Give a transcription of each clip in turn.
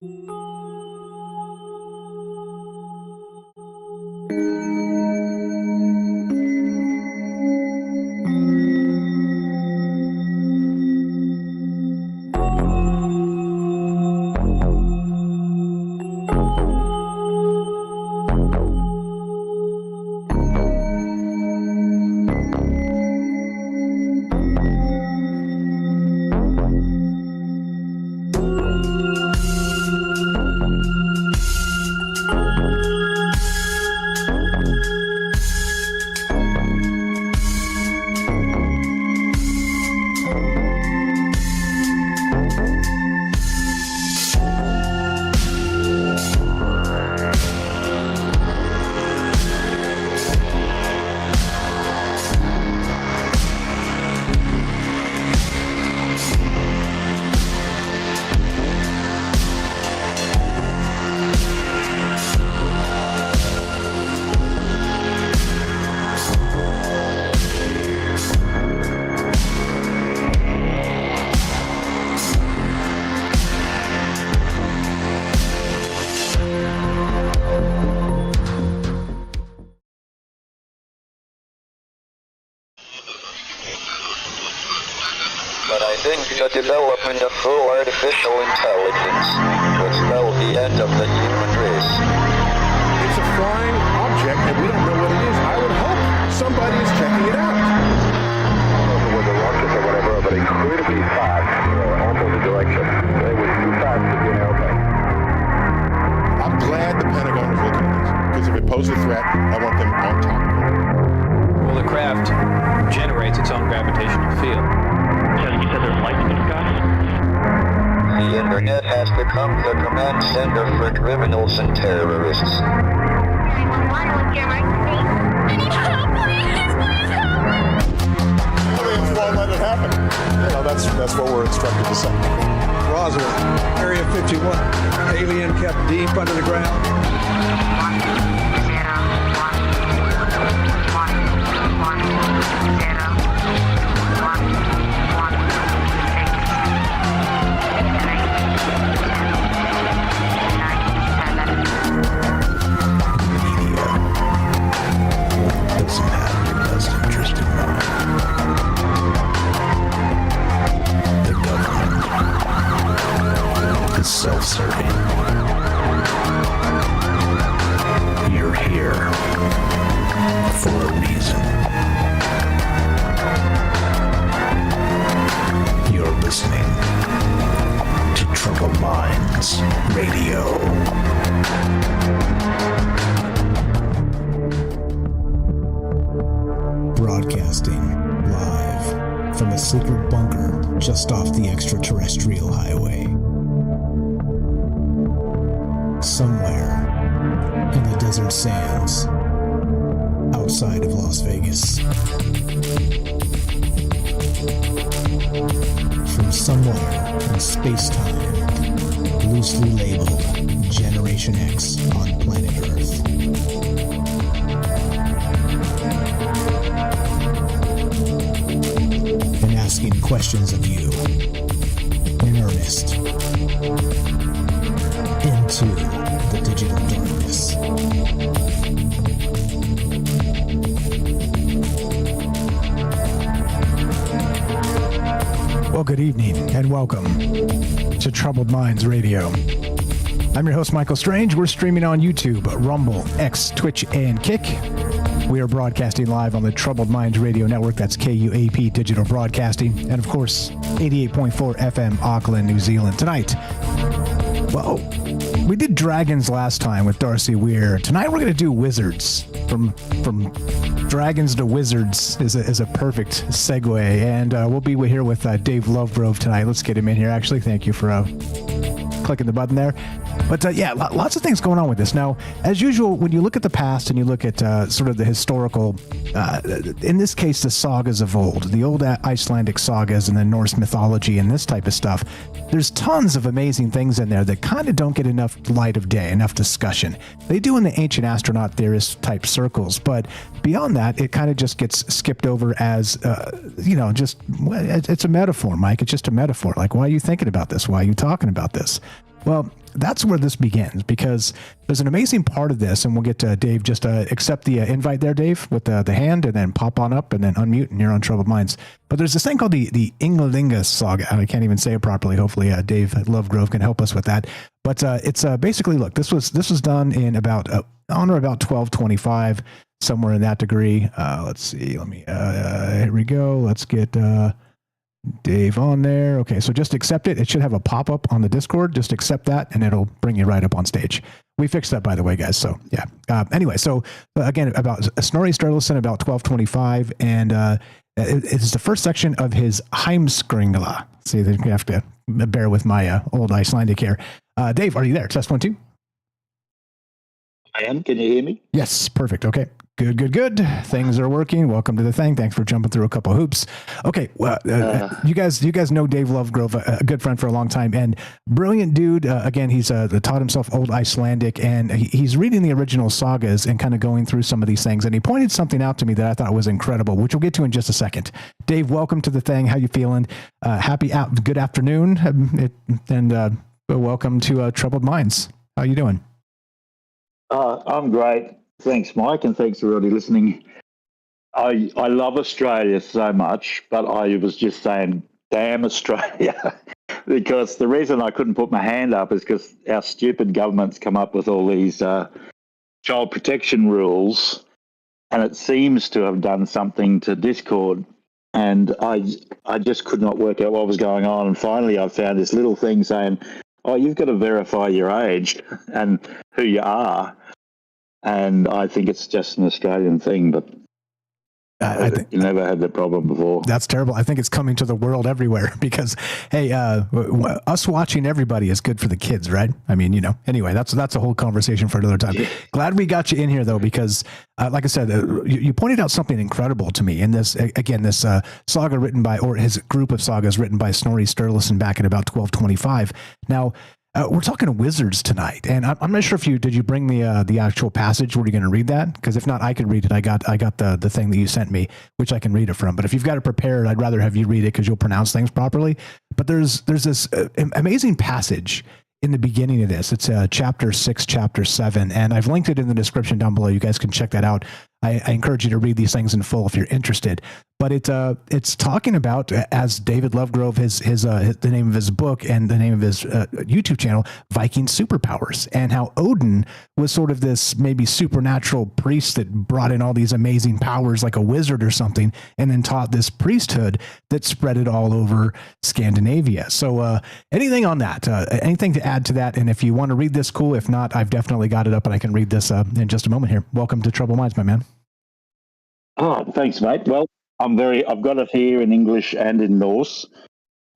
But I think the development of full artificial intelligence will spell the end of the human race. It's a flying object and we don't know what it is. I would hope somebody is checking it out. I don't know whether rockets or whatever, but incredibly fast, opposite direction. They were too fast to be an airplane. I'm glad the Pentagon is looking at this, because if it poses a threat, I want them on top. Well, the craft generates its own gravitational field. You said there's lights in the sky? The internet has become the command center for criminals and terrorists. 911, what's your emergency? I need help, please help! Aliens won't let it happen. You know, that's what we're instructed to say. Roswell, Area 51. Alien kept deep under the ground. 1, 0, 1, 1, 1, 0. Doesn't have your best interest in mind. The government is self-serving. You're here for a reason. You're listening to Troubled Minds Radio. Broadcasting live from a secret bunker just off the extraterrestrial highway. Somewhere in the desert sands outside of Las Vegas. From somewhere in space-time, loosely labeled Generation X on planet Earth. And asking questions of you in earnest into the digital darkness. Well, good evening and welcome to Troubled Minds Radio. I'm your host, Michael Strange. We're streaming on YouTube, Rumble, X, Twitch, and Kick. We are broadcasting live on the Troubled Minds Radio Network. That's KUAP Digital Broadcasting. And, of course, 88.4 FM, Auckland, New Zealand. Tonight, well, we did Dragons last time with Darcy Weir. Tonight we're going to do Wizards. From Dragons to Wizards is a perfect segue. And we'll be here with Dave Lovegrove tonight. Let's get him in here. Actually, thank you for clicking the button there. But yeah, lots of things going on with this. Now, as usual, when you look at the past and you look at sort of the historical, in this case, the sagas of old, the old Icelandic sagas and the Norse mythology and this type of stuff, there's tons of amazing things in there that kind of don't get enough light of day, enough discussion. They do in the ancient astronaut theorist type circles, but beyond that, it kind of just gets skipped over as, it's a metaphor, Mike. It's just a metaphor. Like, why are you thinking about this? Why are you talking about this? Well, that's where this begins, because there's an amazing part of this, and we'll get to Dave. Just accept the invite there, Dave, with the hand, and then pop on up, and then unmute, and you're on Troubled Minds. But there's this thing called the Inglinga saga. I can't even say it properly. Hopefully, Dave at Lovegrove can help us with that. But it's basically, look, this was done in about on or about 1225, somewhere in that degree. Let's see. Here we go. Let's get Dave on there. Okay, so just accept it. It should have a pop-up on the Discord. Just accept that, and it'll bring you right up on stage. We fixed that, by the way, guys. So, yeah. Anyway, so again, about Snorri Sturluson, about 1225, and it's the first section of his Heimskringla. See, you have to bear with my old Icelandic here. Dave, are you there? Test 1, 2. I am. Can you hear me? Yes, perfect. Okay. Good. Things are working. Welcome to the thing. Thanks for jumping through a couple of hoops. Okay, well, you guys know Dave Lovegrove, a good friend for a long time, and brilliant dude. Again, he's taught himself Old Icelandic, and he's reading the original sagas and kind of going through some of these things. And he pointed something out to me that I thought was incredible, which we'll get to in just a second. Dave, welcome to the thing. How you feeling? Good afternoon, and welcome to Troubled Minds. How you doing? I'm great. Thanks, Mike, and thanks for everybody listening. I love Australia so much, but I was just saying, damn Australia, because the reason I couldn't put my hand up is because our stupid government's come up with all these child protection rules, and it seems to have done something to Discord, and I just could not work out what was going on, and finally I found this little thing saying, oh, you've got to verify your age and who you are. And I think it's just an Australian thing, but I think you never had that problem before. That's terrible. I think it's coming to the world everywhere because, hey, us watching everybody is good for the kids, right? I mean, anyway, that's a whole conversation for another time. Yeah. Glad we got you in here, though, because like I said, you pointed out something incredible to me in this, again, this saga written by, or his group of sagas written by Snorri Sturluson back in about 1225. Now, we're talking wizards tonight, and I'm not sure if did you bring the actual passage? Were you going to read that? Because if not, I could read it. I got the thing that you sent me, which I can read it from. But if you've got it prepared, I'd rather have you read it because you'll pronounce things properly. But there's this amazing passage in the beginning of this. It's chapter 6, chapter 7, and I've linked it in the description down below. You guys can check that out. I encourage you to read these things in full if you're interested. But it's talking about, as David Lovegrove, his the name of his book and the name of his YouTube channel, Viking Superpowers, and how Odin was sort of this maybe supernatural priest that brought in all these amazing powers like a wizard or something, and then taught this priesthood that spread it all over Scandinavia. So anything on that? Anything to add to that? And if you want to read this, cool. If not, I've definitely got it up and I can read this in just a moment here. Welcome to Troubled Minds, my man. Oh, thanks, mate. Well, I've got it here in English and in Norse.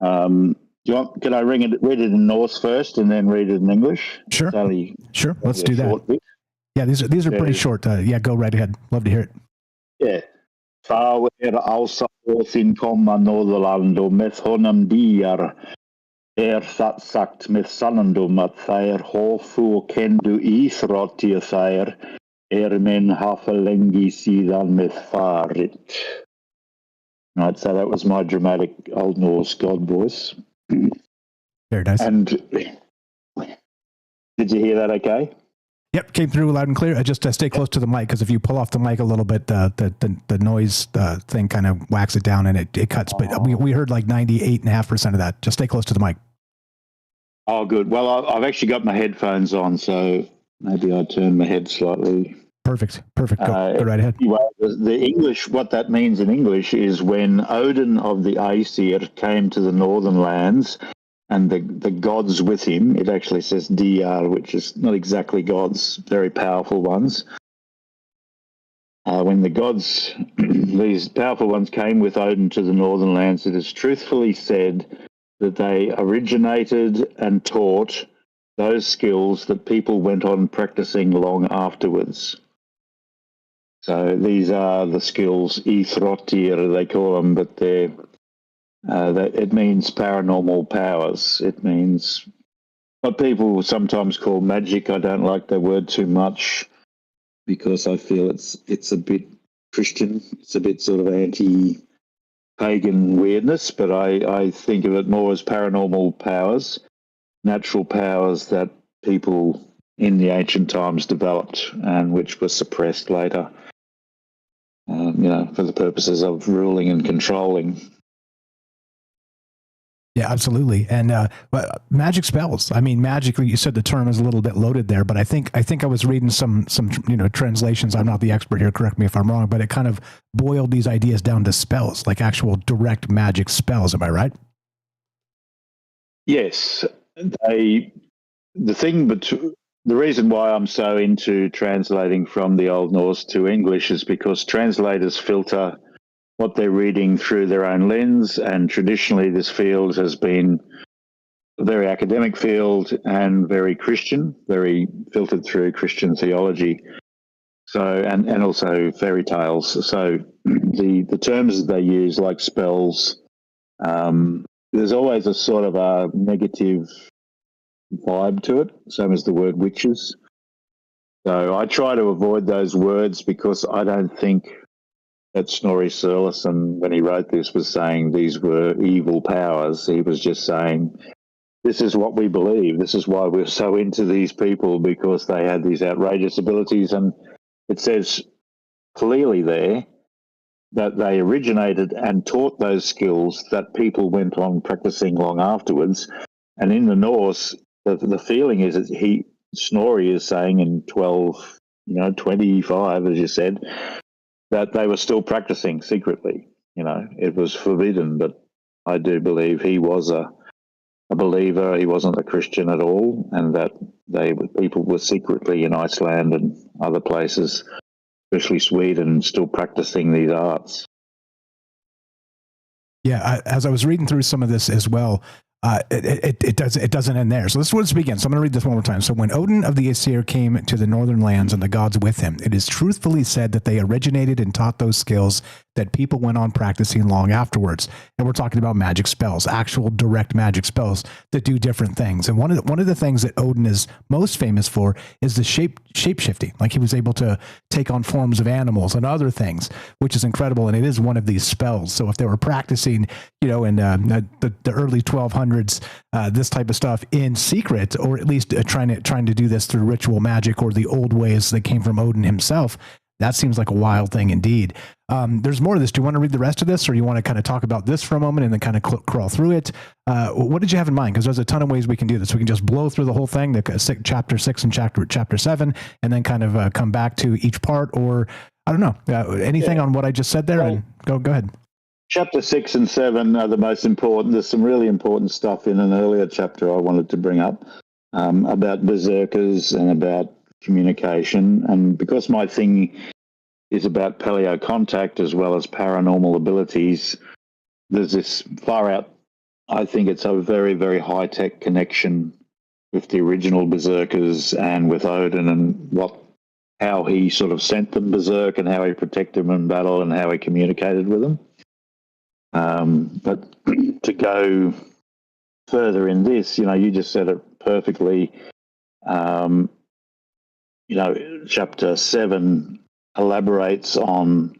Can I read it in Norse first and then read it in English? Sure. Sure. Let's do that. Bit. Yeah, these are pretty short. Yeah, go right ahead. Love to hear it. Yeah. Far also in komma Norðurland och med honom diar það sagt med sannandom att þær hofu kendu íþróttir þær men hafa lengi síðan með farit. Right, so that was my dramatic Old Norse god voice. Very nice. And did you hear that okay? Yep, came through loud and clear. Just stay close to the mic, because if you pull off the mic a little bit, the noise thing kind of whacks it down and it cuts. But we heard like 98.5% of that. Just stay close to the mic. Oh, good. Well, I've actually got my headphones on, so maybe I turn my head slightly. Perfect. Go right ahead. Anyway, the English, what that means in English is when Odin of the Æsir came to the northern lands and the gods with him, it actually says DR, which is not exactly gods, very powerful ones. When the gods, these powerful ones came with Odin to the northern lands, it is truthfully said that they originated and taught those skills that people went on practicing long afterwards. So these are the skills, íþróttir they call them, but it means paranormal powers. It means what people sometimes call magic. I don't like that word too much because I feel it's a bit Christian. It's a bit sort of anti-pagan weirdness, but I think of it more as paranormal powers. natural powers that people in the ancient times developed and which were suppressed later, for the purposes of ruling and controlling. Yeah, absolutely. And but magic spells. I mean, magically, you said the term is a little bit loaded there, but I think I was reading some translations. I'm not the expert here. Correct me if I'm wrong, but it kind of boiled these ideas down to spells, like actual direct magic spells. Am I right? Yes, the reason why I'm so into translating from the Old Norse to English is because translators filter what they're reading through their own lens, and traditionally this field has been a very academic field and very Christian, very filtered through Christian theology. So, and also fairy tales. So the terms that they use, like spells, there's always a sort of a negative vibe to it, same as the word witches. So I try to avoid those words because I don't think that Snorri Sturluson, when he wrote this, was saying these were evil powers. He was just saying, this is what we believe. This is why we're so into these people, because they had these outrageous abilities. And it says clearly there that they originated and taught those skills that people went on practicing long afterwards. And in the Norse, the feeling is that Snorri is saying in 1225, as you said, that they were still practicing secretly. It was forbidden, but I do believe he was a believer. He wasn't a Christian at all, and that people were secretly in Iceland and other places, especially Sweden, still practicing these arts. Yeah, as I was reading through some of this as well, it doesn't end there. So let's begin. So I'm going to read this one more time. So when Odin of the Æsir came to the northern lands and the gods with him, it is truthfully said that they originated and taught those skills that people went on practicing long afterwards. And we're talking about magic spells, actual direct magic spells that do different things. And one of the things that Odin is most famous for is the shape-shifting. Like he was able to take on forms of animals and other things, which is incredible. And it is one of these spells. So if they were practicing, in the early 1200s, this type of stuff in secret, or at least trying to do this through ritual magic or the old ways that came from Odin himself, that seems like a wild thing indeed. There's more to this. Do you want to read the rest of this, or you want to kind of talk about this for a moment and then kind of crawl through it? What did you have in mind? Because there's a ton of ways we can do this. We can just blow through the whole thing, chapter 6 and chapter 7, and then kind of come back to each part, or I don't know, anything on what I just said there. And go ahead. Chapter 6 and 7 are the most important. There's some really important stuff in an earlier chapter I wanted to bring up about berserkers and about communication. And because my thing is about paleo contact as well as paranormal abilities, there's this far out, I think it's a very, very high-tech connection with the original berserkers and with Odin, and how he sort of sent them berserk and how he protected them in battle and how he communicated with them. But to go further in this, you just said it perfectly. Chapter 7 elaborates on,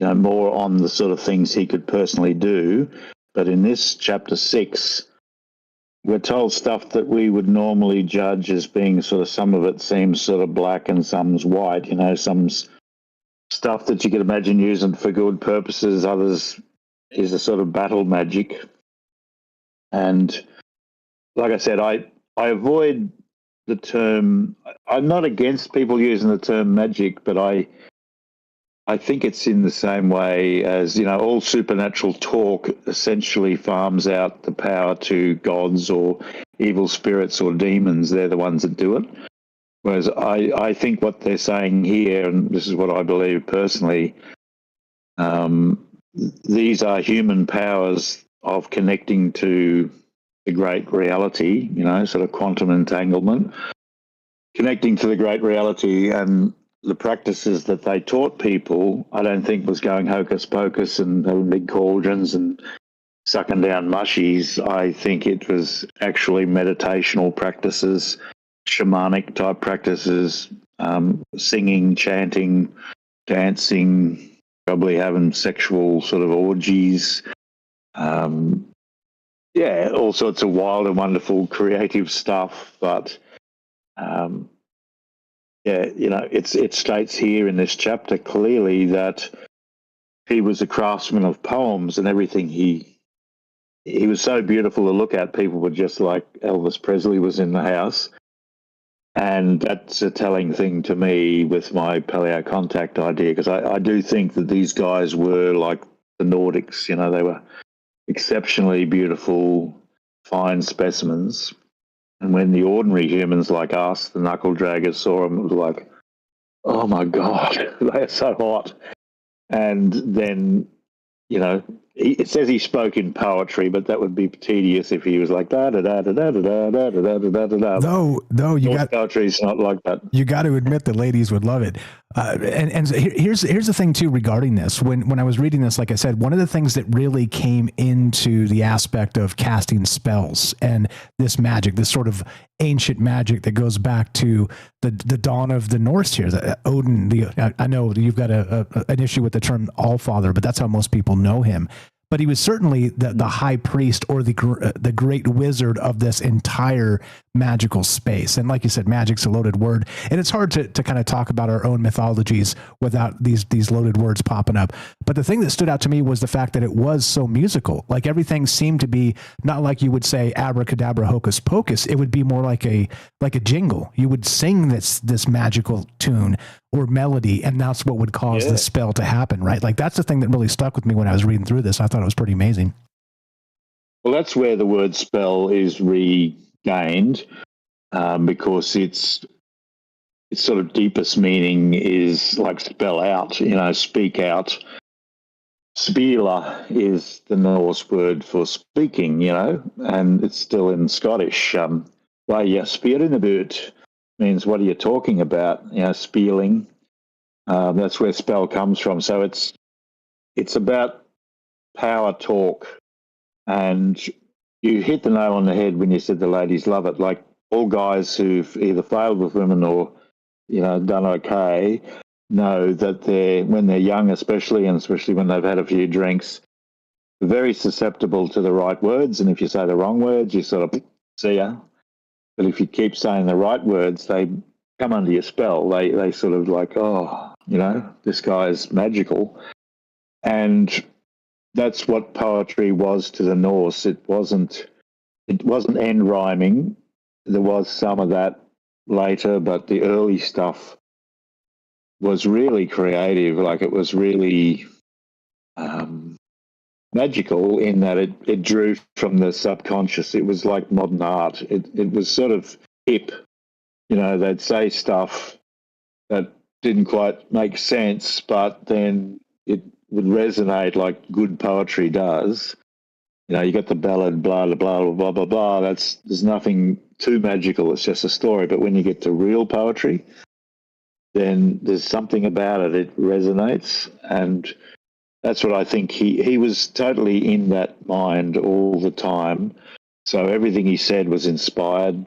more on the sort of things he could personally do. But in this chapter 6, we're told stuff that we would normally judge as being sort of, some of it seems sort of black and some's white, some's stuff that you could imagine using for good purposes, others is a sort of battle magic. And like I said, I avoid the term. I'm not against people using the term magic, but I think it's in the same way as, all supernatural talk essentially farms out the power to gods or evil spirits or demons. They're the ones that do it. Whereas I think what they're saying here, and this is what I believe personally, these are human powers of connecting to the great reality, sort of quantum entanglement, connecting to the great reality. And the practices that they taught people, I don't think was going hocus pocus and having big cauldrons and sucking down mushies. I think it was actually meditational practices, shamanic type practices, singing, chanting, dancing, probably having sexual sort of orgies, yeah, all sorts of wild and wonderful creative stuff. But yeah, it states here in this chapter clearly that he was a craftsman of poems, and everything he was so beautiful to look at. People were just like Elvis Presley was in the house. And that's a telling thing to me with my paleo contact idea, because I do think that these guys were like the Nordics. They were exceptionally beautiful, fine specimens. And when the ordinary humans like us, the knuckle draggers, saw them, it was like, oh my God, they are so hot. And then, it says he spoke in poetry, but that would be tedious if he was like da da da da da da da da da da da da. Though you got poetry's not like that. You got to admit the ladies would love it. And so here's the thing too regarding this. When I was reading this, like I said, one of the things that really came into the aspect of casting spells and this magic, this sort of ancient magic that goes back to the dawn of the Norse here. Odin. I know you've got an issue with the term Allfather, but that's how most people know him. But he was certainly the high priest or the great wizard of this entire magical space. And like you said, magic's a loaded word, and it's hard to kind of talk about our own mythologies without these loaded words popping up. But the thing that stood out to me was the fact that it was so musical. Like everything seemed to be not like you would say abracadabra hocus pocus. It would be more like a jingle. You would sing this magical tune or melody, and that's what would cause the spell to happen, right? Like that's the thing that really stuck with me when I was reading through this. I thought it was pretty amazing. Well, that's where the word spell is regained, because its sort of deepest meaning is like spell out, speak out. Spila is the Norse word for speaking, and it's still in Scottish. Well, yeah, spearing about means what are you talking about? Spieling. That's where spell comes from. So it's about power talk, and you hit the nail on the head when you said the ladies love it. Like all guys who've either failed with women or done okay know that when they're young, especially when they've had a few drinks, they're very susceptible to the right words, and if you say the wrong words, you sort of see ya. But if you keep saying the right words, they come under your spell. They sort of like, oh, this guy's magical. And that's what poetry was to the Norse. It wasn't end rhyming. There was some of that later, but the early stuff was really creative. Like it was really magical in that it drew from the subconscious. It was like modern art. It was sort of hip. They'd say stuff that didn't quite make sense, but then it would resonate like good poetry does. You got the ballad, blah, blah, blah, blah, blah, blah. There's nothing too magical. It's just a story. But when you get to real poetry, then there's something about it. It resonates, and that's what I think. He was totally in that mind all the time. So everything he said was inspired.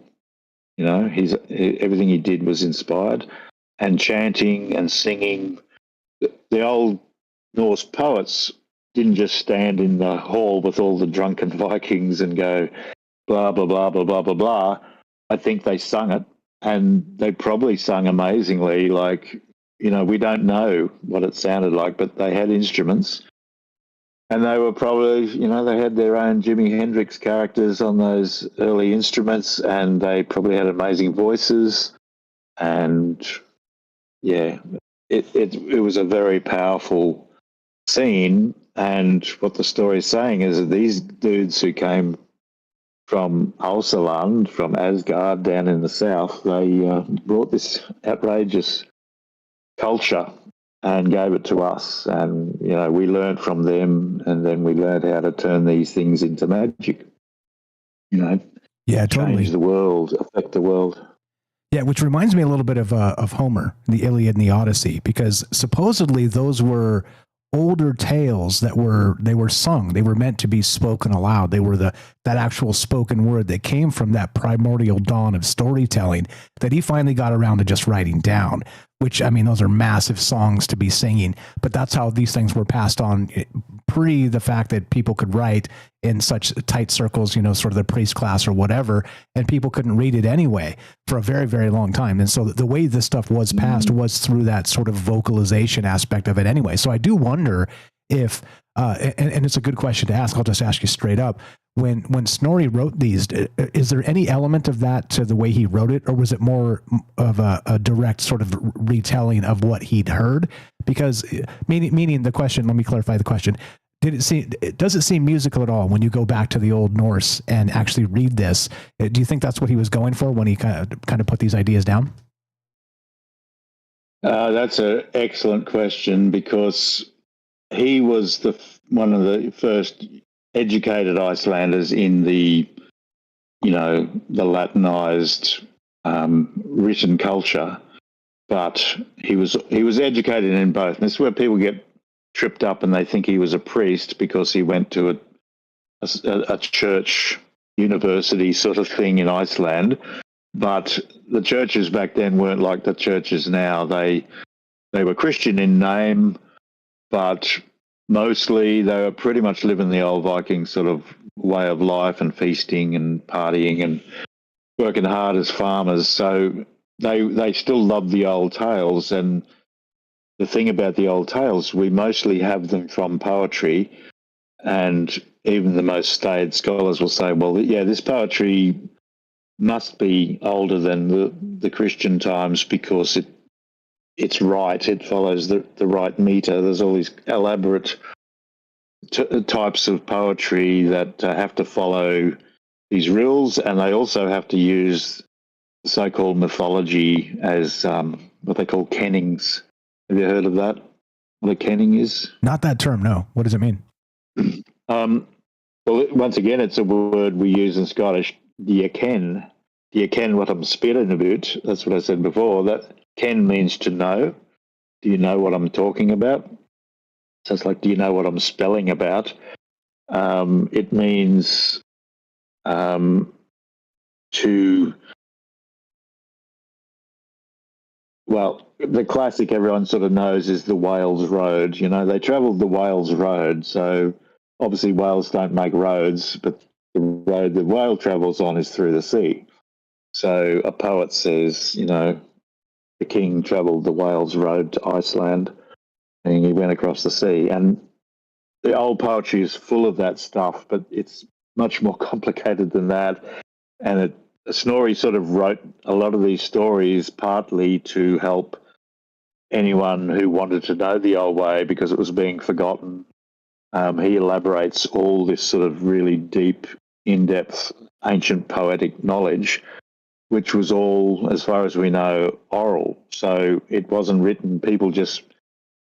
Everything he did was inspired. And chanting and singing. The old Norse poets didn't just stand in the hall with all the drunken Vikings and go blah, blah, blah, blah, blah, blah, blah. I think they sung it, and they probably sung amazingly. Like, we don't know what it sounded like, but they had instruments, and they were probably, they had their own Jimi Hendrix characters on those early instruments, and they probably had amazing voices. And yeah, it was a very powerful scene. And what the story is saying is that these dudes who came from Ulsaland, from Asgard down in the south, they brought this outrageous culture and gave it to us. And, we learned from them, and then we learned how to turn these things into magic, Yeah, totally. Change the world, affect the world. Yeah, which reminds me a little bit of Homer, the Iliad and the Odyssey, because supposedly those were older tales that were sung. They were meant to be spoken aloud. They were that actual spoken word that came from that primordial dawn of storytelling that he finally got around to just writing down, which, I mean, those are massive songs to be singing, but that's how these things were passed on pre the fact that people could write in such tight circles, you know, sort of the priest class or whatever, and people couldn't read it anyway for a very, very long time. And so the way this stuff was passed was through that sort of vocalization aspect of it anyway. So I do wonder if, and it's a good question to ask, I'll just ask you straight up, when Snorri wrote these, is there any element of that to the way he wrote it, or was it more of a direct sort of retelling of what he'd heard? Because meaning the question, let me clarify the question. Does it seem musical at all when you go back to the Old Norse and actually read this? Do you think that's what he was going for when he kind of put these ideas down? That's an excellent question, because he was one of the first educated Icelanders in the, you know, the Latinized written culture, but he was educated in both. And this is where people get tripped up and they think he was a priest because he went to a church university sort of thing in Iceland. But the churches back then weren't like the churches now. They were Christian in name, but mostly they were pretty much living the old Viking sort of way of life and feasting and partying and working hard as farmers. So they still loved the old tales. And the thing about the old tales, we mostly have them from poetry, and even the most staid scholars will say, well, yeah, this poetry must be older than the Christian times because it's right. It follows the right meter. There's all these elaborate types of poetry that have to follow these rules, and they also have to use so-called mythology as what they call kennings. Have you heard of that? What a kenning is? Not that term, no. What does it mean? Well, once again, it's a word we use in Scottish. Do you ken what I'm spitting about? That's what I said before. That ken means to know. Do you know what I'm talking about? So it's like, do you know what I'm spelling about? It means to... Well, the classic everyone sort of knows is the Wales Road. You know, they travelled the Wales Road. So obviously Wales don't make roads, but the road the whale travels on is through the sea. So a poet says, you know, the king travelled the Wales Road to Iceland and he went across the sea. And the old poetry is full of that stuff, but it's much more complicated than that. And Snorri sort of wrote a lot of these stories partly to help anyone who wanted to know the old way because it was being forgotten. He elaborates all this sort of really deep, in-depth, ancient poetic knowledge, which was all, as far as we know, oral. So it wasn't written. People just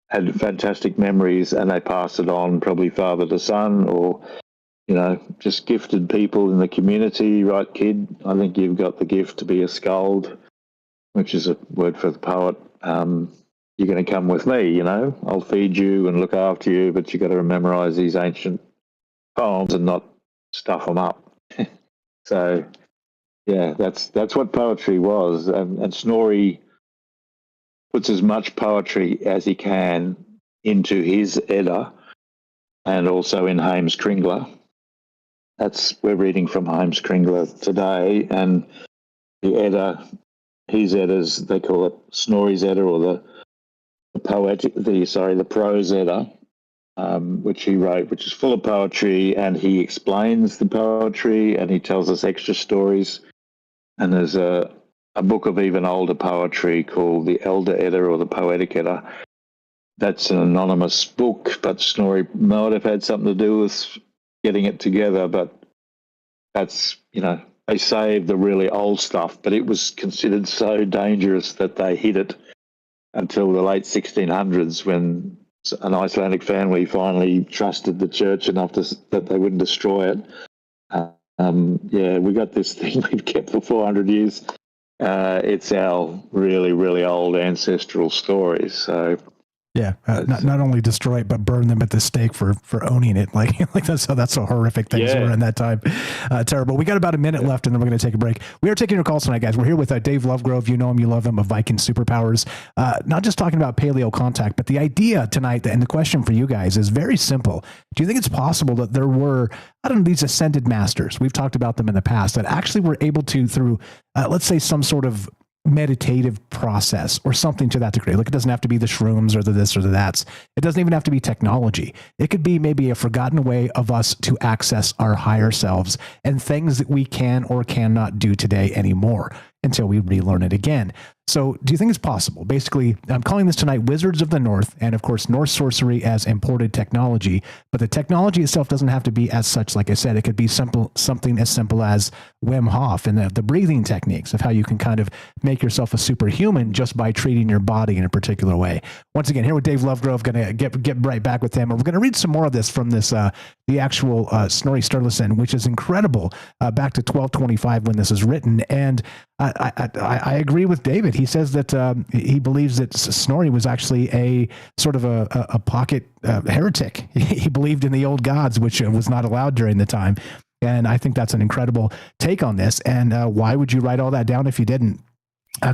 had fantastic memories and they passed it on, probably father to son, or you know, just gifted people in the community. Right, kid? I think you've got the gift to be a skald, which is a word for the poet. You're going to come with me, you know. I'll feed you and look after you, but you've got to memorize these ancient poems and not stuff them up. So, yeah, that's what poetry was. And Snorri puts as much poetry as he can into his Edda and also in Heimskringla. We're reading from Heimskringla today, and the Edda, his Eddas, they call it Snorri's Edda, or the prose Edda, which he wrote, which is full of poetry, and he explains the poetry and he tells us extra stories. And there's a book of even older poetry called the Elder Edda or the Poetic Edda. That's an anonymous book, but Snorri might have had something to do with getting it together. But that's, you know, they saved the really old stuff, but it was considered so dangerous that they hid it until the late 1600s when an Icelandic family finally trusted the church enough that they wouldn't destroy it. Yeah, we got this thing we've kept for 400 years. It's our really, really old ancestral stories. So Yeah, not only destroy it, but burn them at the stake for owning it. Like that's how horrific things were in that time. Terrible. We got about a minute left, and then we're going to take a break. We are taking your calls tonight, guys. We're here with Dave Lovegrove. You know him, you love him, of Viking Superpowers. Not just talking about paleo contact, but the idea tonight, and the question for you guys is very simple. Do you think it's possible that there were, I don't know, these ascended masters, we've talked about them in the past, that actually were able to, through, let's say, some sort of meditative process or something to that degree. Look, it doesn't have to be the shrooms or the this or the that's. It doesn't even have to be technology. It could be maybe a forgotten way of us to access our higher selves and things that we can or cannot do today anymore until we relearn it again. So do you think it's possible? Basically, I'm calling this tonight Wizards of the North, and of course, Norse sorcery as imported technology. But the technology itself doesn't have to be as such. Like I said, it could be something as simple as Wim Hof and the breathing techniques of how you can kind of make yourself a superhuman just by treating your body in a particular way. Once again, here with Dave Lovegrove, going to get right back with him. And we're going to read some more of this from this, the actual Snorri Sturluson, which is incredible, back to 1225 when this is written. And I agree with David. He says that he believes that Snorri was actually a sort of a pocket heretic. He believed in the old gods, which was not allowed during the time. And I think that's an incredible take on this. And why would you write all that down if you didn't?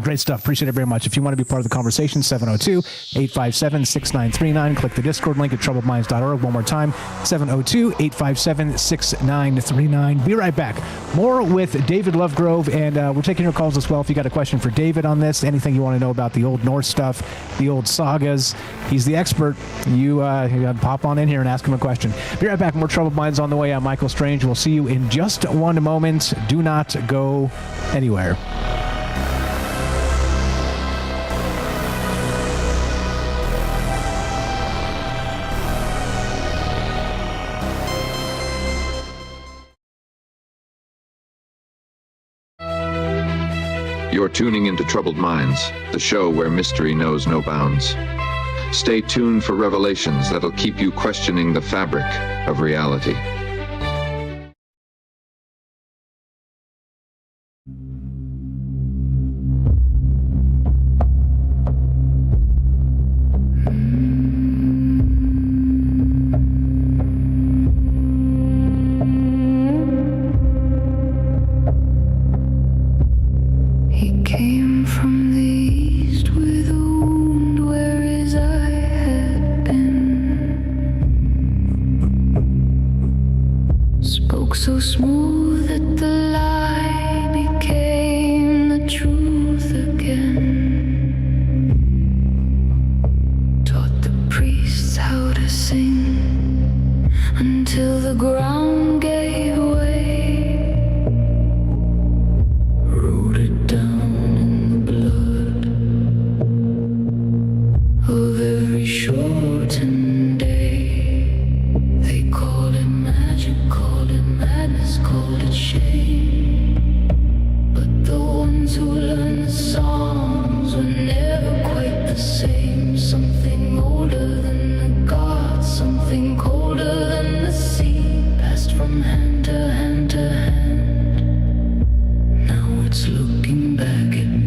Great stuff. Appreciate it very much. If you want to be part of the conversation, 702-857-6939. Click the Discord link at troubledminds.org. One more time, 702-857-6939. Be right back. More with David Lovegrove, and we're taking your calls as well. If you got a question for David on this, anything you want to know about the Old Norse stuff, the old sagas, he's the expert. You pop on in here and ask him a question. Be right back. More Troubled Minds on the way. I'm Michael Strange. We'll see you in just one moment. Do not go anywhere. You're tuning into Troubled Minds, the show where mystery knows no bounds. Stay tuned for revelations that'll keep you questioning the fabric of reality. So smooth that the lie became the truth again. Taught the priests how to sing until the ground gave way. Wrote it down in the blood of every shortened day. They call it magic, call it madness, call it shame. But the ones who learn the songs were never quite the same. Something older than the gods, something colder than the sea, passed from hand to hand to hand. Now it's looking back at me.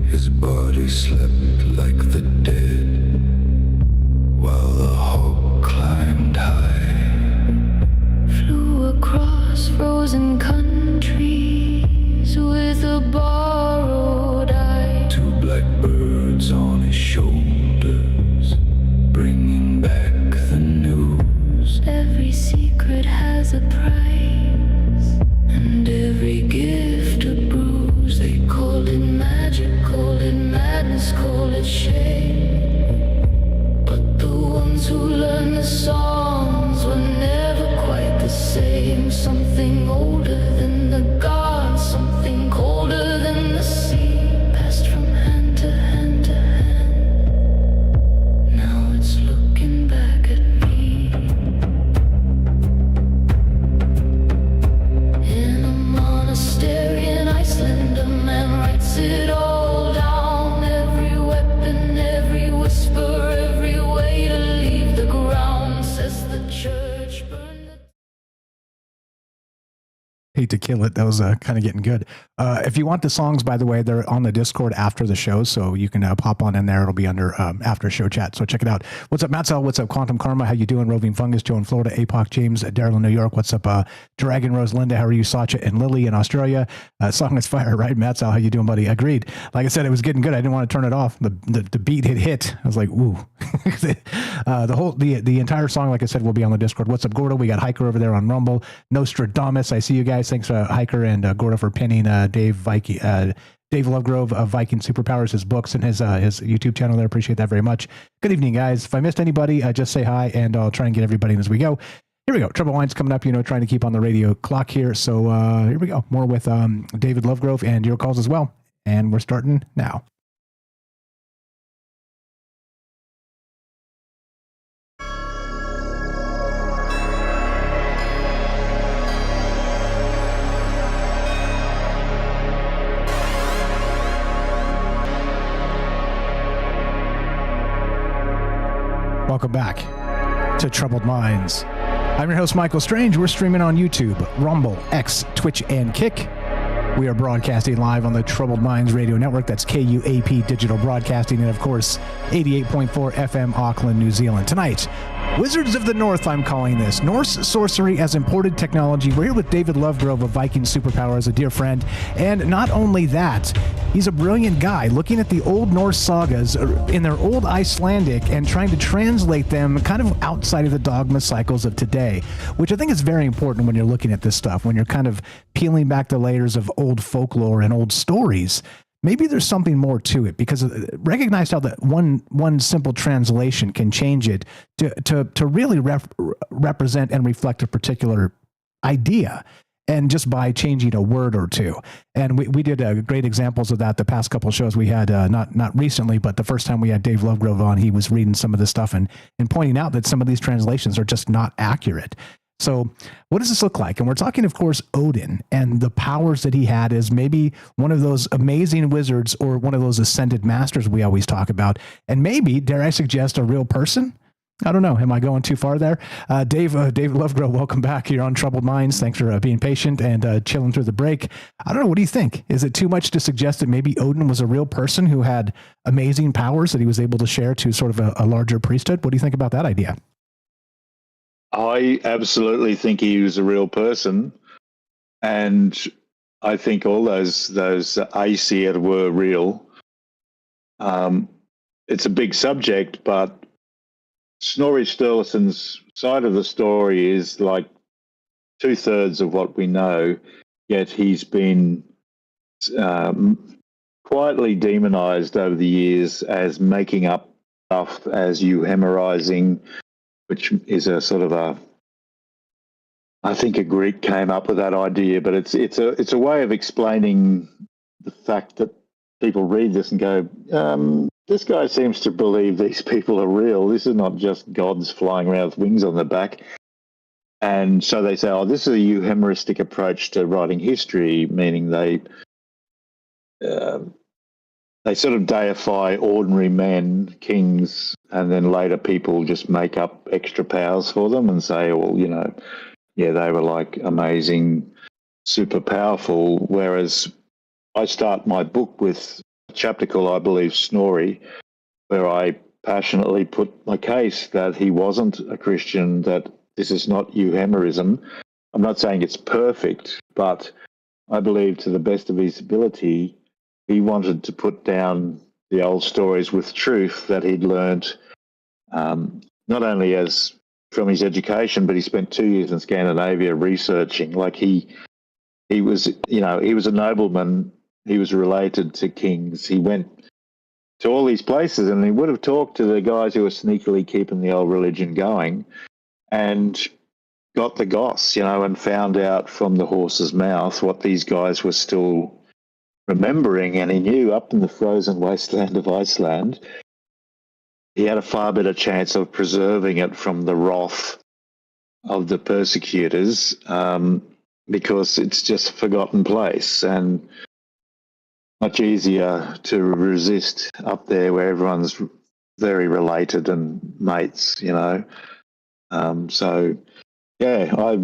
His body slept like the dead, while the hawk climbed high, flew across frozen countries with a borrowed eye. Two blackbirds on his shoulders, bringing back the news. Every secret has a price, and every gift a bruise. They call it magic, call it madness, call it shame. Who learn the songs were never quite the same. Something older than the gods, something colder than the sea, passed from hand to hand to hand. Now it's looking back at me. In a monastery in Iceland, a man writes it all down. Every weapon, every whisper, every way to leave the ground, says the church. Hate to kill it. That was kind of getting good. If you want the songs, by the way, they're on the Discord after the show, so you can pop on in there. It'll be under after show chat, so check it out. What's up, Matt? What's up, Quantum Karma? How you doing? Roving Fungus, Joe in Florida, APOC, James, Daryl in New York. What's up, Dragon Rose, Linda? How are you? Sacha and Lily in Australia. Song is fire, right, Matt? How you doing, buddy? Agreed. Like I said, it was getting good. I didn't want to turn it off. The beat hit. I was like, ooh. the entire song, like I said, will be on the Discord. What's up, Gordo? We got Hiker over there on Rumble. Nostradamus, I see you guys. Thanks, Hiker and Gordo, for pinning Dave Lovegrove of Viking Superpowers, his books and his YouTube channel there. Appreciate that very much. Good evening, guys. If I missed anybody, just say hi, and I'll try and get everybody in as we go. Here we go. Trouble Lines coming up, trying to keep on the radio clock here. So here we go. More with David Lovegrove and your calls as well. And we're starting now. Welcome back to Troubled Minds. I'm your host, Michael Strange. We're streaming on YouTube, Rumble, X, Twitch, and Kick. We are broadcasting live on the Troubled Minds Radio Network. That's KUAP Digital Broadcasting, and of course, 88.4 FM Auckland, New Zealand. Tonight, Wizards of the North, I'm calling this. Norse sorcery as imported technology. We're here with David Lovegrove of Viking Superpowers, a dear friend. And not only that, he's a brilliant guy looking at the Old Norse sagas in their old Icelandic and trying to translate them kind of outside of the dogma cycles of today, which I think is very important when you're looking at this stuff, when you're kind of peeling back the layers of old folklore and old stories. Maybe there's something more to it, because recognize how that one simple translation can change it to really represent and reflect a particular idea, and just by changing a word or two. And we did great examples of that the past couple of shows we had, not recently, but the first time we had Dave Lovegrove on, he was reading some of this stuff and pointing out that some of these translations are just not accurate. So what does this look like? And we're talking, of course, Odin and the powers that he had as maybe one of those amazing wizards or one of those ascended masters we always talk about. And maybe, dare I suggest, a real person? I don't know. Am I going too far there? Dave Lovegrove, welcome back here on Troubled Minds. Thanks for being patient and chilling through the break. I don't know. What do you think? Is it too much to suggest that maybe Odin was a real person who had amazing powers that he was able to share to sort of a larger priesthood? What do you think about that idea? I absolutely think he was a real person, and I think all those Æsir were real. It's a big subject, but Snorri Sturluson's side of the story is like 2/3 of what we know, yet he's been quietly demonized over the years as making up stuff, as euhemerizing, which is a sort of I think a Greek came up with that idea, but it's a way of explaining the fact that people read this and go, this guy seems to believe these people are real. This is not just gods flying around with wings on their back. And so they say, this is a euhemeristic approach to writing history, meaning they sort of deify ordinary men, kings, and then later people just make up extra powers for them and say, they were like amazing, super powerful. Whereas I start my book with a chapter called, I believe, Snorri, where I passionately put my case that he wasn't a Christian, that this is not euhemerism. I'm not saying it's perfect, but I believe to the best of his ability, he wanted to put down the old stories with truth that he'd learned, not only as from his education, but he spent 2 years in Scandinavia researching. Like he was a nobleman. He was related to kings. He went to all these places, and he would have talked to the guys who were sneakily keeping the old religion going, and got the goss, and found out from the horse's mouth what these guys were still remembering. And he knew up in the frozen wasteland of Iceland, he had a far better chance of preserving it from the wrath of the persecutors, because it's just a forgotten place and much easier to resist up there where everyone's very related and mates, So, yeah, I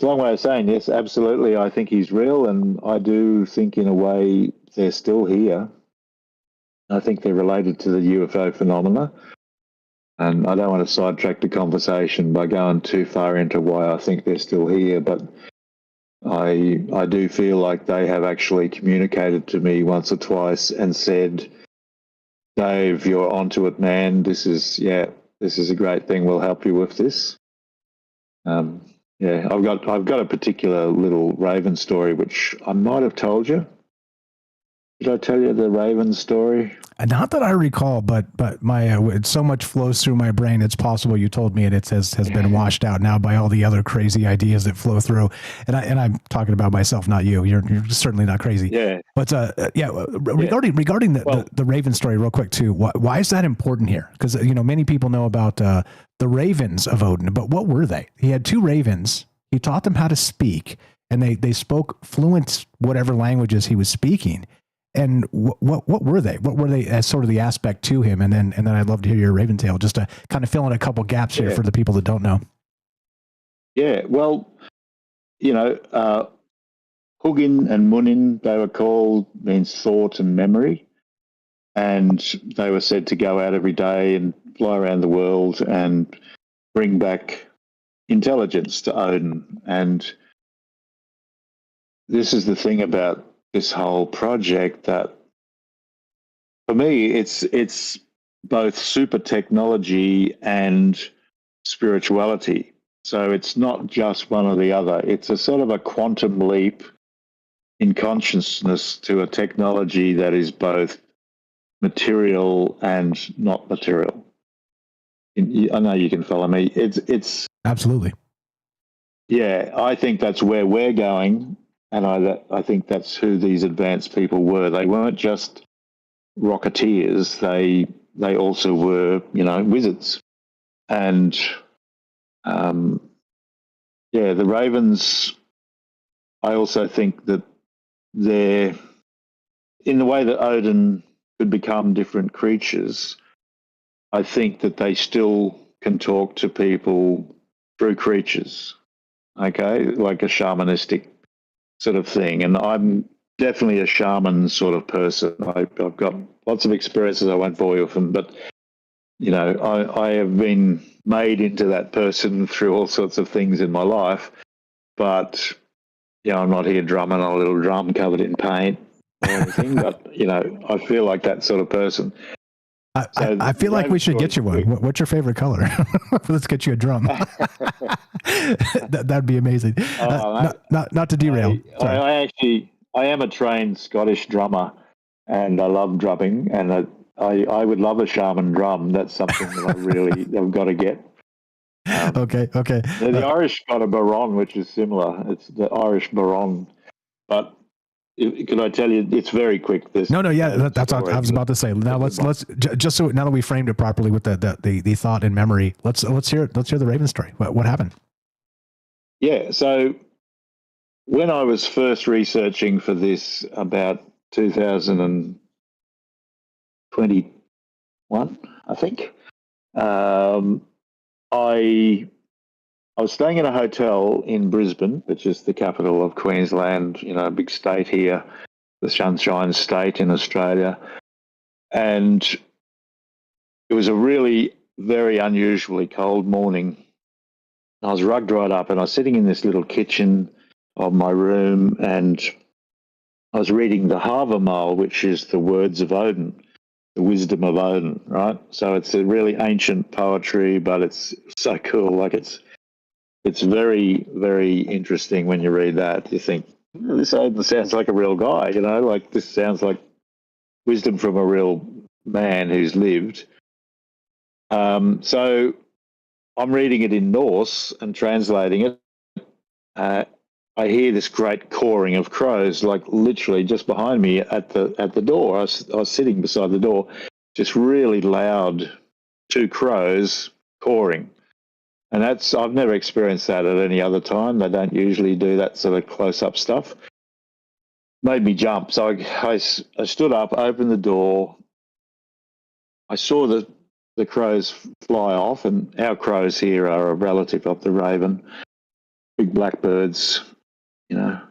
It's a long way of saying yes, absolutely. I think he's real, and I do think in a way they're still here. I think they're related to the UFO phenomena. And I don't want to sidetrack the conversation by going too far into why I think they're still here, but I do feel like they have actually communicated to me once or twice and said, Dave, you're onto it, man. This is a great thing. We'll help you with this. I've got a particular little Raven story, which I might have told you. Did I tell you the Raven story? Not that I recall, but my so much flows through my brain. It's possible you told me, and it has been washed out now by all the other crazy ideas that flow through. And I'm talking about myself, not you. You're certainly not crazy. Yeah. But regarding the Raven story, real quick too. Why is that important here? Because many people know about the ravens of Odin, but what were they? He had 2 ravens. He taught them how to speak, and they spoke fluent whatever languages he was speaking. And what were they? What were they as sort of the aspect to him? And then I'd love to hear your Raven tale, just to kind of fill in a couple gaps here for the people that don't know. Yeah, well, Hugin and Munin, they were called, means thought and memory. And they were said to go out every day and fly around the world and bring back intelligence to Odin. And this is the thing about this whole project, that for me it's both super technology and spirituality. So it's not just one or the other. It's a sort of a quantum leap in consciousness to a technology that is both material and not material. I know you can follow me. It's absolutely. Yeah, I think that's where we're going. And I think that's who these advanced people were. They weren't just rocketeers. They also were, wizards. And, the Ravens, I also think that they're, in the way that Odin could become different creatures, I think that they still can talk to people through creatures, okay, like a shamanistic sort of thing. And I'm definitely a shaman sort of person. I've got lots of experiences. I won't bore you with them, but I have been made into that person through all sorts of things in my life. But I'm not here drumming on a little drum covered in paint or anything. But I feel like that sort of person. I feel like we should get you one. What's your favorite color? Let's get you a drum. That'd be amazing. Not to derail. I am a trained Scottish drummer, and I love drumming, and I would love a shaman drum. That's something that I've got to get. Okay. The Irish got a baron, which is similar. It's the Irish baron, but. Could I tell you? It's very quick. No. Yeah, that's what I was about to say. Now let's just so now that we framed it properly with the thought and memory. Let's hear the Raven story. What happened? Yeah. So when I was first researching for this about 2021, I think, I was staying in a hotel in Brisbane, which is the capital of Queensland, a big state here, the Sunshine State in Australia. And it was a really very unusually cold morning. I was rugged right up, and I was sitting in this little kitchen of my room, and I was reading the Havamal, which is the words of Odin, the wisdom of Odin, right? So it's a really ancient poetry, but it's so cool. Like it's very, very interesting when you read that. You think, this Odin sounds like a real guy, like this sounds like wisdom from a real man who's lived. So I'm reading it in Norse and translating it. I hear this great cawing of crows, like literally just behind me at the door. I was sitting beside the door, just really loud, 2 crows cawing. And I've never experienced that at any other time. They don't usually do that sort of close-up stuff. Made me jump. So I stood up, opened the door. I saw the crows fly off, and our crows here are a relative of the raven. big blackbirds, you know.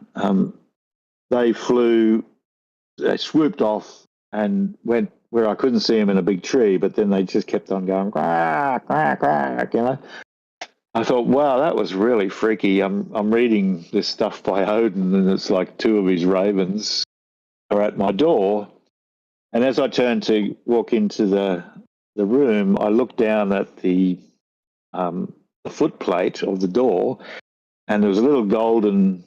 They swooped off and went where I couldn't see them in a big tree, but then they just kept on going, quack, quack, quack, you know. I thought, wow, that was really freaky. I'm reading this stuff by Odin, and it's like two of his ravens are at my door. And as I turned to walk into the room, I looked down at the footplate of the door, and there was a little golden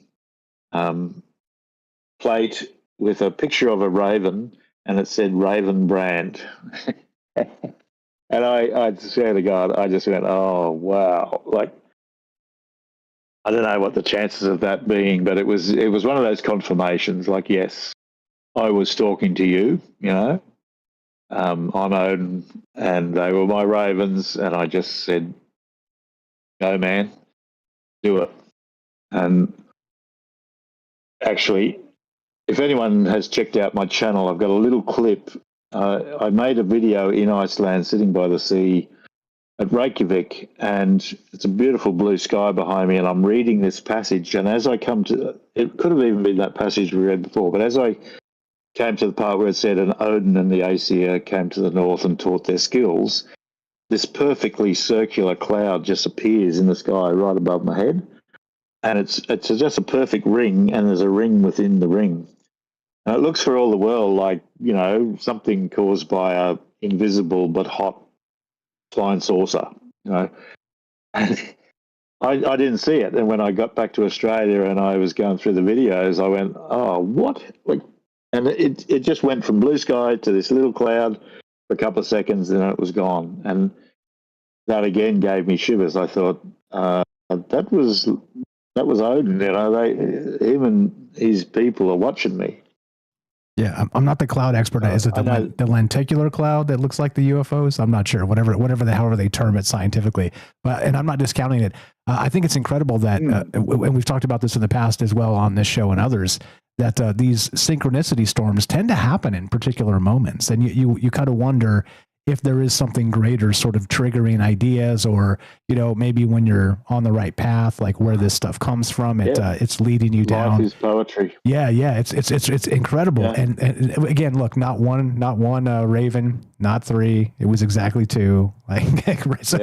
plate with a picture of a raven, and it said Raven Brand. And I swear to God, I just went, oh, wow. Like, I don't know what the chances of that being, but it was one of those confirmations, like, yes, I was talking to you, you know. I'm Odin, and they were my ravens, and I just said, go, man, do it. And actually, if anyone has checked out my channel, I've got a little clip. I made a video in Iceland sitting by the sea at Reykjavik, and it's a beautiful blue sky behind me, and I'm reading this passage, and as I come to, it could have even been that passage we read before, but as I came to the part where it said, and Odin and the Æsir came to the north and taught their skills, this perfectly circular cloud just appears in the sky right above my head, and it's just a perfect ring, and there's a ring within the ring. And it looks for all the world like, you know, something caused by a invisible but hot flying saucer, you know. And I didn't see it. And when I got back to Australia and I was going through the videos, I went, oh, what? Like, and it just went from blue sky to this little cloud for a couple of seconds, and it was gone. And that again gave me shivers. I thought, that was Odin, you know. Him and his people are watching me. Yeah, I'm not the cloud expert. Is it the lenticular cloud that looks like the UFOs? I'm not sure. However they term it scientifically. But and I'm not discounting it. I think it's incredible that, and we've talked about this in the past as well on this show and others, that these synchronicity storms tend to happen in particular moments, and you kind of wonder if there is something greater sort of triggering ideas, or, you know, maybe when you're on the right path, like where this stuff comes from, it's leading you down. Life is poetry. Yeah. It's incredible. Yeah. And again, look, not one raven, not three. It was exactly two. Like,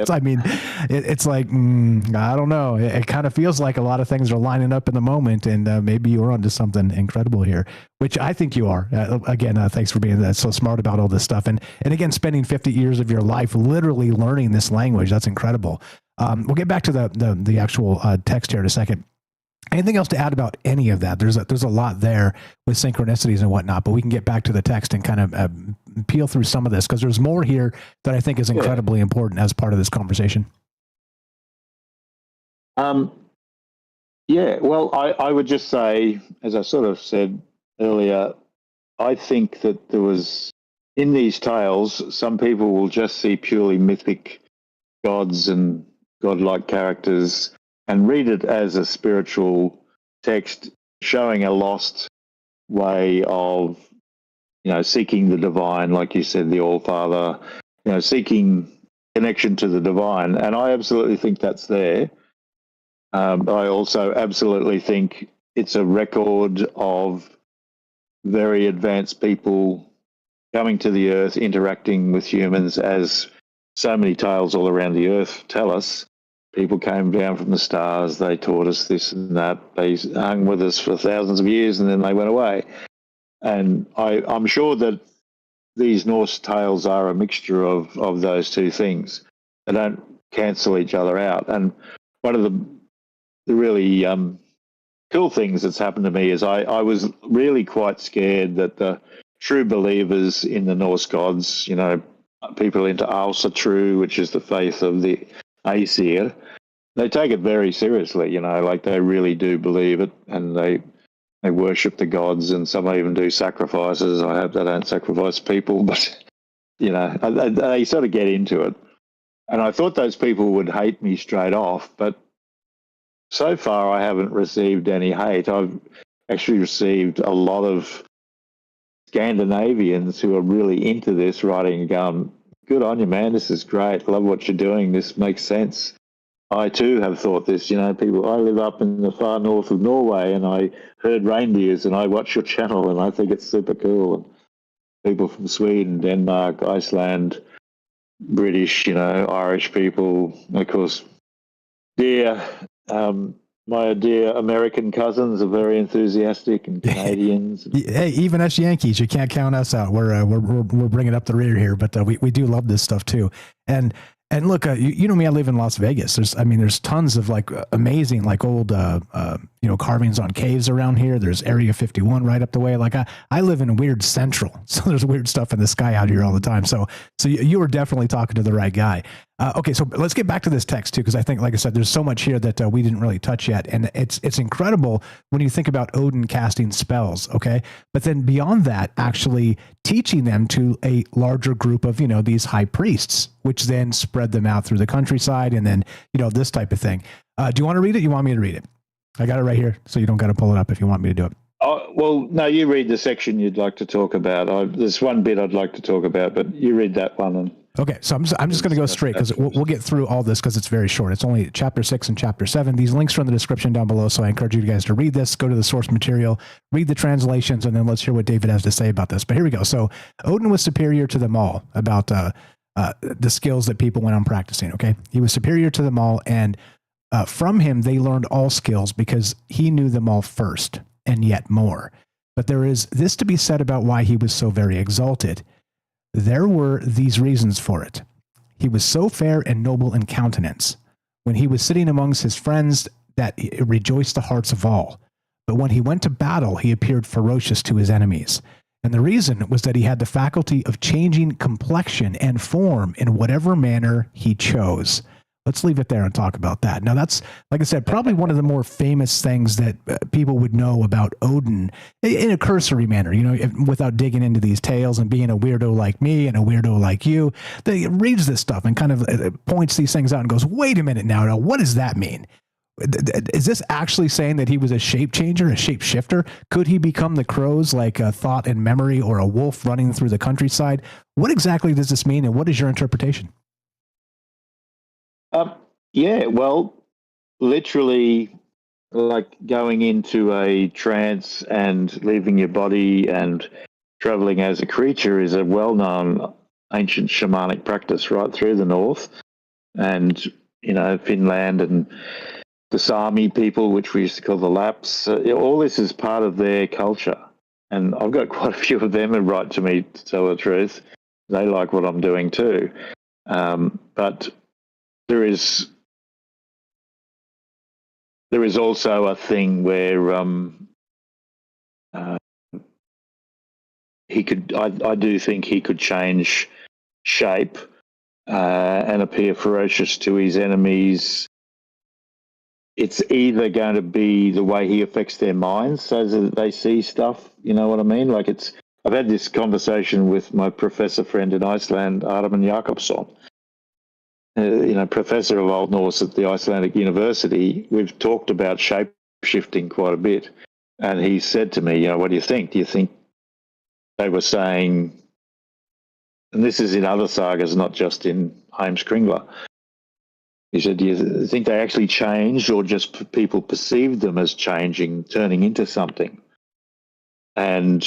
I mean, it's like, I don't know. It kind of feels like a lot of things are lining up in the moment, and maybe you're onto something incredible here, which I think you are. Again, thanks for being so smart about all this stuff. And again, spending 50 years of your life literally learning this language. That's incredible. We'll get back to the actual text here in a second. Anything else to add about any of that? There's a lot there with synchronicities and whatnot, but we can get back to the text and kind of peel through some of this, because there's more here that I think is incredibly important as part of this conversation. Yeah, well, I would just say, as I sort of said earlier, I think that there was, in these tales, some people will just see purely mythic gods and godlike characters and read it as a spiritual text showing a lost way of, you know, seeking the divine, like you said, the All-Father, you know, seeking connection to the divine. And I absolutely think that's there. I also absolutely think it's a record of very advanced people coming to the earth, interacting with humans, as so many tales all around the earth tell us. People came down from the stars, they taught us this and that, they hung with us for thousands of years, and then they went away. And I'm sure that these Norse tales are a mixture of those two things. They don't cancel each other out. And one of the really cool things that's happened to me is I was really quite scared that the true believers in the Norse gods, you know, people into True, which is the faith of the Æsir, they take it very seriously, you know, like they really do believe it, and they worship the gods, and some even do sacrifices. I hope they don't sacrifice people, but, you know, they sort of get into it. And I thought those people would hate me straight off, but so far I haven't received any hate. I've actually received a lot of Scandinavians who are really into this, writing and going, good on you, man, this is great, love what you're doing, this makes sense. I too have thought this. I live up in the far north of Norway, and I herd reindeers, and I watch your channel, and I think it's super cool. And people from Sweden, Denmark, Iceland, British, Irish people, and of course, my dear American cousins are very enthusiastic, and Canadians. Hey, even us Yankees, you can't count us out. We're bringing up the rear here, but we do love this stuff too. And look, you know me, I live in Las Vegas. There's tons of like amazing, like old, carvings on caves around here. There's Area 51 right up the way. Like I live in a weird central, so there's weird stuff in the sky out here all the time. So you were definitely talking to the right guy. Okay, so let's get back to this text too, because I think, like I said, there's so much here that we didn't really touch yet, and it's incredible when you think about Odin casting spells. Okay, but then beyond that, actually teaching them to a larger group of these high priests, which then spread them out through the countryside, and then this type of thing. Do you want to read it? You want me to read it? I got it right here, so you don't got to pull it up if you want me to do it. Oh, well, no, you read the section you'd like to talk about. There's one bit I'd like to talk about, but you read that one. Okay, so I'm just going to go straight because we'll get through all this because it's very short. It's only chapter 6 and chapter 7. These links are in the description down below, so I encourage you guys to read this, go to the source material, read the translations, and then let's hear what David has to say about this. But here we go. So Odin was superior to them all about the skills that people went on practicing, okay? He was superior to them all, and from him they learned all skills because he knew them all first, and yet more. But there is this to be said about why he was so very exalted. There were these reasons for it. He was so fair and noble in countenance. When he was sitting amongst his friends, that it rejoiced the hearts of all. But when he went to battle, he appeared ferocious to his enemies. And the reason was that he had the faculty of changing complexion and form in whatever manner he chose. Let's leave it there and talk about that. Now, that's, like I said, probably one of the more famous things that people would know about Odin in a cursory manner, without digging into these tales and being a weirdo like me and a weirdo like you. They reads this stuff and kind of points these things out and goes, wait a minute now, what does that mean? Is this actually saying that he was a shape changer, a shape shifter? Could he become the crows like a thought and memory or a wolf running through the countryside? What exactly does this mean, and what is your interpretation? Yeah, well, literally like going into a trance and leaving your body and traveling as a creature is a well-known ancient shamanic practice right through the north. And, Finland and the Sami people, which we used to call the Lapps, all this is part of their culture. And I've got quite a few of them who write to me to tell the truth. They like what I'm doing too. But there is also a thing where he could. I do think he could change shape and appear ferocious to his enemies. It's either going to be the way he affects their minds, so that they see stuff. You know what I mean? Like I've had this conversation with my professor friend in Iceland, Ardaman Jakobsson. Professor of Old Norse at the Icelandic University. We've talked about shape-shifting quite a bit. And he said to me, what do you think? Do you think they were saying, and this is in other sagas, not just in Heimskringla, he said, do you think they actually changed or just people perceived them as changing, turning into something? And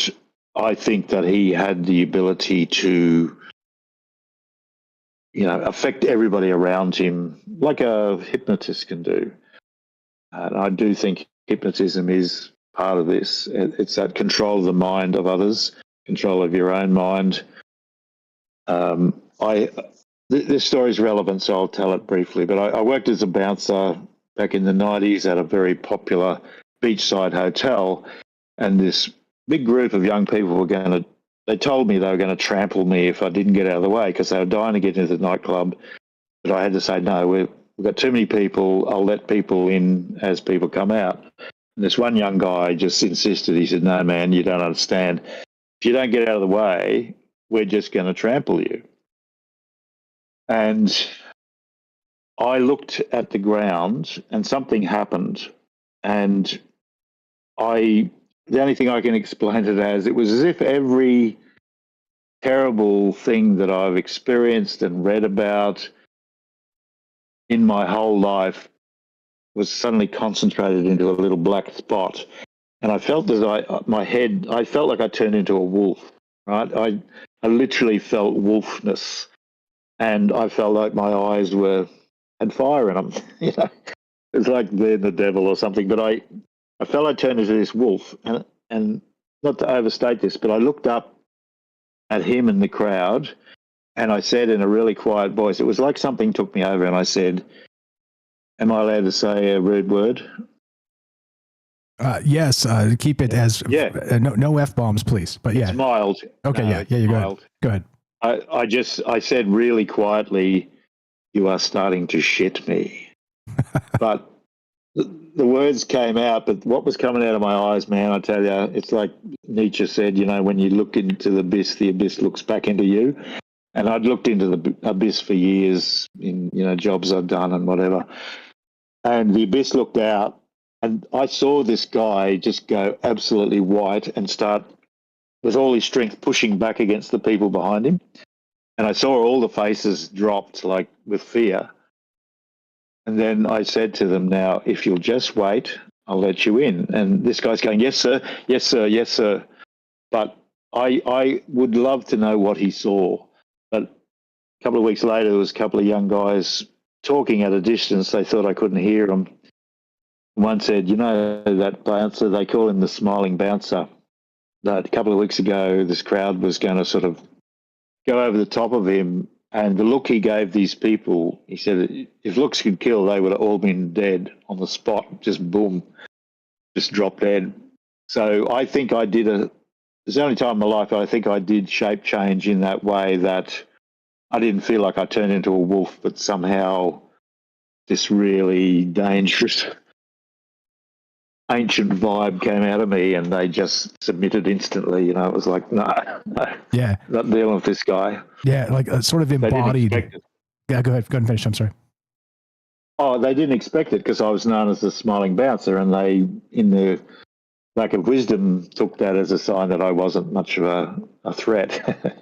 I think that he had the ability to affect everybody around him like a hypnotist can do. And I do think hypnotism is part of this. It's that control of the mind of others, control of your own mind. This story is relevant, so I'll tell it briefly. But I worked as a bouncer back in the 90s at a very popular beachside hotel, and this big group of young people were they told me they were going to trample me if I didn't get out of the way because they were dying to get into the nightclub. But I had to say, no, we've got too many people. I'll let people in as people come out. And this one young guy just insisted. He said, no, man, you don't understand. If you don't get out of the way, we're just going to trample you. And I looked at the ground and something happened. And the only thing I can explain it as if every terrible thing that I've experienced and read about in my whole life was suddenly concentrated into a little black spot. And I felt that I felt like I turned into a wolf, right? I literally felt wolfness, and I felt like my eyes had fire in them. You know, it's like they're the devil or something. But I felt I turned into this wolf, and not to overstate this, but I looked up at him in the crowd, and I said in a really quiet voice, it was like something took me over, and I said, "Am I allowed to say a rude word?" Yes, keep it as no F-bombs, please. But yeah, it's mild. Okay, No, you're good. Go ahead. I said really quietly, "You are starting to shit me." But the words came out, but what was coming out of my eyes, man, I tell you, it's like Nietzsche said, you know, when you look into the abyss looks back into you. And I'd looked into the abyss for years in, you know, jobs I'd done and whatever. And the abyss looked out, and I saw this guy just go absolutely white and start, with all his strength, pushing back against the people behind him. And I saw all the faces dropped, like with fear. And then I said to them, "Now, if you'll just wait, I'll let you in." And this guy's going, "Yes, sir. Yes, sir. Yes, sir." But I would love to know what he saw. But a couple of weeks later, there was a couple of young guys talking at a distance. They thought I couldn't hear them. One said, "You know that bouncer, they call him the smiling bouncer, that a couple of weeks ago this crowd was going to sort of go over the top of him, and the look he gave these people," he said, "if looks could kill, they would have all been dead on the spot, just boom, just dropped dead." So I think it's the only time in my life I think I did shape change in that way, that I didn't feel like I turned into a wolf, but somehow this really dangerous ancient vibe came out of me, and they just submitted instantly. You know, it was like, no, yeah, not dealing with this guy. Yeah, like sort of embodied. Yeah, go ahead and finish. I'm sorry. Oh, they didn't expect it because I was known as the smiling bouncer, and they, in the lack of wisdom, took that as a sign that I wasn't much of a threat.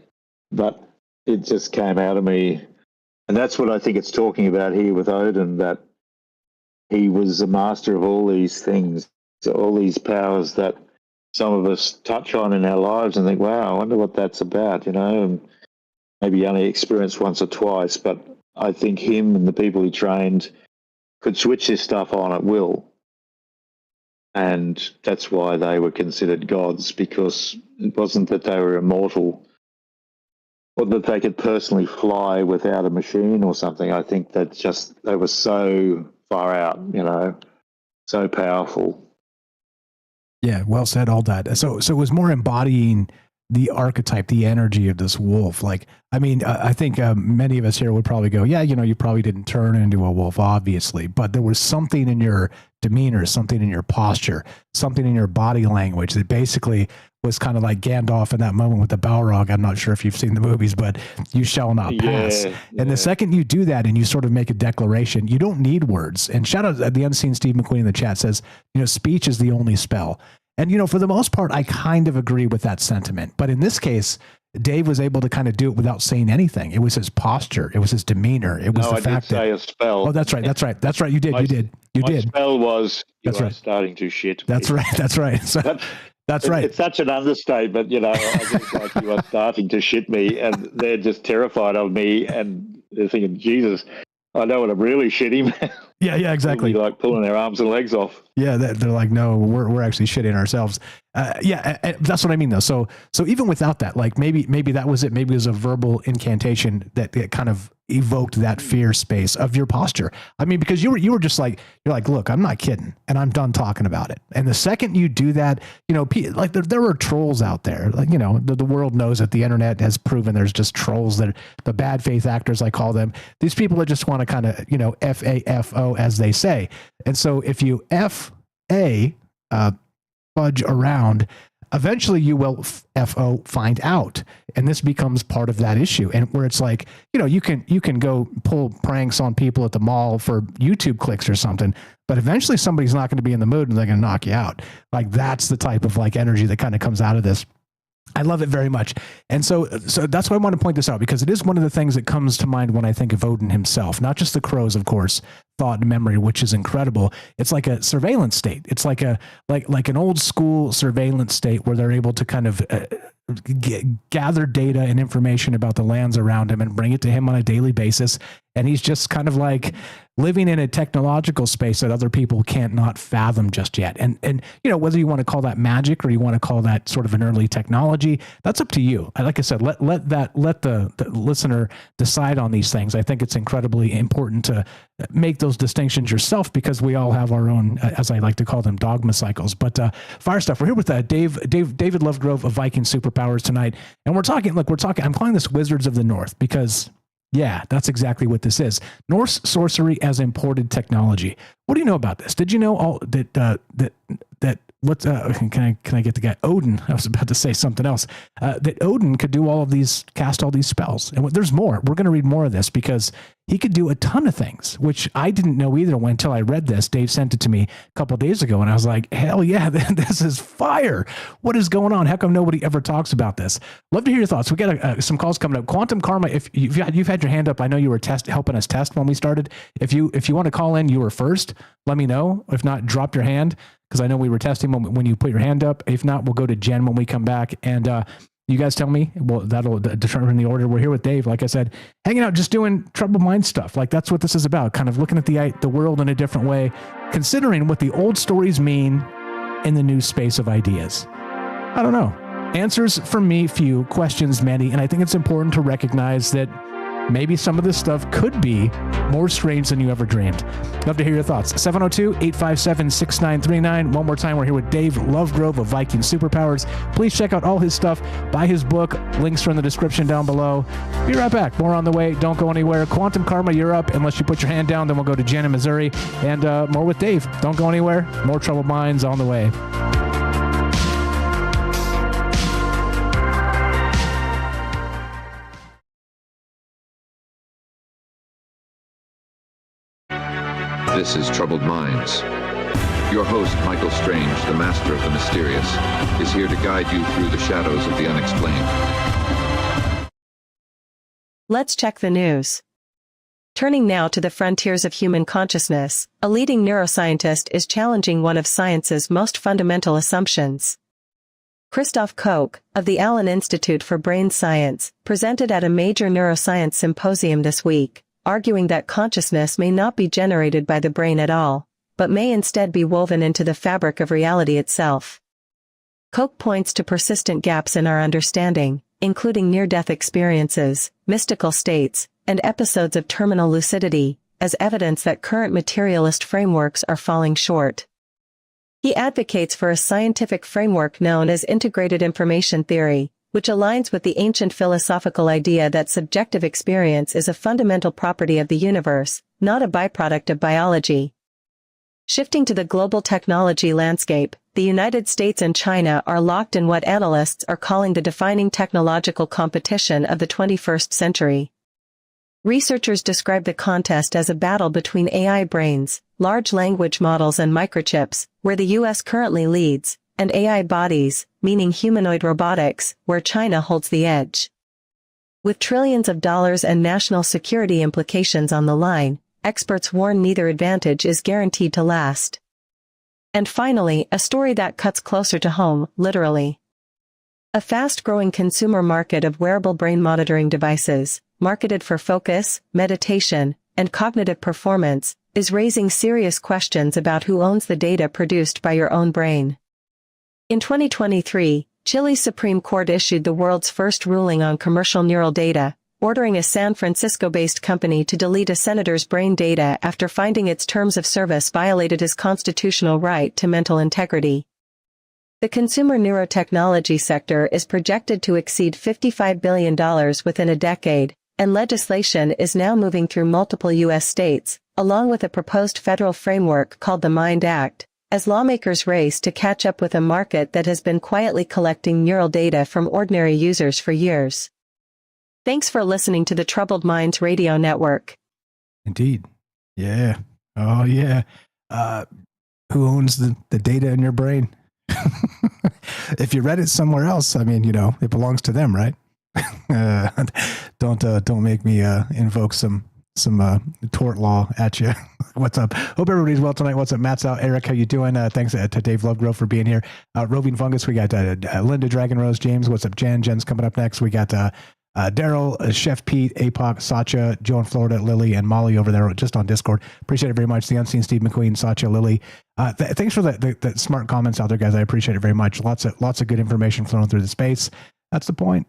But it just came out of me, and that's what I think it's talking about here with Odin, that he was a master of all these things, all these powers that some of us touch on in our lives and think, wow, I wonder what that's about, you know, and maybe only experienced once or twice. But I think him and the people he trained could switch this stuff on at will. And that's why they were considered gods, because it wasn't that they were immortal or that they could personally fly without a machine or something. I think that just they were so far out, you know, so powerful. Yeah, well said, all that. So it was more embodying the archetype, the energy of this wolf. Like, I mean, I think many of us here would probably go, yeah, you know, you probably didn't turn into a wolf, obviously, but there was something in your demeanor, something in your posture, something in your body language that basically was kind of like Gandalf in that moment with the Balrog. I'm not sure if you've seen the movies, but you shall not pass. Yeah. And the second you do that and you sort of make a declaration, you don't need words. And shout out the unseen Steve McQueen in the chat says, you know, speech is the only spell. And, you know, for the most part, I kind of agree with that sentiment. But in this case, Dave was able to kind of do it without saying anything. It was his posture. It was his demeanor. It was the fact that... I did say a spell. Oh, that's right. You did. My spell was, you are starting to shit. That's right. So, that's right. It's such an understatement, you know. I just like, you are starting to shit me, and they're just terrified of me, and they're thinking, Jesus, I know what I'm really shitting. Yeah, exactly. Like pulling their arms and legs off. Yeah, they're like, no, we're actually shitting ourselves. That's what I mean, though. So even without that, like maybe that was it. Maybe it was a verbal incantation that kind of evoked that fear space of your posture. I mean, because you were just like, you're like, look, I'm not kidding, and I'm done talking about it. And the second you do that, you know, like there are trolls out there. Like, you know, the world knows that the internet has proven there's just trolls, that the bad faith actors, I call them. These people that just want to kind of, you know, FAFO, as they say. And so if you fudge around, eventually you will FO find out. And this becomes part of that issue. And where it's like, you know, you can go pull pranks on people at the mall for YouTube clicks or something, but eventually somebody's not going to be in the mood and they're going to knock you out. Like, that's the type of like energy that kind of comes out of this. I love it very much. And so that's why I want to point this out, because it is one of the things that comes to mind when I think of Odin himself, not just the crows, of course, thought and memory, which is incredible. It's like a surveillance state. It's like an old school surveillance state where they're able to kind of gather data and information about the lands around him and bring it to him on a daily basis. And he's just kind of like living in a technological space that other people can't not fathom just yet. And you know, whether you want to call that magic or you want to call that sort of an early technology, that's up to you. Like I said, let the listener decide on these things. I think it's incredibly important to make those distinctions yourself, because we all have our own, as I like to call them, dogma cycles. But fire stuff. We're here with David Lovegrove of Viking Superpowers tonight, and we're talking. I'm calling this Wizards of the North because, yeah, that's exactly what this is. Norse sorcery as imported technology. What do you know about this? Did you know all that what can I get the guy Odin? I was about to say something else. That Odin could do cast all these spells, and there's more. We're going to read more of this because he could do a ton of things, which I didn't know either until I read this. Dave sent it to me a couple of days ago, and I was like, hell yeah, this is fire. What is going on? How come nobody ever talks about this? Love to hear your thoughts. We got some calls coming up. Quantum Karma, if you've had your hand up, I know you were helping us test when we started. If you want to call in, you were first. Let me know. If not, drop your hand, because I know we were testing when you put your hand up. If not, we'll go to Jen when we come back. And you guys tell me. Well, that'll determine the order. We're here with Dave, like I said, hanging out, just doing troubled mind stuff. Like, that's what this is about, kind of looking at the world in a different way, considering what the old stories mean in the new space of ideas. I don't know. Answers from me, few. Questions, many. And I think it's important to recognize that maybe some of this stuff could be more strange than you ever dreamed. Love to hear your thoughts. 702-857-6939. One more time, we're here with Dave Lovegrove of Viking Superpowers. Please check out all his stuff. Buy his book. Links are in the description down below. Be right back. More on the way. Don't go anywhere. Quantum Karma, you're up. Unless you put your hand down, then we'll go to Jen in Missouri. And more with Dave. Don't go anywhere. More Troubled Minds on the way. This is Troubled Minds. Your host, Michael Strange, the master of the mysterious, is here to guide you through the shadows of the unexplained. Let's check the news. Turning now to the frontiers of human consciousness, a leading neuroscientist is challenging one of science's most fundamental assumptions. Christoph Koch, of the Allen Institute for Brain Science, presented at a major neuroscience symposium this week, arguing that consciousness may not be generated by the brain at all, but may instead be woven into the fabric of reality itself. Koch points to persistent gaps in our understanding, including near-death experiences, mystical states, and episodes of terminal lucidity, as evidence that current materialist frameworks are falling short. He advocates for a scientific framework known as integrated information theory, which aligns with the ancient philosophical idea that subjective experience is a fundamental property of the universe, not a byproduct of biology. Shifting to the global technology landscape, the United States and China are locked in what analysts are calling the defining technological competition of the 21st century. Researchers describe the contest as a battle between AI brains, large language models and microchips, where the US currently leads, and AI bodies, meaning humanoid robotics, where China holds the edge. With trillions of dollars and national security implications on the line, experts warn neither advantage is guaranteed to last. And finally, a story that cuts closer to home, literally. A fast-growing consumer market of wearable brain monitoring devices, marketed for focus, meditation, and cognitive performance, is raising serious questions about who owns the data produced by your own brain. In 2023, Chile's Supreme Court issued the world's first ruling on commercial neural data, ordering a San Francisco-based company to delete a senator's brain data after finding its terms of service violated his constitutional right to mental integrity. The consumer neurotechnology sector is projected to exceed $55 billion within a decade, and legislation is now moving through multiple U.S. states, along with a proposed federal framework called the MIND Act, as lawmakers race to catch up with a market that has been quietly collecting neural data from ordinary users for years. Thanks for listening to the Troubled Minds Radio Network. Indeed. Yeah. Oh, yeah. Who owns the data in your brain? if you read it somewhere else, I mean, it belongs to them, right? Don't make me invoke some tort law at you. What's up? Hope everybody's well tonight. What's up, Matt's out. Eric, how you doing? Thanks to Dave Lovegrove for being here. Roving Fungus, we got Linda Dragon Rose, James. What's up, Jen? Jen's coming up next. We got Daryl, Chef Pete, APOC, Satya, Joe in Florida, Lily, and Molly over there just on Discord. Appreciate it very much. The Unseen Steve McQueen, Satya, Lily. Thanks for the smart comments out there, guys. I appreciate it very much. Lots of good information flowing through the space. That's the point.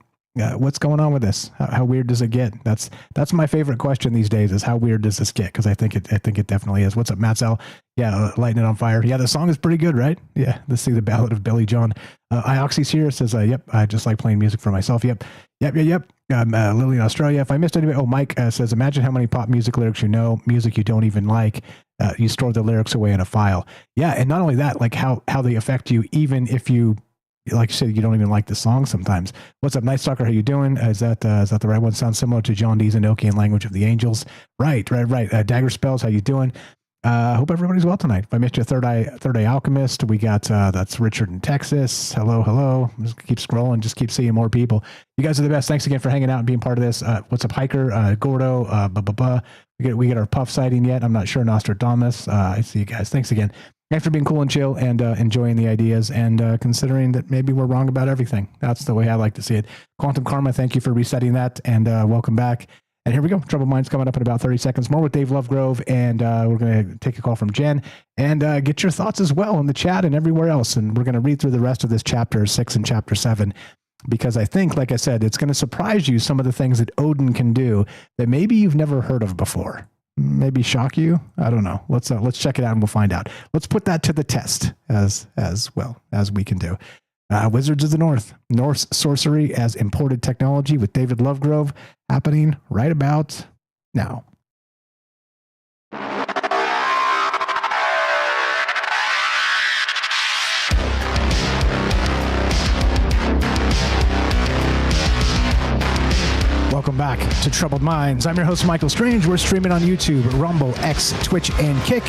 What's going on with this? How weird does it get? That's my favorite question these days, is how weird does this get? Because I think it definitely is. What's up, Matt Sal? Yeah, lighting it on fire. Yeah, the song is pretty good, right? Yeah, let's see the Ballad of Billy John. Ioxys here says, yep, I just like playing music for myself. Yep. Lily in Australia. If I missed anybody, Mike says, imagine how many pop music lyrics you know, music you don't even like. You store the lyrics away in a file. Yeah, and not only that, like how they affect you, even if you, like you said, you don't even like the song sometimes. What's up, Night Stalker? How you doing? Is that the right one? Sounds similar to John Dee's Enochian Language of the Angels. Right. Dagger Spells, how you doing? Hope everybody's well tonight. If I missed you, Third Eye Alchemist, we got that's Richard in Texas. Hello. Just keep scrolling, just keep seeing more people. You guys are the best. Thanks again for hanging out and being part of this. What's up, Hiker? Gordo, we get our Puff sighting yet? I'm not sure. Nostradamus. I see you guys. Thanks again. Thanks for being cool and chill and enjoying the ideas and considering that maybe we're wrong about everything. That's the way I like to see it. Quantum Karma, thank you for resetting that, and welcome back. And here we go. Troubled Minds coming up in about 30 seconds more with Dave Lovegrove, and we're going to take a call from Jen and get your thoughts as well in the chat and everywhere else. And we're going to read through the rest of this chapter 6 and chapter 7, because I think, like I said, it's going to surprise you, some of the things that Odin can do that maybe you've never heard of before. Maybe shock you. I don't know. Let's check it out and we'll find out. Let's put that to the test as well as we can do. Wizards of the Norse sorcery as imported technology with David Lovegrove, happening right about now. Welcome back to Troubled Minds. I'm your host, Michael Strange. We're streaming on YouTube, Rumble, X, Twitch, and Kick.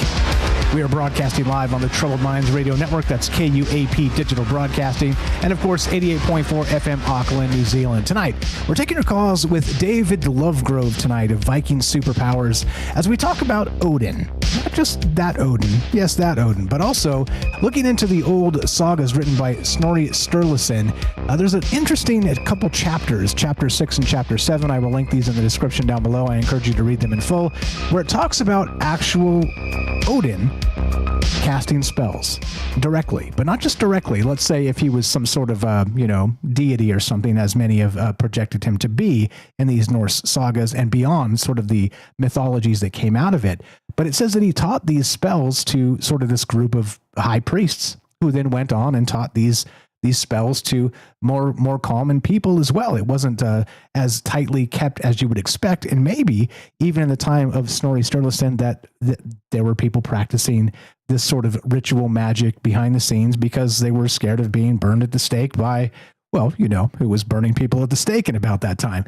We are broadcasting live on the Troubled Minds Radio Network. That's KUAP Digital Broadcasting. And, of course, 88.4 FM Auckland, New Zealand. Tonight, we're taking your calls with David Lovegrove tonight of Viking Superpowers as we talk about Odin. Not just that Odin, yes, that Odin, but also looking into the old sagas written by Snorri Sturluson. There's an interesting couple chapters, chapter 6 and chapter 7. I will link these in the description down below. I encourage you to read them in full, where it talks about actual Odin casting spells directly, but not just directly. Let's say if he was some sort of, deity or something, as many have projected him to be in these Norse sagas and beyond, sort of the mythologies that came out of it. But it says that he taught these spells to sort of this group of high priests who then went on and taught these spells to more common people as well. It wasn't as tightly kept as you would expect. And maybe even in the time of Snorri Sturluson that there were people practicing this sort of ritual magic behind the scenes because they were scared of being burned at the stake by, who was burning people at the stake in about that time.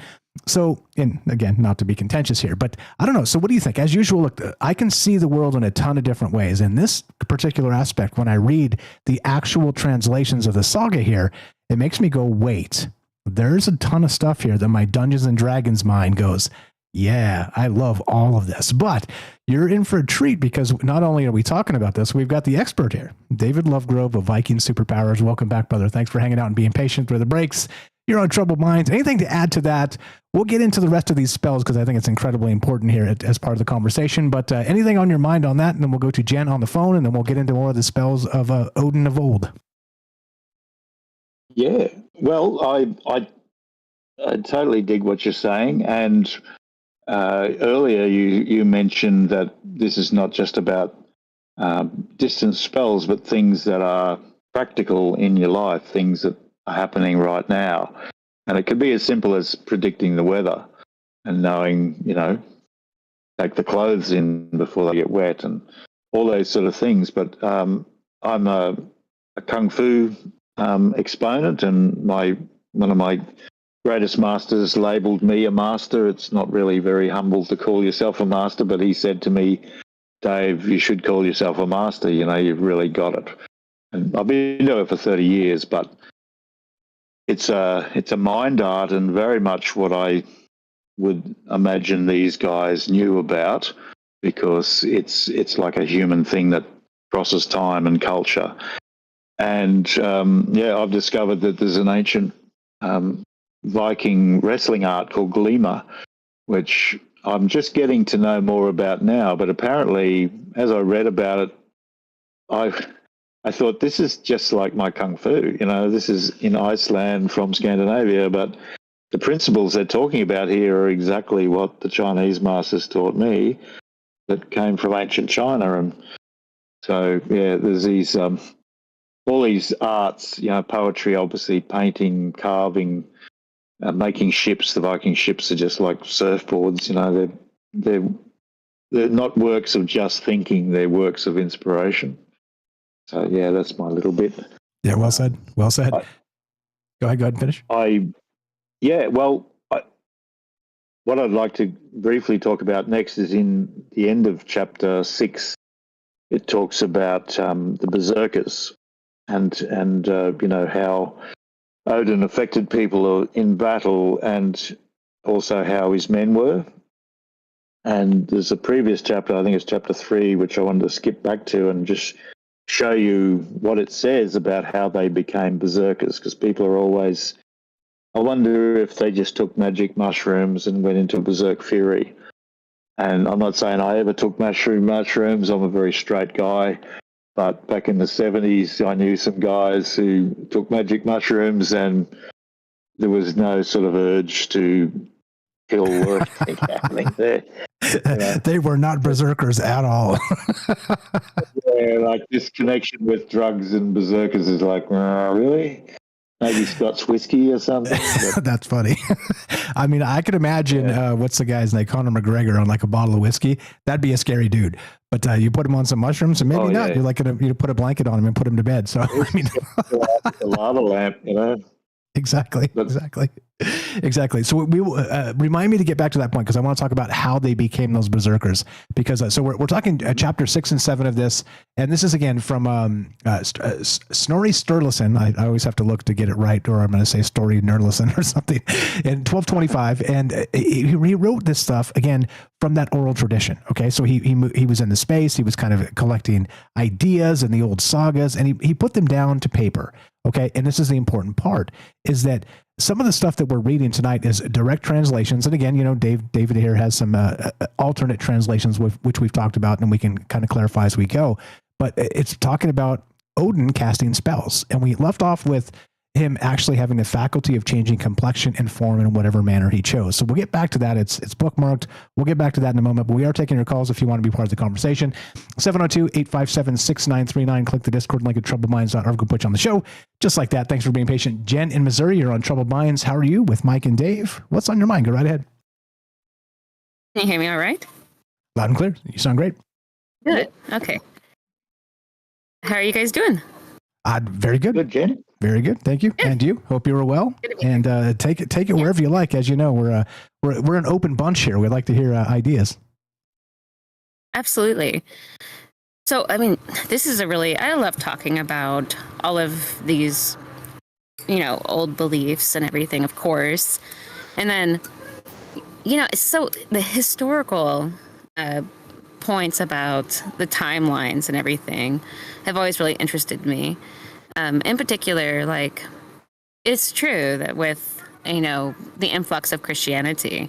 So, and again, not to be contentious here, but I don't know. So what do you think? As usual, look, I can see the world in a ton of different ways. In this particular aspect, when I read the actual translations of the saga here, it makes me go, wait, there's a ton of stuff here that my Dungeons and Dragons mind goes, yeah, I love all of this. But you're in for a treat, because not only are we talking about this, we've got the expert here, David Lovegrove of Viking Superpowers. Welcome back, brother. Thanks for hanging out and being patient through the breaks. You're on Troubled Minds. Anything to add to that? We'll get into the rest of these spells because I think it's incredibly important here as part of the conversation. But anything on your mind on that? And then we'll go to Jen on the phone, and then we'll get into more of the spells of Odin of old. Yeah, well, I totally dig what you're saying. And earlier you mentioned that this is not just about distant spells, but things that are practical in your life, things that are happening right now. And it could be as simple as predicting the weather and knowing, take the clothes in before they get wet and all those sort of things. But I'm a kung fu exponent, and one of my greatest masters labelled me a master. It's not really very humble to call yourself a master, but he said to me, Dave, you should call yourself a master. You've really got it. And I've been doing it for 30 years, but it's a mind art, and very much what I would imagine these guys knew about, because it's like a human thing that crosses time and culture. And I've discovered that there's an ancient Viking wrestling art called Glima, which I'm just getting to know more about now. But apparently, as I read about it, I thought, this is just like my kung fu. This is in Iceland from Scandinavia, but the principles they're talking about here are exactly what the Chinese masters taught me, that came from ancient China. And so, there's these all these arts, poetry, obviously, painting, carving, making ships. The Viking ships are just like surfboards. They're not works of just thinking; they're works of inspiration. So that's my little bit. Yeah, well said. Well said. Go ahead and finish. What I'd like to briefly talk about next is in the end of chapter 6. It talks about the berserkers and how Odin affected people in battle, and also how his men were. And there's a previous chapter, I think it's chapter 3, which I wanted to skip back to and just show you what it says about how they became berserkers, because people are always, I wonder if they just took magic mushrooms and went into berserk fury. And I'm not saying I ever took mushrooms. I'm a very straight guy. But back in the 70s, I knew some guys who took magic mushrooms, and there was no sort of urge to kill or anything happening there. They were not berserkers at all. Like this connection with drugs and berserkers is like, really? Maybe Scotch whiskey or something. That's funny. I mean, I could imagine what's the guy's name, Conor McGregor, on like a bottle of whiskey. That'd be a scary dude. But you put him on some mushrooms, and maybe not. You're like you put a blanket on him and put him to bed. So I mean, a lava lamp, Exactly. So we remind me to get back to that point, because I want to talk about how they became those berserkers. Because so we're talking chapter 6 and 7 of this, and this is again from Snorri Sturluson. I always have to look to get it right, or I'm going to say Snorri Sturluson or something. In 1225, and he wrote this stuff again from that oral tradition. Okay, so he was in the space. He was kind of collecting ideas and the old sagas, and he put them down to paper. Okay, and this is the important part, is that some of the stuff that we're reading tonight is direct translations. And again, David here has some alternate translations, which we've talked about, and we can kind of clarify as we go. But it's talking about Odin casting spells. And we left off with him actually having the faculty of changing complexion and form in whatever manner he chose. So we'll get back to that. It's bookmarked. We'll get back to that in a moment, but we are taking your calls if you want to be part of the conversation. 702-857-6939. Click the Discord link at troubledminds.org. We'll put you on the show. Just like that. Thanks for being patient. Jen in Missouri, you're on Troubled Minds. How are you with Mike and Dave? What's on your mind? Go right ahead. Can you hear me all right? Loud and clear. You sound great. Good. Okay. How are you guys doing? Very good. Good, Jen. Very good. Thank you. Good. And you. Hope you were well. And take it wherever you like. As you know, we're an open bunch here. We'd like to hear ideas. Absolutely. So, I mean, this is I love talking about all of these, old beliefs and everything, of course. And then, so the historical points about the timelines and everything have always really interested me. In particular, like, it's true that with, the influx of Christianity,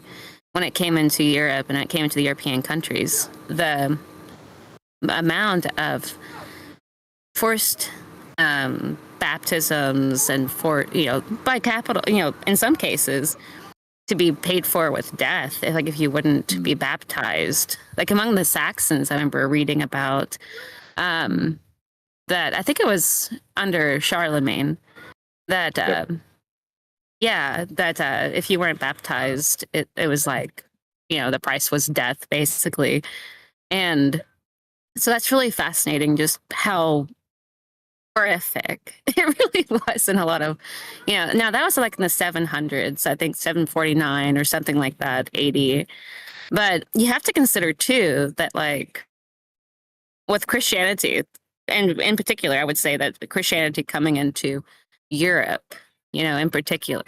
when it came into Europe and it came into the European countries, the amount of forced baptisms and by capital, in some cases, to be paid for with death, if you wouldn't be baptized. Like among the Saxons, I remember reading about that, I think it was under Charlemagne, that if you weren't baptized, it was like, the price was death, basically. And so that's really fascinating, just how horrific it really was in a lot of, now that was like in the 700s, I think 749 or something like that, 80. But you have to consider too that, like, with Christianity, and in particular, I would say that Christianity coming into Europe in particular,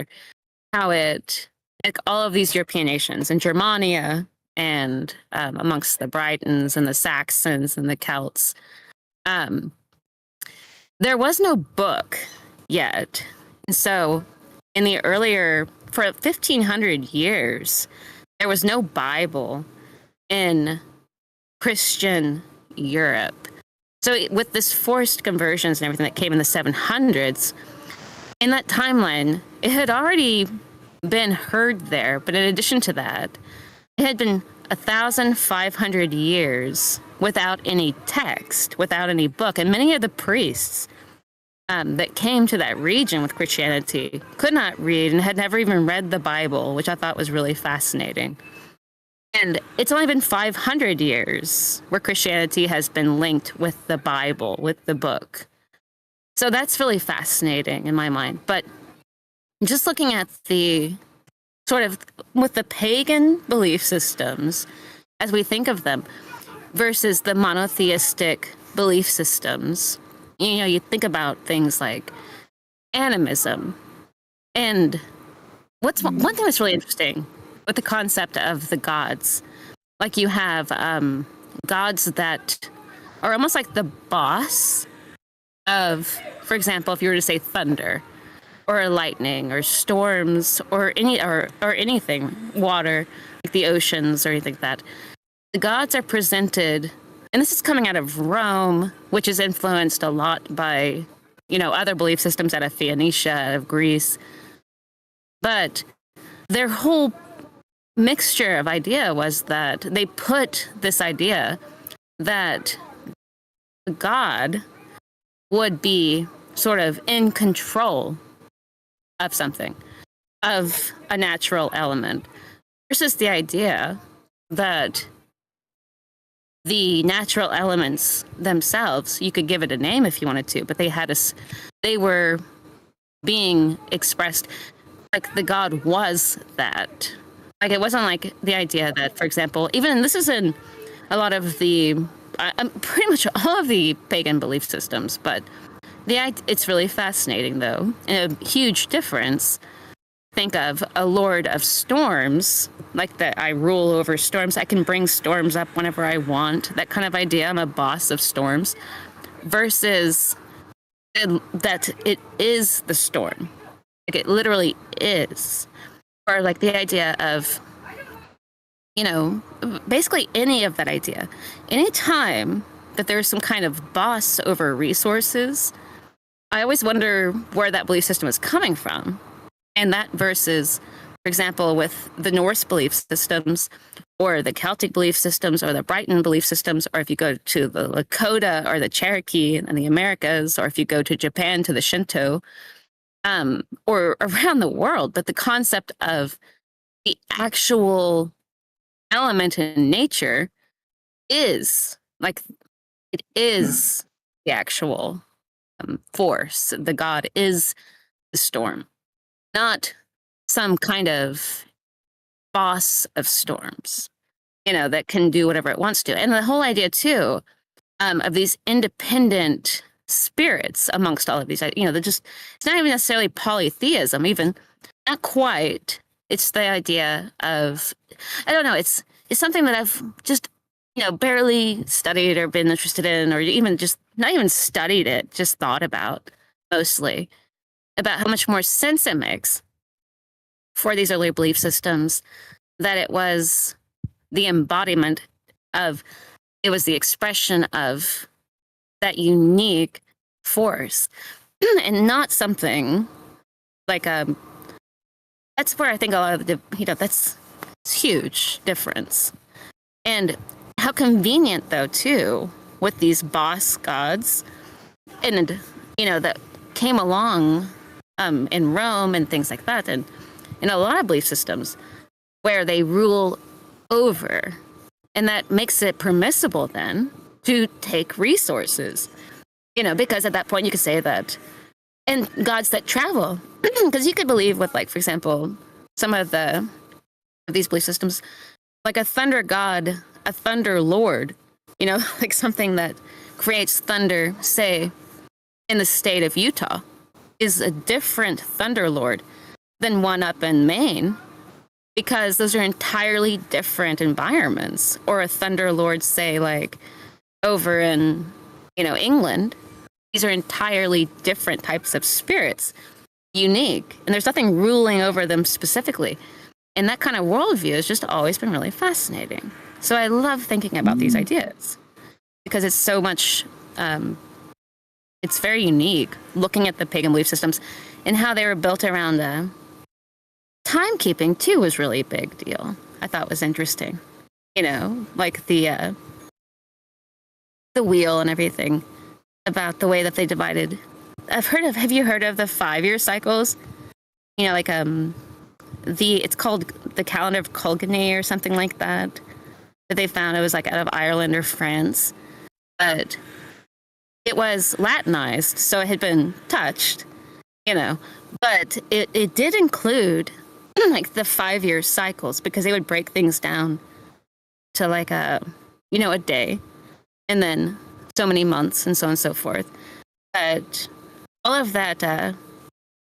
how it, like all of these European nations and Germania and amongst the Britons and the Saxons and the Celts, there was no book yet. And so in the earlier, for 1500 years, there was no Bible in Christian Europe. So with this forced conversions and everything that came in the 700s, in that timeline, it had already been heard there. But in addition to that, it had been 1,500 years without any text, without any book. And many of the priests that came to that region with Christianity could not read and had never even read the Bible, which I thought was really fascinating. And it's only been 500 years where Christianity has been linked with the Bible, with the book. So that's really fascinating in my mind. But just looking at the sort of with the pagan belief systems as we think of them versus the monotheistic belief systems, you think about things like animism. And one thing that's really interesting with the concept of the gods, like you have gods that are almost like the boss of, for example, if you were to say thunder or lightning or storms or anything, water, like the oceans or anything like that. The gods are presented, and this is coming out of Rome, which is influenced a lot by, other belief systems out of Phoenicia, out of Greece. But their whole mixture of idea was that they put this idea that God would be sort of in control of something, of a natural element, versus the idea that the natural elements themselves, you could give it a name if you wanted to, but they were being expressed like the God was that. Like, it wasn't like the idea that, for example, even this is in a lot of the, pretty much all of the pagan belief systems, but it's really fascinating, though, and a huge difference. Think of a lord of storms, like that I rule over storms. I can bring storms up whenever I want, that kind of idea. I'm a boss of storms, versus that it is the storm. Like, it literally is. Or like the idea of, basically any of that idea. Anytime that there's some kind of boss over resources, I always wonder where that belief system is coming from. And that versus, for example, with the Norse belief systems or the Celtic belief systems or the Briton belief systems, or if you go to the Lakota or the Cherokee and the Americas, or if you go to Japan to the Shinto, or around the world, but the concept of the actual element in nature is like, it is the actual force. The God is the storm, not some kind of boss of storms, that can do whatever it wants to. And the whole idea too, of these independent spirits amongst all of these, they're just, it's not even necessarily polytheism, even not quite. It's the idea of, I don't know, it's something that I've just, barely studied or been interested in, or even just not even studied it, just thought about mostly, about how much more sense it makes for these earlier belief systems, that it was the embodiment of, it was the expression of that unique force, and not something like that's where I think a lot of the, that's huge difference. And how convenient, though, too, with these boss gods, and that came along in Rome and things like that, and in a lot of belief systems where they rule over, and that makes it permissible then to take resources, because at that point you could say that, and gods that travel, because you could believe with, like, for example, some of these belief systems, like a thunder god, a thunder lord, like something that creates thunder, say, in the state of Utah, is a different Thunderlord than one up in Maine, because those are entirely different environments. Or a Thunderlord, say, like over in, England. These are entirely different types of spirits, unique, and there's nothing ruling over them specifically. And that kind of worldview has just always been really fascinating. So I love thinking about these ideas because it's so much, it's very unique looking at the pagan belief systems and how they were built around timekeeping too was really a big deal. I thought was interesting. Like the wheel and everything, about the way that they divided. Have you heard of the 5-year cycles? It's called the calendar of Colgany or something like that they found. It was like out of Ireland or France, but it was Latinized, so it had been touched, but it did include like the 5-year cycles, because they would break things down to like a day, and then so many months, and so on and so forth. But all of that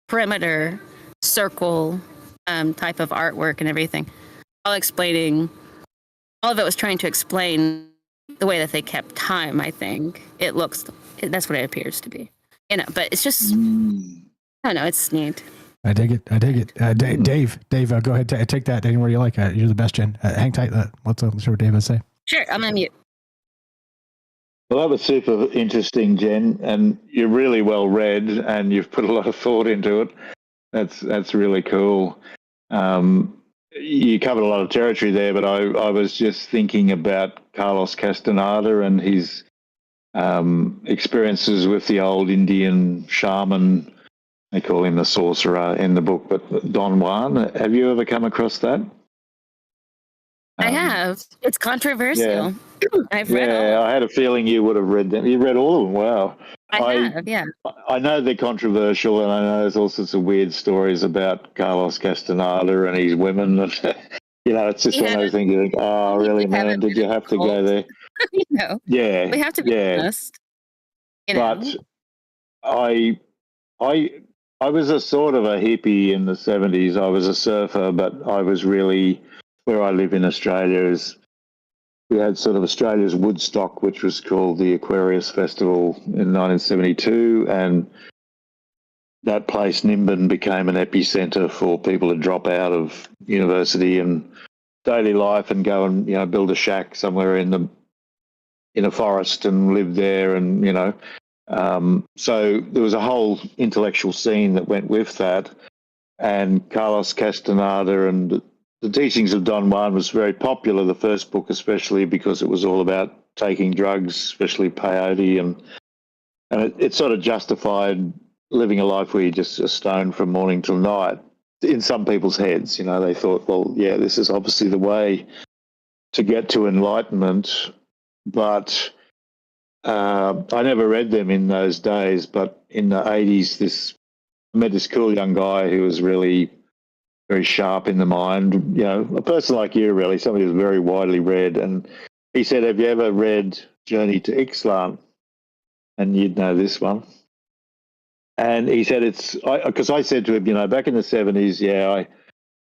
perimeter circle type of artwork and everything, all of it was trying to explain the way that they kept time. I think that's what it appears to be, but it's just, I don't know, it's neat. I dig it. Dave, go ahead, take that anywhere you like. You're the best, Jen. Hang tight. Let's hear what Dave has to say. Sure, I'm on mute. Well, that was super interesting, Jen, and you're really well read, and you've put a lot of thought into it. That's really cool. You covered a lot of territory there, but I was just thinking about Carlos Castaneda and his experiences with the old Indian shaman. They call him the sorcerer in the book, but Don Juan. Have you ever come across that? I have. It's controversial. Yeah. I've read all. Yeah, I had a feeling you would have read them. You read all of them. Wow. I have, yeah. I know they're controversial, and I know there's all sorts of weird stories about Carlos Castaneda and his women. It's just one of those things you think, oh, really, man? Did you have to go there? Yeah. We have to be honest. But I was a sort of a hippie in the 70s. I was a surfer, but I was really, where I live in Australia we had sort of Australia's Woodstock, which was called the Aquarius Festival in 1972, and that place, Nimbin, became an epicenter for people to drop out of university and daily life and go and build a shack somewhere in a forest and live there, and so there was a whole intellectual scene that went with that, and Carlos Castaneda and the teachings of Don Juan was very popular, the first book especially, because it was all about taking drugs, especially peyote, and it sort of justified living a life where you're just a stone from morning till night. In some people's heads, they thought, well, yeah, this is obviously the way to get to enlightenment. But I never read them in those days, but in the 80s, I met this cool young guy who was really very sharp in the mind, a person like you, really, somebody who's very widely read. And he said, have you ever read Journey to Ixtlan? And you'd know this one. And he said, because I said to him, back in the 70s, I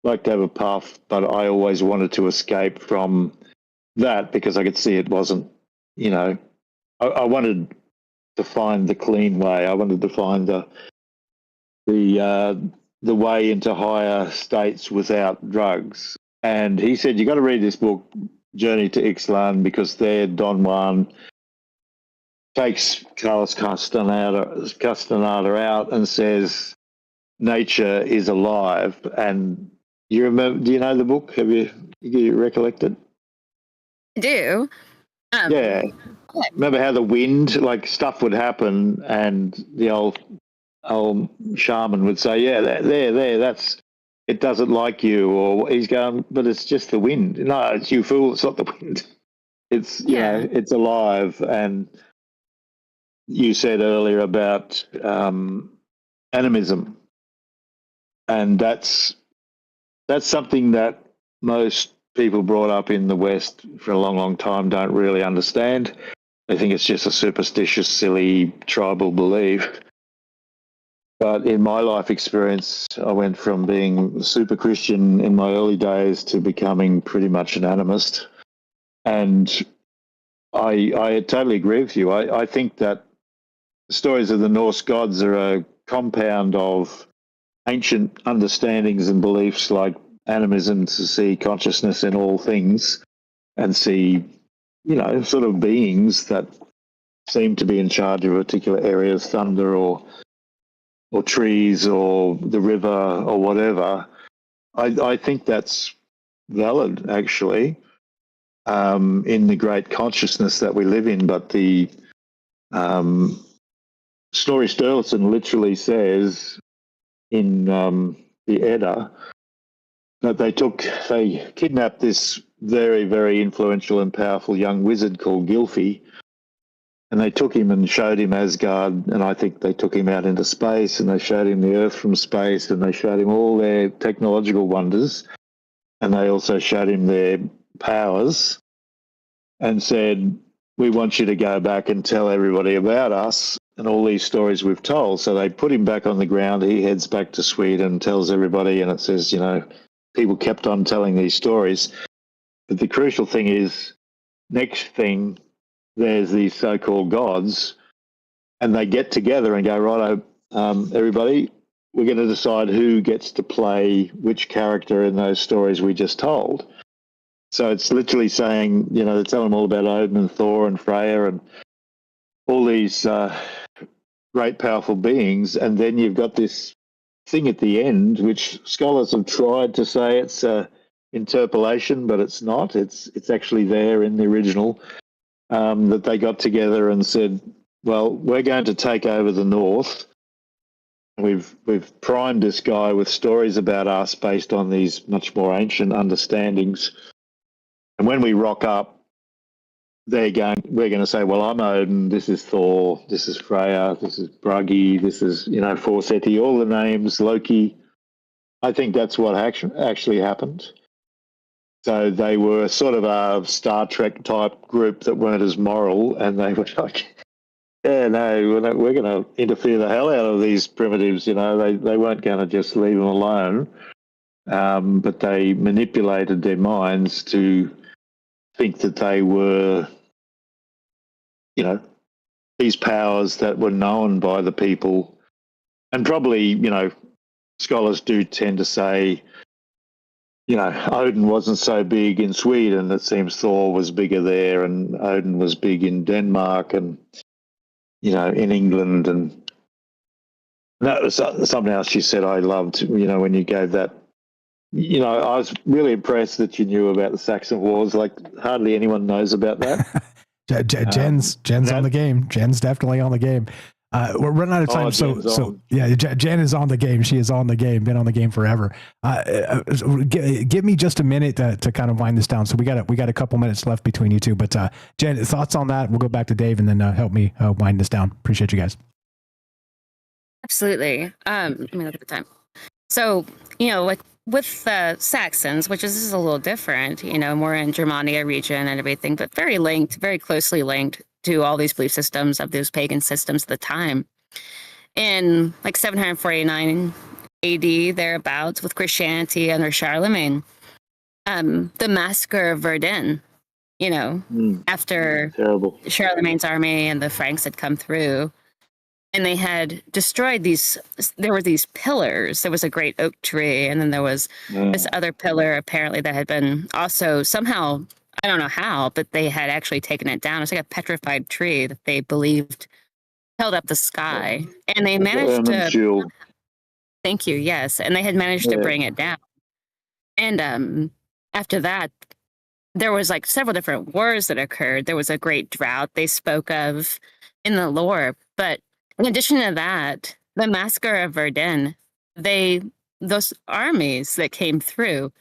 like to have a puff, but I always wanted to escape from that because I could see it wasn't, I wanted to find the clean way. I wanted to find the way into higher states without drugs. And he said, you got to read this book, Journey to Ixtlan, because there Don Juan takes Carlos Castaneda out and says, nature is alive. And you remember, do you know the book? Do you recollect it? I do. Yeah. Remember how the wind, like stuff would happen, and the old shaman would say, yeah, there, it doesn't like you, or he's going, but it's just the wind. No, it's you fool, it's not the wind. It's, it's alive. And you said earlier about animism, and that's something that most people brought up in the West for a long, long time don't really understand. They think it's just a superstitious, silly tribal belief. But in my life experience, I went from being super Christian in my early days to becoming pretty much an animist. And I totally agree with you. I think that the stories of the Norse gods are a compound of ancient understandings and beliefs like animism, to see consciousness in all things and see, sort of beings that seem to be in charge of particular areas, thunder or trees or the river or whatever. I think that's valid, actually, in the great consciousness that we live in. But the Snorri Sturluson literally says in the Edda that they kidnapped this very, very influential and powerful young wizard called Gylfi, and they took him and showed him Asgard, and I think they took him out into space, and they showed him the Earth from space, and they showed him all their technological wonders, and they also showed him their powers, and said, we want you to go back and tell everybody about us and all these stories we've told. So they put him back on the ground. He heads back to Sweden, tells everybody, and it says, people kept on telling these stories. But the crucial thing is, next thing, there's these so-called gods, and they get together and go, right, everybody, we're going to decide who gets to play which character in those stories we just told. So it's literally saying, they're telling them all about Odin and Thor and Freya and all these great, powerful beings. And then you've got this thing at the end, which scholars have tried to say it's interpolation, but it's not. It's actually there in the original, that they got together and said, well, we're going to take over the North. We've primed this guy with stories about us based on these much more ancient understandings. And when we rock up, we're going to say, well, I'm Odin, this is Thor, this is Freya, this is Bragi, this is, Forseti, all the names, Loki. I think that's what actually happened. So they were sort of a Star Trek type group that weren't as moral, and they were like, yeah, no, we're going to interfere the hell out of these primitives, they weren't going to just leave them alone. But they manipulated their minds to think that they were, these powers that were known by the people. And probably, scholars do tend to say, Odin wasn't so big in Sweden. It seems Thor was bigger there, and Odin was big in Denmark and, in England. And that was something else you said I loved, when you gave that. I was really impressed that you knew about the Saxon Wars. Like, hardly anyone knows about that. Jen's on the game. Jen's definitely on the game. We're running out of time. Jen is on the game. She is on the game, been on the game forever. Give me just a minute to kind of wind this down. So we got a couple minutes left between you two, but Jen, thoughts on that? We'll go back to Dave and then help me wind this down. Appreciate you guys. Absolutely. Let me look at the time. So, with the Saxons, which is a little different, more in Germania region and everything, but very closely linked to all these belief systems of those pagan systems at the time. In 749 AD, thereabouts, with Christianity under Charlemagne, the massacre of Verdun, after terrible. Charlemagne's army and the Franks had come through, and they had destroyed there were these pillars. There was a great oak tree, and then there was this other pillar, apparently, that had been also somehow, I don't know how, but they had actually taken it down. It's like a petrified tree that they believed held up the sky. And they managed to... Thank you, yes. And they had managed to bring it down. And after that, there was several different wars that occurred. There was a great drought they spoke of in the lore, but in addition to that, the massacre of Verdun, those armies that came through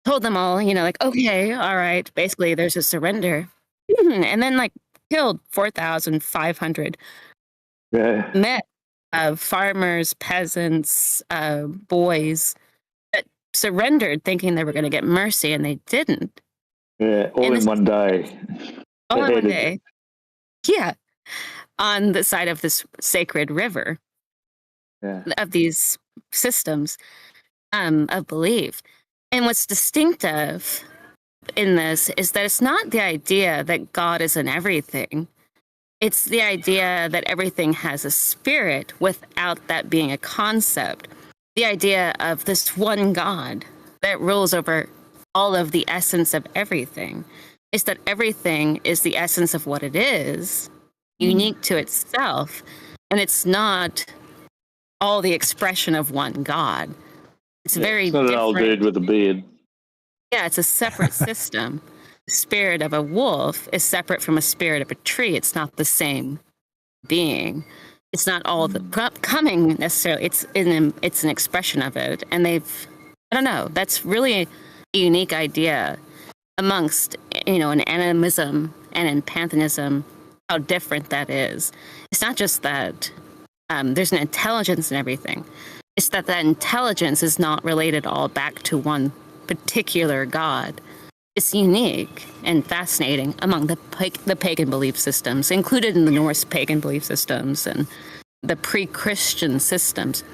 told them all, okay, all right, basically there's a surrender. And then killed 4,500 men of farmers, peasants, boys that surrendered thinking they were going to get mercy, and they didn't. Yeah, all in one day. All in one day. Yeah. On the side of this sacred river. of these systems of belief. And what's distinctive in this is that it's not the idea that God is in everything. It's the idea that everything has a spirit without that being a concept. The idea of this one God that rules over all of the essence of everything is that everything is the essence of what it is, unique to itself, and it's not all the expression of one God. It's very it's not different. an old dude with a beard. Yeah, it's a separate system. The spirit of a wolf is separate from a spirit of a tree. It's not the same being. It's not all the coming necessarily. It's an expression of it. And I don't know, that's really a unique idea amongst, in animism and in pantheism, how different that is. It's not just that there's an intelligence in everything. It's that intelligence is not related all back to one particular God. It's unique and fascinating among the pagan belief systems, included in the Norse pagan belief systems and the pre-Christian systems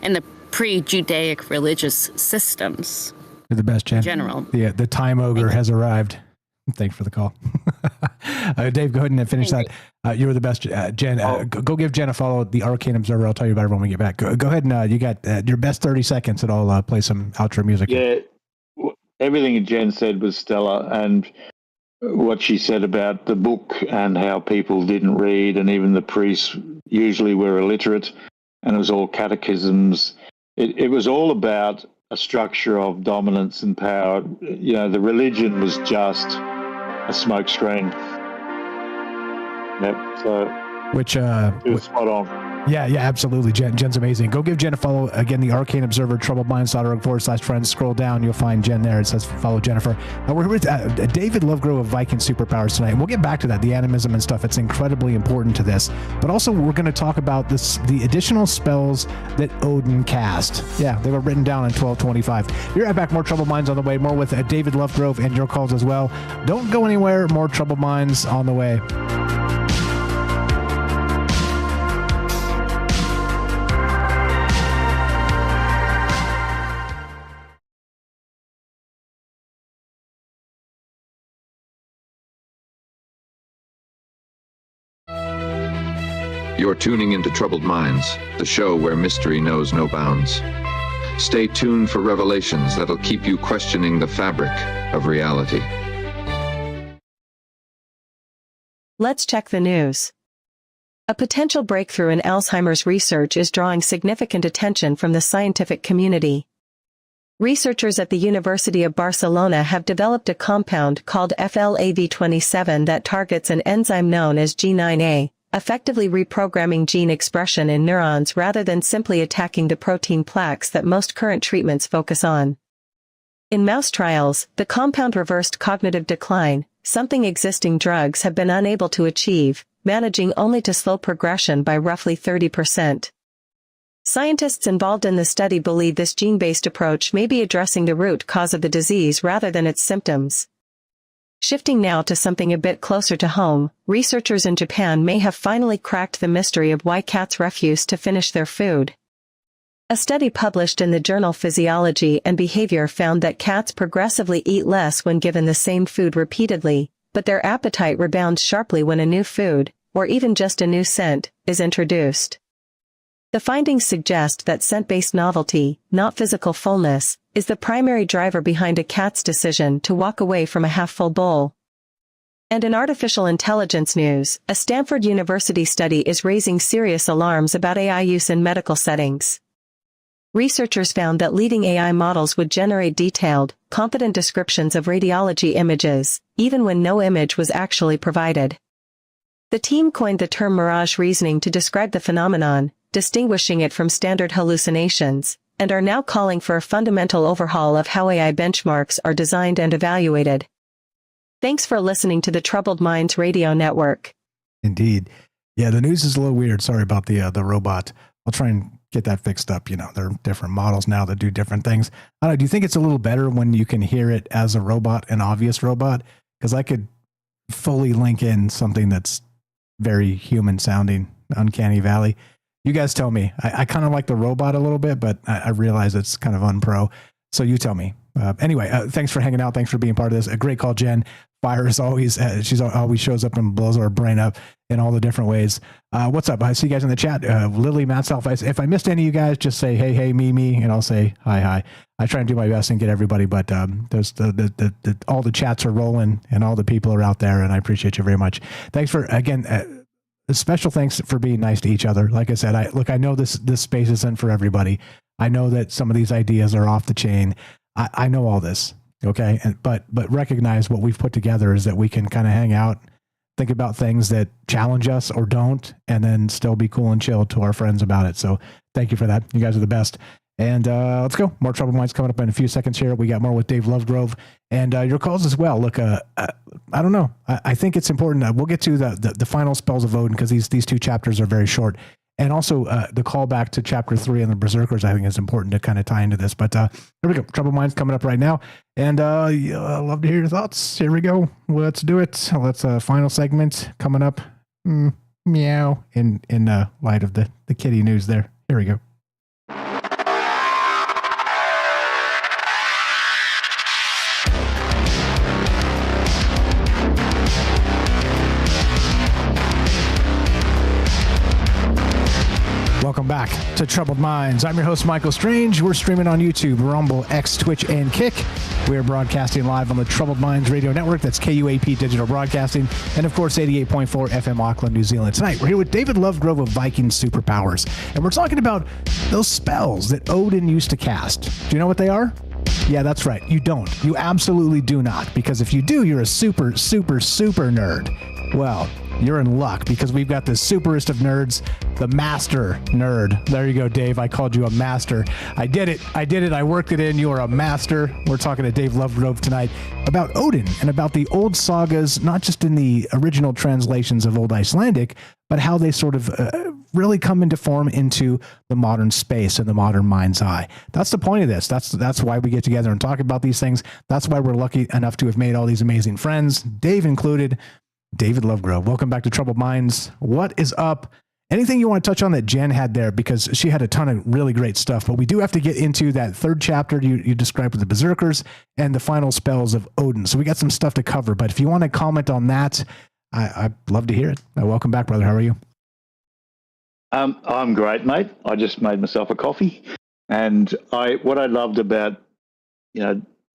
and the pre-Judaic religious systems. You're the best, Jen. In general. The time ogre has arrived. Thanks for the call. Dave, go ahead and finish that. You were the best, Jen. Go give Jen a follow at the Arcane Observer. I'll tell you about it when we get back. Go ahead and you got your best 30 seconds, and I'll play some outro music. Yeah, everything Jen said was stellar, and what she said about the book and how people didn't read, and even the priests usually were illiterate, and it was all catechisms. It was all about a structure of dominance and power. The religion was just a smokescreen. Yep. So, which it was spot on. Yeah, absolutely. Jen's amazing. Go give Jen a follow. Again, the Arcane Observer, troubledminds.org/friends. Scroll down, you'll find Jen there. It says follow Jennifer. We're with David Lovegrove of Viking Superpowers tonight. And we'll get back to that, the animism and stuff. It's incredibly important to this. But also, we're going to talk about the additional spells that Odin cast. Yeah, they were written down in 1225. Be right back. More Troubled Minds on the way. More with David Lovegrove and your calls as well. Don't go anywhere. More Troubled Minds on the way. You're tuning into Troubled Minds, the show where mystery knows no bounds. Stay tuned for revelations that'll keep you questioning the fabric of reality. Let's check the news. A potential breakthrough in Alzheimer's research is drawing significant attention from the scientific community. Researchers at the University of Barcelona have developed a compound called FLAV27 that targets an enzyme known as G9A, effectively reprogramming gene expression in neurons rather than simply attacking the protein plaques that most current treatments focus on. In mouse trials, the compound reversed cognitive decline, something existing drugs have been unable to achieve, managing only to slow progression by roughly 30%. Scientists involved in the study believe this gene-based approach may be addressing the root cause of the disease rather than its symptoms. Shifting now to something a bit closer to home, researchers in Japan may have finally cracked the mystery of why cats refuse to finish their food. A study published in the journal Physiology and Behavior found that cats progressively eat less when given the same food repeatedly, but their appetite rebounds sharply when a new food, or even just a new scent, is introduced. The findings suggest that scent-based novelty, not physical fullness, is the primary driver behind a cat's decision to walk away from a half-full bowl. And in artificial intelligence news, a Stanford University study is raising serious alarms about AI use in medical settings. Researchers found that leading AI models would generate detailed, confident descriptions of radiology images, even when no image was actually provided. The team coined the term mirage reasoning to describe the phenomenon, distinguishing it from standard hallucinations, and are now calling for a fundamental overhaul of how AI benchmarks are designed and evaluated. Thanks for listening to the Troubled Minds Radio Network. Indeed. Yeah, the news is a little weird. Sorry about the robot. I'll try and get that fixed up. There are different models now that do different things. I don't know, do you think it's a little better when you can hear it as a robot, an obvious robot? Because I could fully link in something that's very human sounding, Uncanny Valley. You guys tell me. I kind of like the robot a little bit, but I realize it's kind of unpro. So you tell me. Anyway, thanks for hanging out. Thanks for being part of this. A great call, Jen. Fire is always, she's always shows up and blows our brain up in all the different ways. What's up? I see you guys in the chat. Lily, Matt Self. If I missed any of you guys, just say, hey, me, and I'll say hi. I try and do my best and get everybody, but there's all the chats are rolling and all the people are out there, and I appreciate you very much. Thanks for, again, special thanks for being nice to each other. Like I said, I know this space isn't for everybody. I know that some of these ideas are off the chain. I know all this. Okay. But recognize what we've put together is that we can kind of hang out, think about things that challenge us or don't, and then still be cool and chill to our friends about it. So thank you for that. You guys are the best. And let's go. More Troubled Minds coming up in a few seconds here. We got more with Dave Lovegrove and your calls as well. Look, I don't know. I think it's important. We'll get to the final spells of Odin because these two chapters are very short. And also the callback to chapter 3 on the Berserkers, I think is important to kind of tie into this. But here we go. Troubled Minds coming up right now. And I'd love to hear your thoughts. Here we go. Let's do it. Let's final segment coming up. Meow. In light of the kitty news there. Here we go. Welcome back to Troubled Minds. I'm your host, Michael Strange. We're streaming on YouTube, Rumble, X, Twitch, and Kick. We are broadcasting live on the Troubled Minds Radio Network. That's KUAP Digital Broadcasting. And, of course, 88.4 FM Auckland, New Zealand. Tonight, we're here with David Lovegrove of Viking Superpowers. And we're talking about those spells that Odin used to cast. Do you know what they are? Yeah, that's right. You don't. You absolutely do not. Because if you do, you're a super nerd. Well, you're in luck because we've got the superest of nerds, the master nerd. There you go, Dave. I called you a master. I did it. I worked it in. You are a master. We're talking to Dave Lovegrove tonight about Odin and about the old sagas, not just in the original translations of Old Icelandic, but how they sort of really come into form into the modern space and the modern mind's eye. That's the point of this. That's why we get together and talk about these things. That's why we're lucky enough to have made all these amazing friends, Dave included. David Lovegrove, welcome back to Troubled Minds. What is up? Anything you want to touch on that Jen had there, because she had a ton of really great stuff, but we do have to get into that third chapter you described with the Berserkers and the final spells of Odin. So we got some stuff to cover, but if you want to comment on that, I'd love to hear it. Welcome back, brother. How are you? I'm great, mate. I just made myself a coffee, and what I loved about,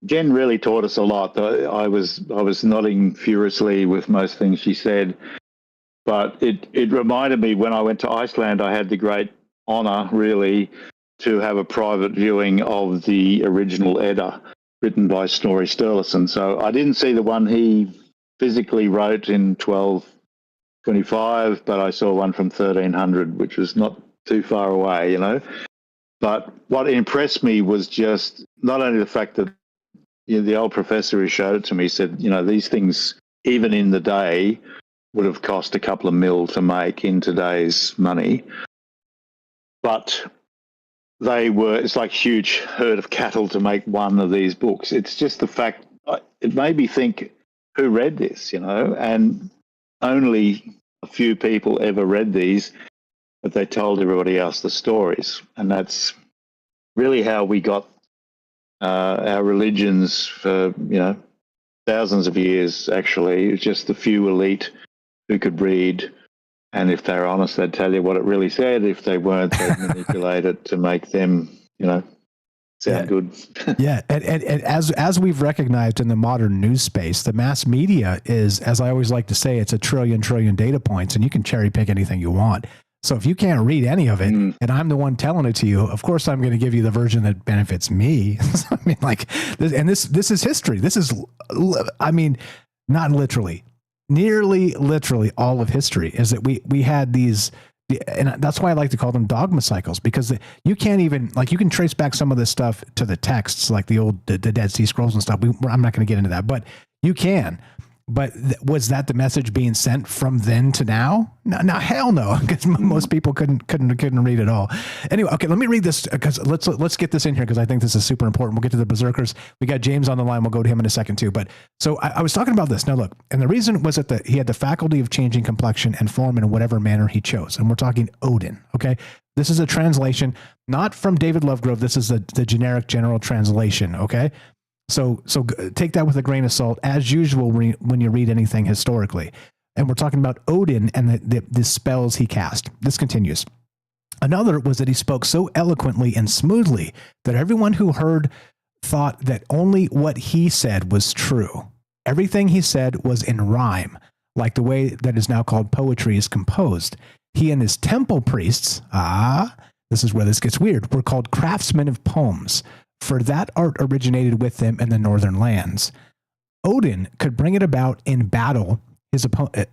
Jen really taught us a lot. I was nodding furiously with most things she said, but it reminded me when I went to Iceland, I had the great honor, really, to have a private viewing of the original Edda written by Snorri Sturluson. So I didn't see the one he physically wrote in 1225, but I saw one from 1300, which was not too far away, But what impressed me was just not only the fact that the old professor who showed it to me said, these things, even in the day, would have cost a couple of mil to make in today's money. But it's like a huge herd of cattle to make one of these books. It's just the fact, it made me think, who read this, and only a few people ever read these, but they told everybody else the stories. And that's really how we got our religions for, thousands of years, actually. It's just the few elite who could read. And if they're honest, they'd tell you what it really said. If they weren't, they'd manipulate it to make them, sound good. Yeah. And as we've recognized in the modern news space, the mass media is, as I always like to say, it's a trillion data points, and you can cherry pick anything you want. So if you can't read any of it, and I'm the one telling it to you, of course I'm going to give you the version that benefits me. I mean, this is history. This is, not literally, nearly literally all of history is that we had these, and that's why I like to call them dogma cycles, because you can't even, you can trace back some of this stuff to the texts, like the Dead Sea Scrolls and stuff. I'm not going to get into that, but you can. But was that the message being sent from then to now? No, hell no, because most people couldn't read it all. Anyway, okay, let me read this because let's get this in here because I think this is super important. We'll get to the berserkers. We got James on the line. We'll go to him in a second too. But so I was talking about this. Now look, and the reason was that he had the faculty of changing complexion and form in whatever manner he chose. And we're talking Odin. Okay, this is a translation not from David Lovegrove. This is the generic general translation. Okay. So take that with a grain of salt, as usual, when you read anything historically. And we're talking about Odin and the spells he cast. This continues. Another was that he spoke so eloquently and smoothly that everyone who heard thought that only what he said was true. Everything he said was in rhyme, like the way that is now called poetry is composed. He and his temple priests, this is where this gets weird, were called craftsmen of poems. For that art originated with them in the northern lands. Odin could bring it about in battle. His opponent,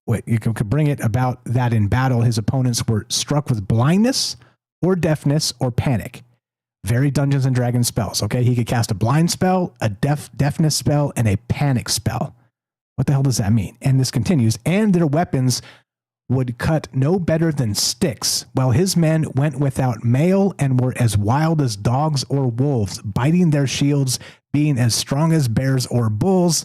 could bring it about that in battle his opponents were struck with blindness or deafness or panic. Very Dungeons and Dragons spells. Okay, he could cast a blind spell, a deafness spell, and a panic spell. What the hell does that mean? And this continues. And their weapons would cut no better than sticks, while his men went without mail and were as wild as dogs or wolves, biting their shields, being as strong as bears or bulls.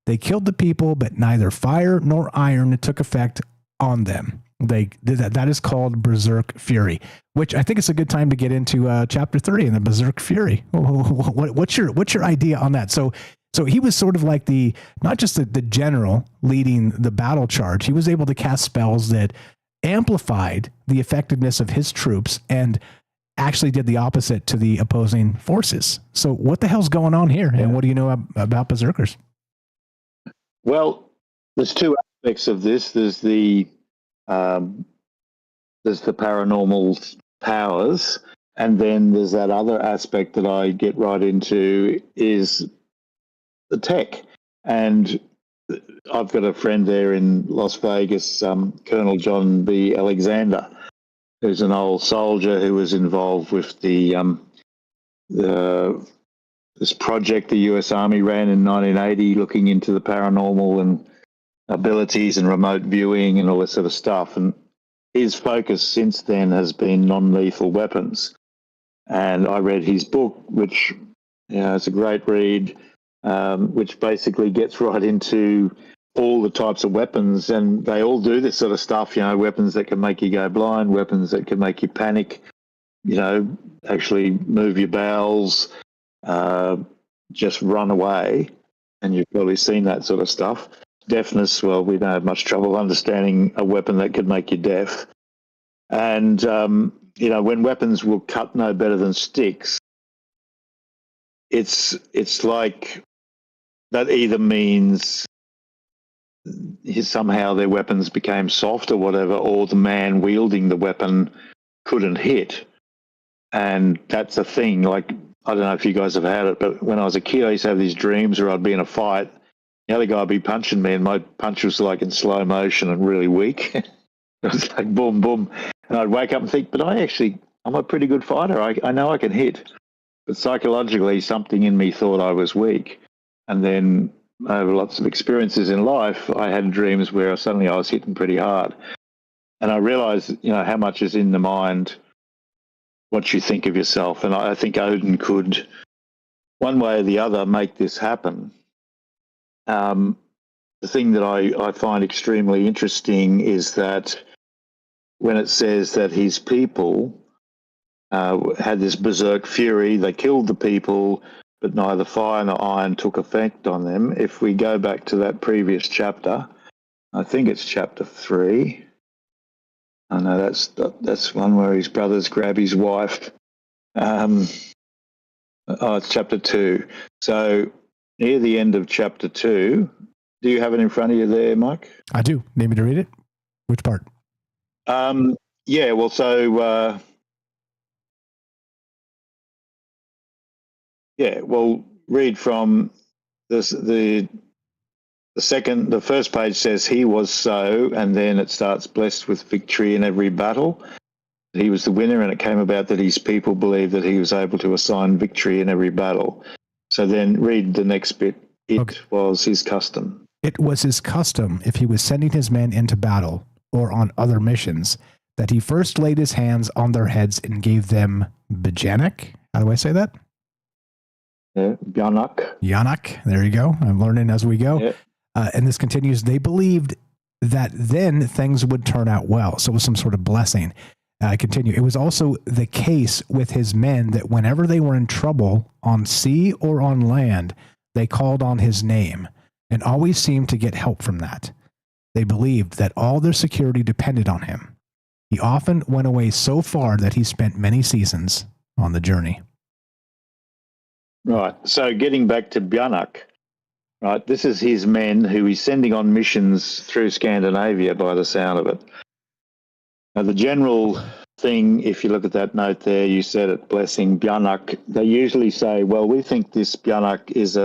They killed the people, but neither fire nor iron took effect on them. That is called berserk fury, which I think it's a good time to get into chapter 3 in the berserk fury. What's your idea on that? So he was sort of like not just the general leading the battle charge. He was able to cast spells that amplified the effectiveness of his troops and actually did the opposite to the opposing forces. So what the hell's going on here? And what do you know about berserkers? Well, there's two aspects of this. There's the paranormal powers, and then there's that other aspect that I get right into is the tech. And I've got a friend there in Las Vegas, Colonel John B. Alexander, who's an old soldier who was involved with this project the U.S. Army ran in 1980, looking into the paranormal and abilities and remote viewing and all this sort of stuff. And his focus since then has been non-lethal weapons. And I read his book, which is a great read, which basically gets right into all the types of weapons, and they all do this sort of stuff, weapons that can make you go blind, weapons that can make you panic, actually move your bowels, just run away. And you've probably seen that sort of stuff. Deafness, well, we don't have much trouble understanding a weapon that could make you deaf. And, when weapons will cut no better than sticks, it's like that either means somehow their weapons became soft or whatever, or the man wielding the weapon couldn't hit. And that's a thing. Like, I don't know if you guys have had it, but when I was a kid, I used to have these dreams where I'd be in a fight. The other guy would be punching me, and my punch was like in slow motion and really weak. It was like boom, boom. And I'd wake up and think, but I'm a pretty good fighter. I know I can hit. But psychologically, something in me thought I was weak. And then over lots of experiences in life, I had dreams where suddenly I was hitting pretty hard. And I realized, how much is in the mind, what you think of yourself. And I think Odin could, one way or the other, make this happen. The thing that I find extremely interesting is that when it says that his people had this berserk fury, they killed the people, but neither fire nor iron took effect on them. If we go back to that previous chapter, I think it's chapter 3. I know that's one where his brothers grab his wife. It's chapter 2. So near the end of chapter 2, do you have it in front of you there, Mike? I do. Need me to read it? Which part? Yeah, well, so... read from this. The first page says he was so, and then it starts blessed with victory in every battle. He was the winner, and it came about that his people believed that he was able to assign victory in every battle. So then read the next bit. It was his custom. It was his custom, if he was sending his men into battle or on other missions, that he first laid his hands on their heads and gave them Bejanek. How do I say that? Bjanak. Yanak. There you go. I'm learning as we go. Yeah. And this continues. They believed that then things would turn out well. So it was some sort of blessing. I continue. It was also the case with his men that whenever they were in trouble on sea or on land, they called on his name and always seemed to get help from that. They believed that all their security depended on him. He often went away so far that he spent many seasons on the journey. Right. So getting back to Bjanak, right, this is his men who he's sending on missions through Scandinavia by the sound of it. Now, the general thing, if you look at that note there, you said it, blessing Bjanak, they usually say, well, we think this Bjanak is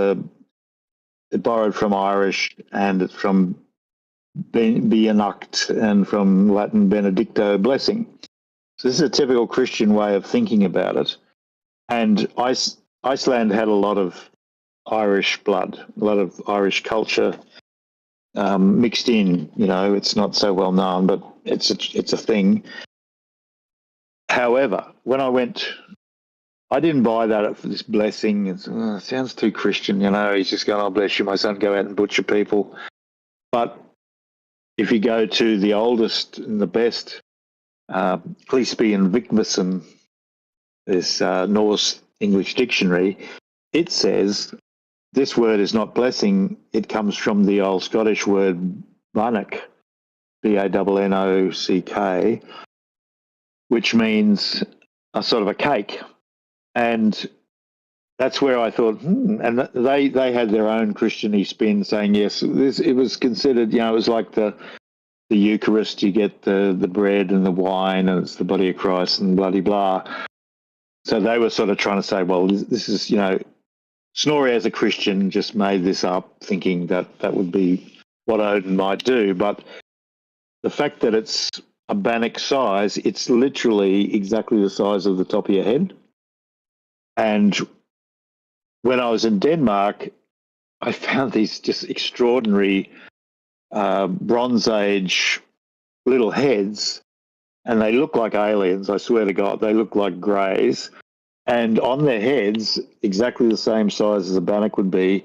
borrowed from Irish and it's from Beanacht and from Latin benedicto, blessing. So this is a typical Christian way of thinking about it. And Iceland had a lot of Irish blood, a lot of Irish culture mixed in. You know, it's not so well known, but it's a thing. However, when I went, I didn't buy that for this blessing. It sounds too Christian, you know. He's just going, "Oh, bless you, my son, go out and butcher people." But if you go to the oldest and the best, Cleasby and Vigmason, this Norse English dictionary, it says this word is not blessing. It comes from the old Scottish word bannock, Bannock, which means a sort of a cake. And that's where I thought, and they had their own Christian-y spin, saying, yes, it was considered, you know, it was like the Eucharist, you get the bread and the wine, and it's the body of Christ and blah. So they were sort of trying to say, well, this is, you know, Snorri as a Christian just made this up, thinking that that would be what Odin might do. But the fact that it's a bannock size, it's literally exactly the size of the top of your head. And when I was in Denmark, I found these just extraordinary Bronze Age little heads, and they look like aliens. I swear to God, they look like greys. And on their heads, exactly the same size as a bannock would be,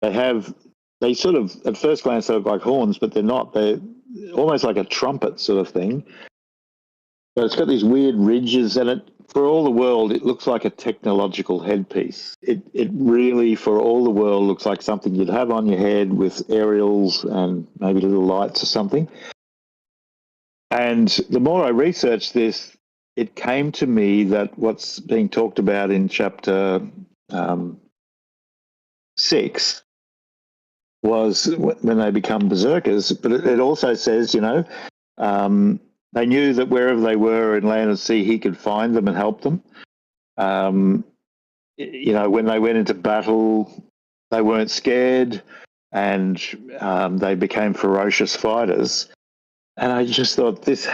they sort of, at first glance, they look like horns, but they're not. They're almost like a trumpet sort of thing. But it's got these weird ridges, and for all the world, it looks like a technological headpiece. It really, for all the world, looks like something you'd have on your head with aerials and maybe little lights or something. And the more I researched this, it came to me that what's being talked about in chapter 6 was when they become berserkers. But it also says, you know, they knew that wherever they were in land and sea, he could find them and help them. You know, when they went into battle, they weren't scared, and they became ferocious fighters. And I just thought, this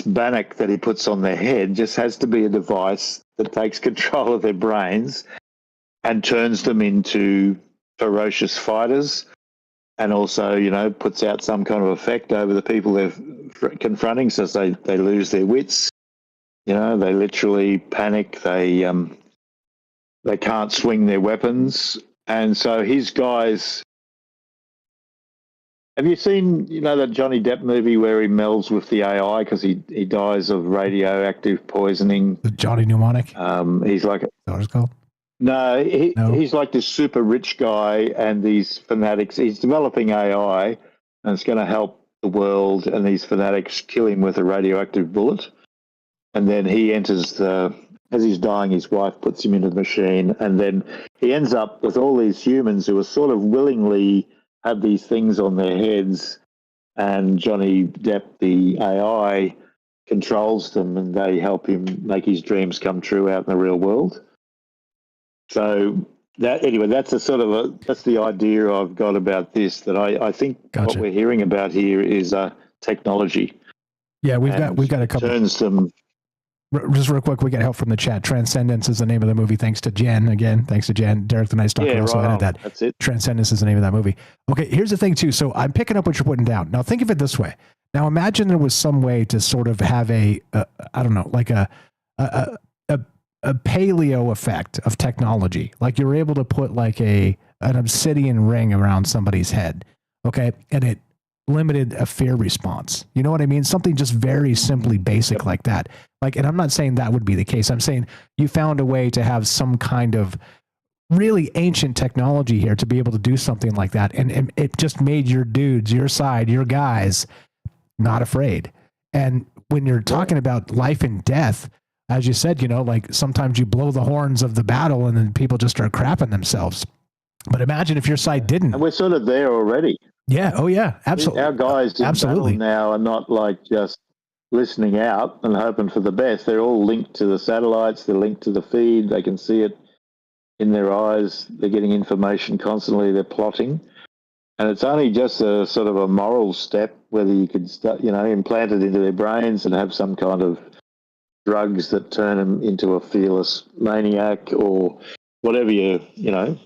bannock that he puts on their head just has to be a device that takes control of their brains and turns them into ferocious fighters, and also, you know, puts out some kind of effect over the people they're confronting, so they lose their wits. You know, they literally panic. They can't swing their weapons. And so his guys... Have you seen, you know, that Johnny Depp movie where he melds with the AI because he dies of radioactive poisoning? The Johnny Mnemonic? Is He's like... that what it's called? No, he's like this super rich guy, and these fanatics, he's developing AI, and it's going to help the world, and these fanatics kill him with a radioactive bullet. And then he enters as he's dying, his wife puts him into the machine, and then he ends up with all these humans who are sort of willingly have these things on their heads, and Johnny Depp, the AI, controls them, and they help him make his dreams come true out in the real world. So that's the idea I've got about this, that I think Gotcha. What we're hearing about here is technology. Yeah, we've got a couple. Turns them. Just real quick, we get help from the chat. Transcendence is the name of the movie. Thanks to Jen. Again, thanks to Jen. Derek the Night Stalker also added that. That's it. Transcendence is the name of that movie. Okay, here's the thing too. So I'm picking up what you're putting down. Now think of it this way. Now imagine there was some way to sort of have I don't know, like a paleo effect of technology. Like you're able to put like an obsidian ring around somebody's head. Okay. And it limited a fear response. You know what I mean? Something just very simply basic like that. Like, and I'm not saying that would be the case. I'm saying you found a way to have some kind of really ancient technology here to be able to do something like that. And it just made your dudes, your side, your guys not afraid. And when you're talking about life and death, as you said, you know, like sometimes you blow the horns of the battle and then people just start crapping themselves. But imagine if your side didn't. And we're sort of there already. Yeah. Oh, yeah. Absolutely. Our guys in battle now are not like just listening out and hoping for the best. They're all linked to the satellites. They're linked to the feed. They can see it in their eyes. They're getting information constantly. They're plotting. And it's only just a sort of a moral step whether you could start, you know, implant it into their brains and have some kind of drugs that turn them into a fearless maniac or whatever you know,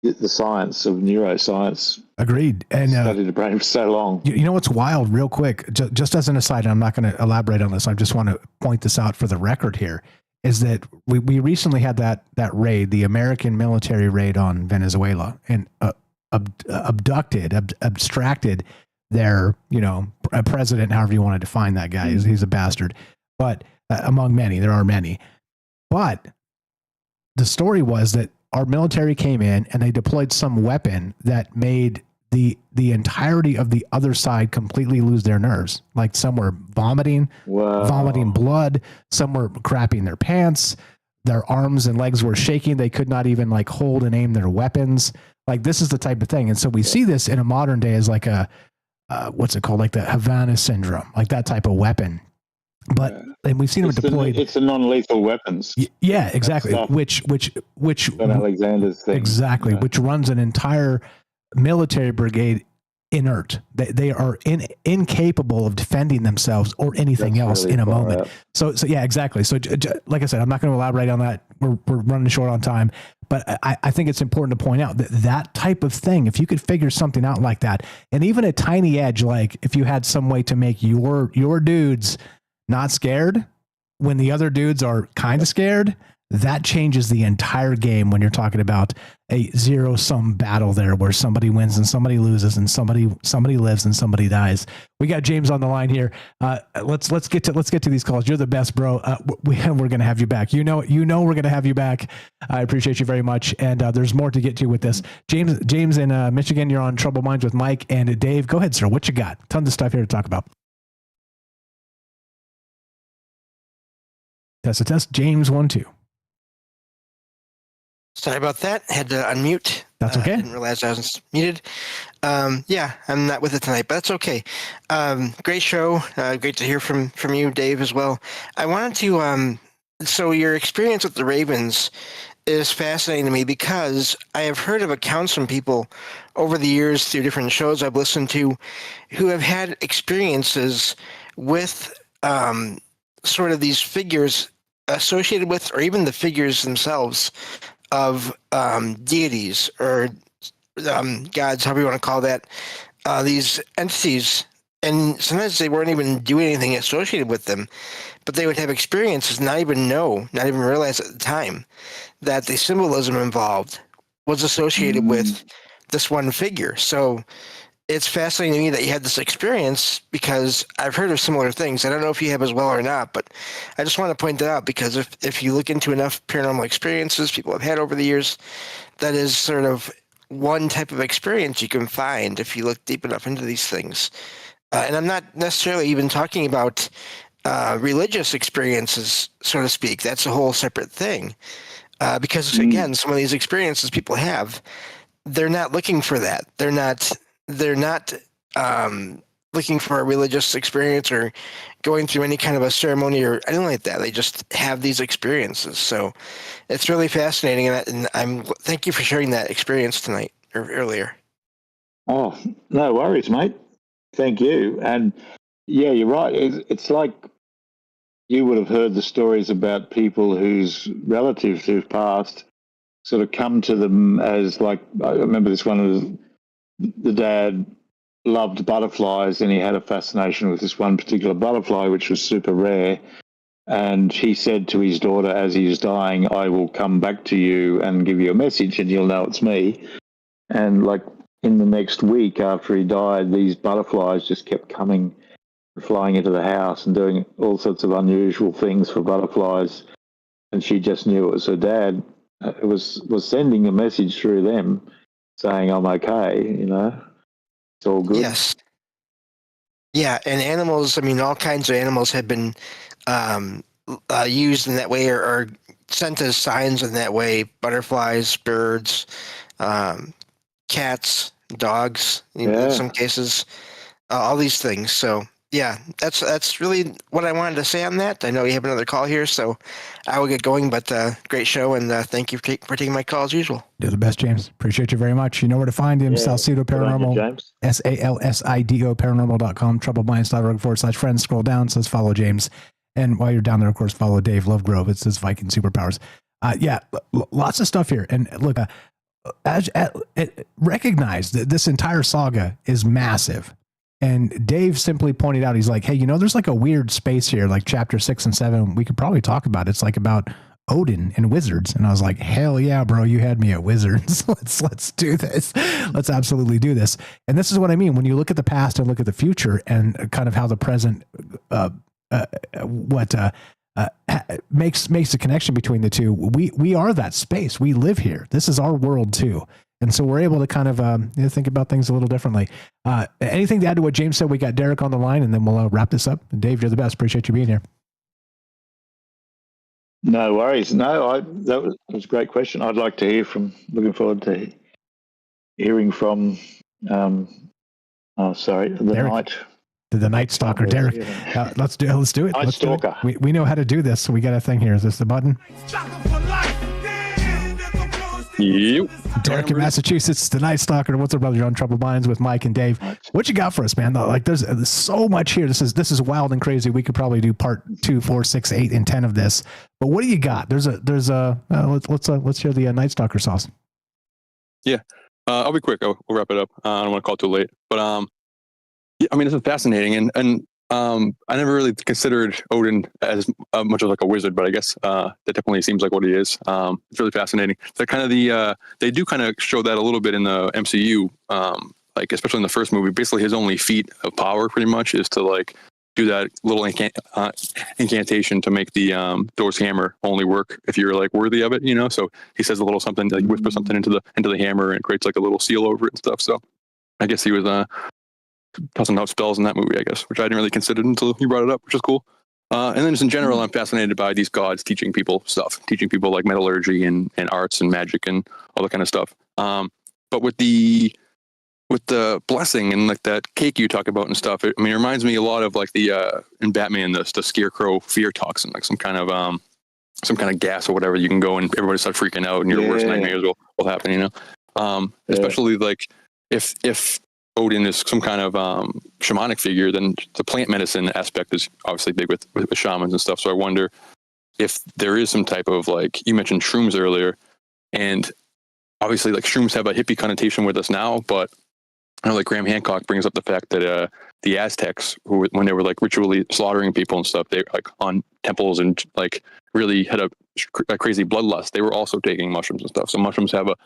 the science of neuroscience. Agreed. And studied the brain for so long. You know what's wild, real quick, just as an aside, I'm not going to elaborate on this. I just want to point this out for the record here, is that we recently had that raid, the American military raid on Venezuela, and abstracted their, you know, president, however you want to define that guy. He's a bastard. But among many, there are many. But the story was that our military came in and they deployed some weapon that made the entirety of the other side completely lose their nerves. Like some were vomiting blood, some were crapping their pants, their arms and legs were shaking. They could not even like hold and aim their weapons. Like this is the type of thing. And so we see this in a modern day as like a, what's it called? Like the Havana syndrome, like that type of weapon. But and we've seen them deployed. It's the non-lethal weapons. Yeah, exactly. Which Alexander's thing. Exactly, which runs an entire military brigade inert. They are incapable of defending themselves or anything else in a moment. So yeah, exactly. So like I said, I'm not going to elaborate on that. We're running short on time, but I think it's important to point out that type of thing, if you could figure something out like that, and even a tiny edge, like if you had some way to make your dudes not scared when the other dudes are kind of scared, that changes the entire game when you're talking about a zero-sum battle there where somebody wins and somebody loses and somebody lives and somebody dies. We got James on the line here. Let's get to these calls. You're the best, bro. We're going to have you back. You know we're going to have you back. I appreciate you very much. And there's more to get to with this. James in Michigan, you're on Troubled Minds with Mike and Dave. Go ahead, sir. What you got? Tons of stuff here to talk about. Test. James 1-2. Sorry about that. Had to unmute. That's okay. Didn't realize I was muted. Yeah, I'm not with it tonight, but that's okay. Great show. Great to hear from you, Dave, as well. I wanted to. So your experience with the Ravens is fascinating to me because I have heard of accounts from people over the years through different shows I've listened to who have had experiences with sort of these figures associated with, or even the figures themselves of deities or gods, however you want to call that, these entities. And sometimes they weren't even doing anything associated with them, but they would have experiences, not even realize at the time that the symbolism involved was associated with this one figure. So it's fascinating to me that you had this experience because I've heard of similar things. I don't know if you have as well or not, but I just want to point that out because if you look into enough paranormal experiences people have had over the years, that is sort of one type of experience you can find if you look deep enough into these things. And I'm not necessarily even talking about religious experiences, so to speak. That's a whole separate thing. Because, again, some of these experiences people have, they're not looking for that. They're not looking for a religious experience or going through any kind of a ceremony or anything like that. They just have these experiences. So it's really fascinating, and thank you for sharing that experience tonight or earlier. Oh, no worries, mate. Thank you. And yeah, you're right. It's like you would have heard the stories about people whose relatives who've passed sort of come to them as like, I remember this one was the dad loved butterflies and he had a fascination with this one particular butterfly, which was super rare. And he said to his daughter as he was dying, I will come back to you and give you a message and you'll know it's me. And like in the next week after he died, these butterflies just kept coming, flying into the house and doing all sorts of unusual things for butterflies. And she just knew it was her dad. It was sending a message through them saying, I'm okay, you know, it's all good. Yes. Yeah, and animals, I mean, all kinds of animals have been used in that way or sent as signs in that way. Butterflies, birds, cats, dogs, in some cases, all these things. So, yeah, that's really what I wanted to say on that. I know you have another call here, so I will get going, but great show, and thank you for taking my call as usual. You're the best, James. Appreciate you very much. You know where to find him, Salsido Paranormal, SALSIDO paranormal.com, troubledminds.org/friends. Scroll down, says follow James. And while you're down there, of course, follow Dave Lovegrove. It says Viking Superpowers. Lots of stuff here. And look, recognize that this entire saga is massive. And Dave simply pointed out, he's like, hey, you know, there's like a weird space here, like chapter 6 and 7. We could probably talk about it. It's like about Odin and wizards. And I was like, hell yeah, bro, you had me at wizards. Let's do this. Let's absolutely do this. And this is what I mean. When you look at the past and look at the future and kind of how the present, makes a connection between the two. We are that space. We live here. This is our world too. And so we're able to kind of think about things a little differently. Anything to add to what James said? We got Derek on the line, and then we'll wrap this up. Dave, you're the best. Appreciate you being here. No worries. No, that was a great question. I'd like to hear from. Looking forward to hearing from. The Derek. The Night Stalker, Derek. Let's do it. Night Stalker. We know how to do this. So we got a thing here. Is this the button? Yep. Derek in Massachusetts, the Night Stalker. What's up, brother? You're on Troubled Minds with Mike and Dave. What you got for us, man? Like, there's so much here. This is wild and crazy. We could probably do part 2, 4, 6, 8, and 10 of this. But what do you got? Let's hear the Night Stalker sauce. Yeah, I'll be quick. We'll wrap it up. I don't want to call it too late, but yeah, I mean, this is fascinating, and I never really considered Odin as much of like a wizard, but I guess that definitely seems like what he is. It's really fascinating. That kind of they do kind of show that a little bit in the MCU, like especially in the first movie. Basically, his only feat of power, pretty much, is to like do that little incantation to make the Thor's hammer only work if you're like worthy of it, you know. So he says a little something, like whisper something into the hammer and creates like a little seal over it and stuff. So I guess he was tossing out spells in that movie, I guess, which I didn't really consider until you brought it up, which is cool. And then just in general, I'm fascinated by these gods teaching people stuff, teaching people like metallurgy and arts and magic and all that kind of stuff. But with the blessing and like that cake you talk about and stuff, it reminds me a lot of like the in Batman, the scarecrow fear toxin, like some kind of gas or whatever. You can go and everybody start freaking out and your worst nightmares will happen, you know. Especially like if Odin is some kind of shamanic figure, then the plant medicine aspect is obviously big with shamans and stuff. So I wonder if there is some type of, like, you mentioned shrooms earlier, and obviously like shrooms have a hippie connotation with us now, but I know like Graham Hancock brings up the fact that the Aztecs, who when they were like ritually slaughtering people and stuff, they like on temples and like really had a crazy bloodlust. They were also taking mushrooms and stuff. So mushrooms have a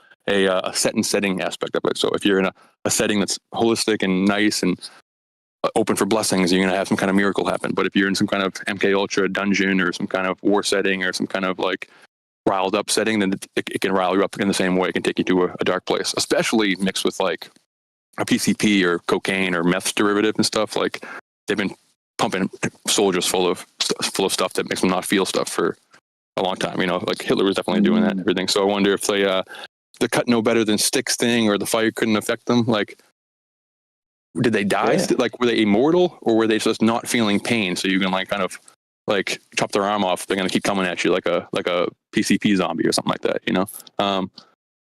set and setting aspect of it. So if you're in a setting that's holistic and nice and open for blessings, you're going to have some kind of miracle happen. But if you're in some kind of MK Ultra dungeon or some kind of war setting or some kind of like riled up setting, then it can rile you up in the same way. It can take you to a dark place, especially mixed with like a PCP or cocaine or meth derivative and stuff. Like they've been pumping soldiers full of stuff that makes them not feel stuff for a long time. You know, like Hitler was definitely doing that and everything. So I wonder if the cut no better than sticks thing, or the fire couldn't affect them. Like, did they die? Yeah. Like, were they immortal, or were they just not feeling pain? So you can like kind of like chop their arm off. They're going to keep coming at you like a PCP zombie or something like that, you know?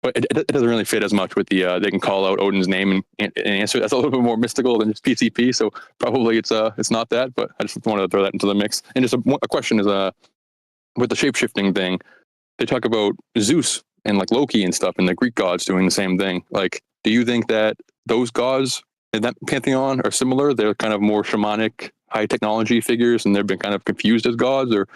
but it doesn't really fit as much with the they can call out Odin's name and answer. That's a little bit more mystical than just PCP. So probably it's not that, but I just wanted to throw that into the mix. And just a question is with the shapeshifting thing, they talk about Zeus and like Loki and stuff, and the Greek gods doing the same thing. Like, do you think that those gods in that pantheon are similar? They're kind of more shamanic, high technology figures, and they've been kind of confused as gods, or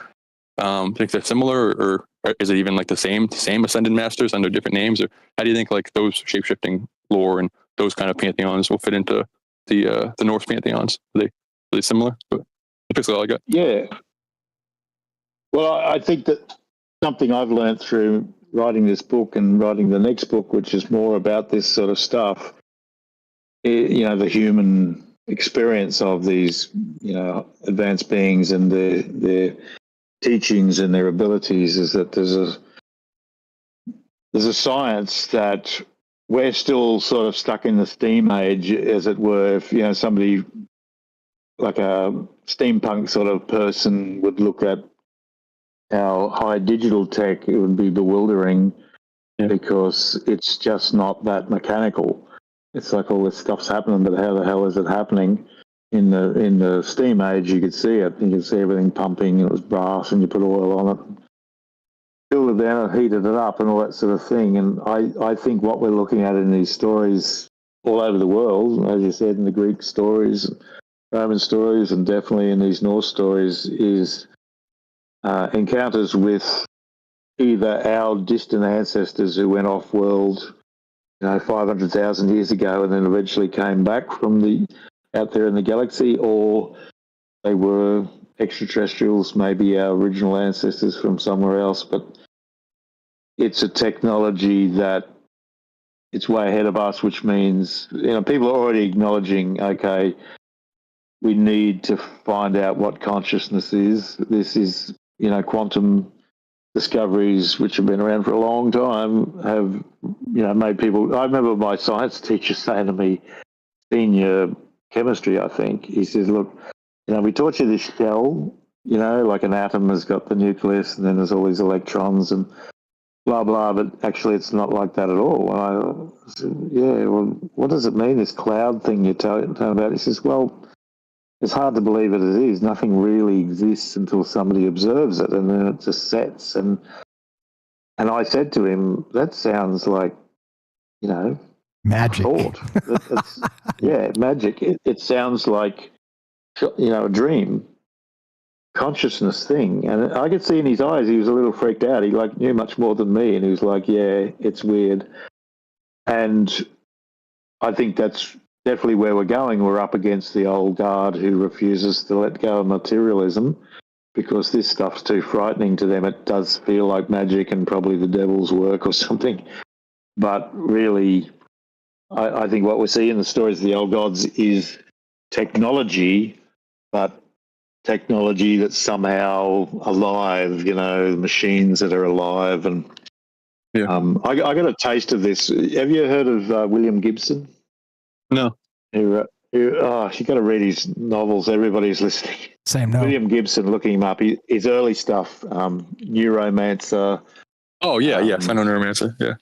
think they're similar, or is it even like the same ascended masters under different names? Or how do you think like those shapeshifting lore and those kind of pantheons will fit into the Norse pantheons? Are they similar? But that's all I got. Yeah. Well, I think that something I've learned through writing this book and writing the next book, which is more about this sort of stuff, the human experience of these, advanced beings and their teachings and their abilities, is that there's a science that we're still sort of stuck in the steam age, as it were. If somebody like a steampunk sort of person would look at our high digital tech, it would be bewildering because it's just not that mechanical. It's like all this stuff's happening, but how the hell is it happening? In the steam age, you could see it. You could see everything pumping, and it was brass, and you put oil on it, filled it down, and heated it up, and all that sort of thing. And I think what we're looking at in these stories all over the world, as you said, in the Greek stories, Roman stories, and definitely in these Norse stories, is encounters with either our distant ancestors who went off-world, 500,000 years ago, and then eventually came back from out there in the galaxy, or they were extraterrestrials, maybe our original ancestors from somewhere else. But it's a technology that it's way ahead of us, which means people are already acknowledging, okay, we need to find out what consciousness is. This is, quantum discoveries, which have been around for a long time, have made people. I remember my science teacher saying to me, senior chemistry, I think, he says, look, we taught you this shell, like an atom has got the nucleus and then there's all these electrons and blah, blah, but actually it's not like that at all. And I said, yeah, well, what does it mean, this cloud thing you're talking about? He says, well, it's hard to believe it is. Nothing really exists until somebody observes it, and then it just sets. And I said to him, that sounds like, magic. Magic. It sounds like, a dream, consciousness thing. And I could see in his eyes, he was a little freaked out. He knew much more than me, and he was like, yeah, it's weird. And I think that's definitely where we're going. We're up against the old guard who refuses to let go of materialism because this stuff's too frightening to them. It does feel like magic and probably the devil's work or something. But really, I think what we see in the stories of the old gods is technology, but technology that's somehow alive, machines that are alive. And I got a taste of this. Have you heard of William Gibson? No. You got to read his novels. Everybody's listening. Same note. William Gibson, looking him up, his early stuff, Neuromancer. Oh, yeah, yes, I know Neuromancer, yeah.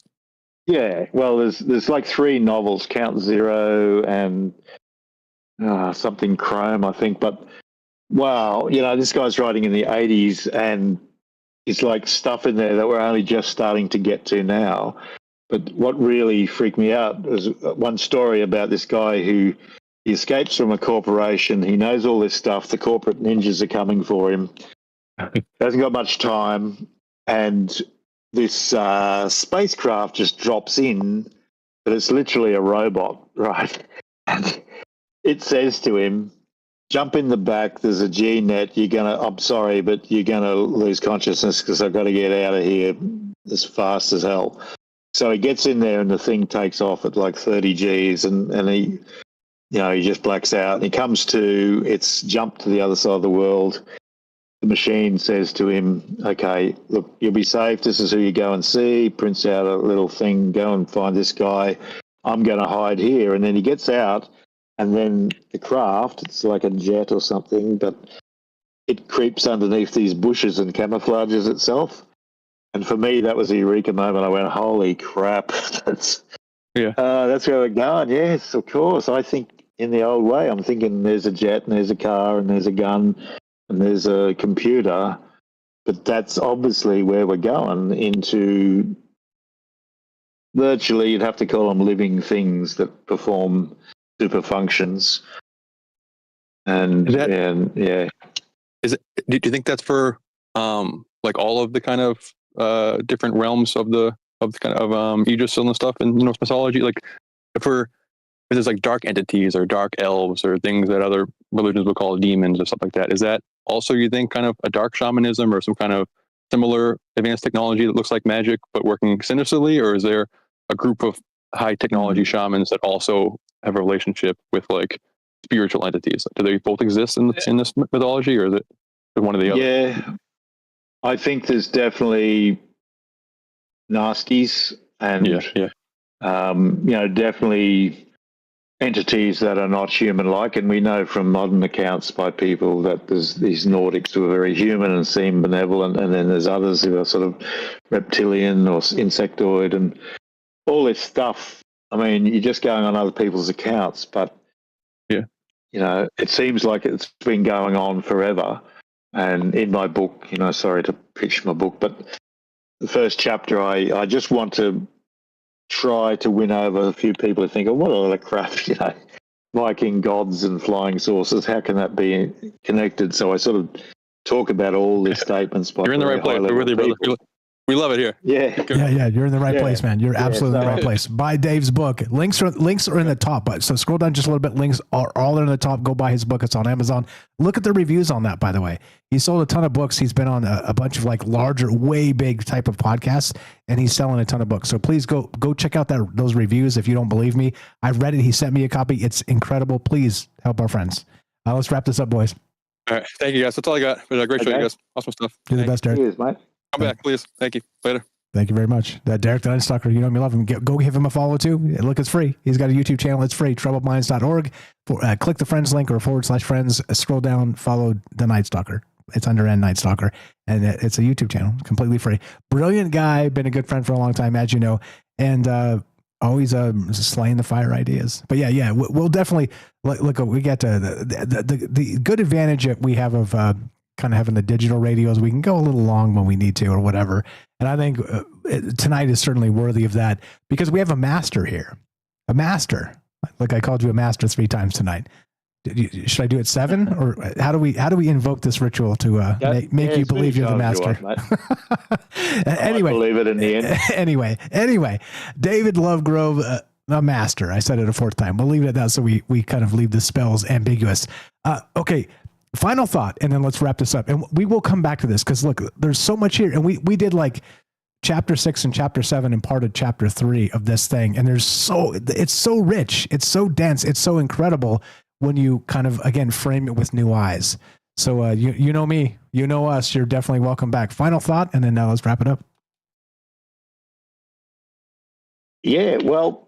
Yeah, well, there's like 3 novels, Count Zero and something Chrome, I think. But, wow, this guy's writing in the 80s, and it's like stuff in there that we're only just starting to get to now. But what really freaked me out was one story about this guy who he escapes from a corporation. He knows all this stuff. The corporate ninjas are coming for him. Hasn't got much time. And this spacecraft just drops in, but it's literally a robot, right? And it says to him, jump in the back. There's a G-net. I'm sorry, but you're going to lose consciousness because I've got to get out of here as fast as hell. So he gets in there and the thing takes off at like 30 Gs and he, he just blacks out and he comes to, it's jumped to the other side of the world. The machine says to him, okay, look, you'll be safe. This is who you go and see. Prints out a little thing, go and find this guy. I'm going to hide here. And then he gets out and then the craft, it's like a jet or something, but it creeps underneath these bushes and camouflages itself. And for me, that was a eureka moment. I went, holy crap, that's where we're going. Yes, of course. I think in the old way, I'm thinking there's a jet and there's a car and there's a gun and there's a computer, but that's obviously where we're going into virtually, you'd have to call them living things that perform super functions. And is it? Do you think that's for like all of the kind of different realms of the kind of Aegis and stuff in Norse mythology? Like if there's like dark entities or dark elves or things that other religions would call demons or stuff like that, is that also, you think, kind of a dark shamanism or some kind of similar advanced technology that looks like magic but working sinisterly? Or is there a group of high technology shamans that also have a relationship with like spiritual entities? Do they both exist in this mythology, or is it one or the other? Yeah, I think there's definitely nasties and definitely entities that are not human-like, and we know from modern accounts by people that there's these Nordics who are very human and seem benevolent, and then there's others who are sort of reptilian or insectoid and all this stuff. I mean, you're just going on other people's accounts, but it seems like it's been going on forever. And in my book, sorry to pitch my book, but the first chapter, I just want to try to win over a few people who think, oh, what a lot of crap, Viking gods and flying saucers, how can that be connected? So I sort of talk about all these statements. You're in the right place. We're with you, brother. We love it here. Yeah. You're in the right place, man. You're absolutely in the right place. Buy Dave's book. Links are in the top. But so scroll down just a little bit. Links are all in the top. Go buy his book. It's on Amazon. Look at the reviews on that, by the way. He sold a ton of books. He's been on a bunch of like larger, way big type of podcasts, and he's selling a ton of books. So please go check out those reviews if you don't believe me. I've read it. He sent me a copy. It's incredible. Please help our friends. Let's wrap this up, boys. All right. Thank you, guys. That's all I got. Great show, you guys. Awesome stuff. You're the best, Derek. Cheers, mate. Come back, please. Thank you. Later. Thank you very much. That Derek the Night Stalker, you know me, love him. Go give him a follow too. Look, it's free. He's got a YouTube channel. It's free. TroubledMinds.org. Click the friends link or /friends. Scroll down. Follow the Night Stalker. It's under N Night Stalker, and it's a YouTube channel, completely free. Brilliant guy. Been a good friend for a long time, as you know, and always slaying the fire ideas. But yeah, we'll definitely look. We get to the good advantage that we have of kind of having the digital radios. We can go a little long when we need to or whatever. And I think tonight is certainly worthy of that because we have a master here, a master. Like I called you a master 3 times tonight. Should I do it 7 or how do we invoke this ritual to make you believe you're the master? Anyway, believe it in the end. Anyway, David Lovegrove, a master. I said it a 4th time. We'll leave it at that. So we kind of leave the spells ambiguous. Okay. Final thought, and then let's wrap this up. And we will come back to this because look, there's so much here, and we did like chapter 6 and chapter 7 and part of chapter 3 of this thing, and it's so rich, it's so dense, it's so incredible when you kind of again frame it with new eyes. So you know me, you know us. You're definitely welcome back. Final thought, and then now let's wrap it up. Yeah, well,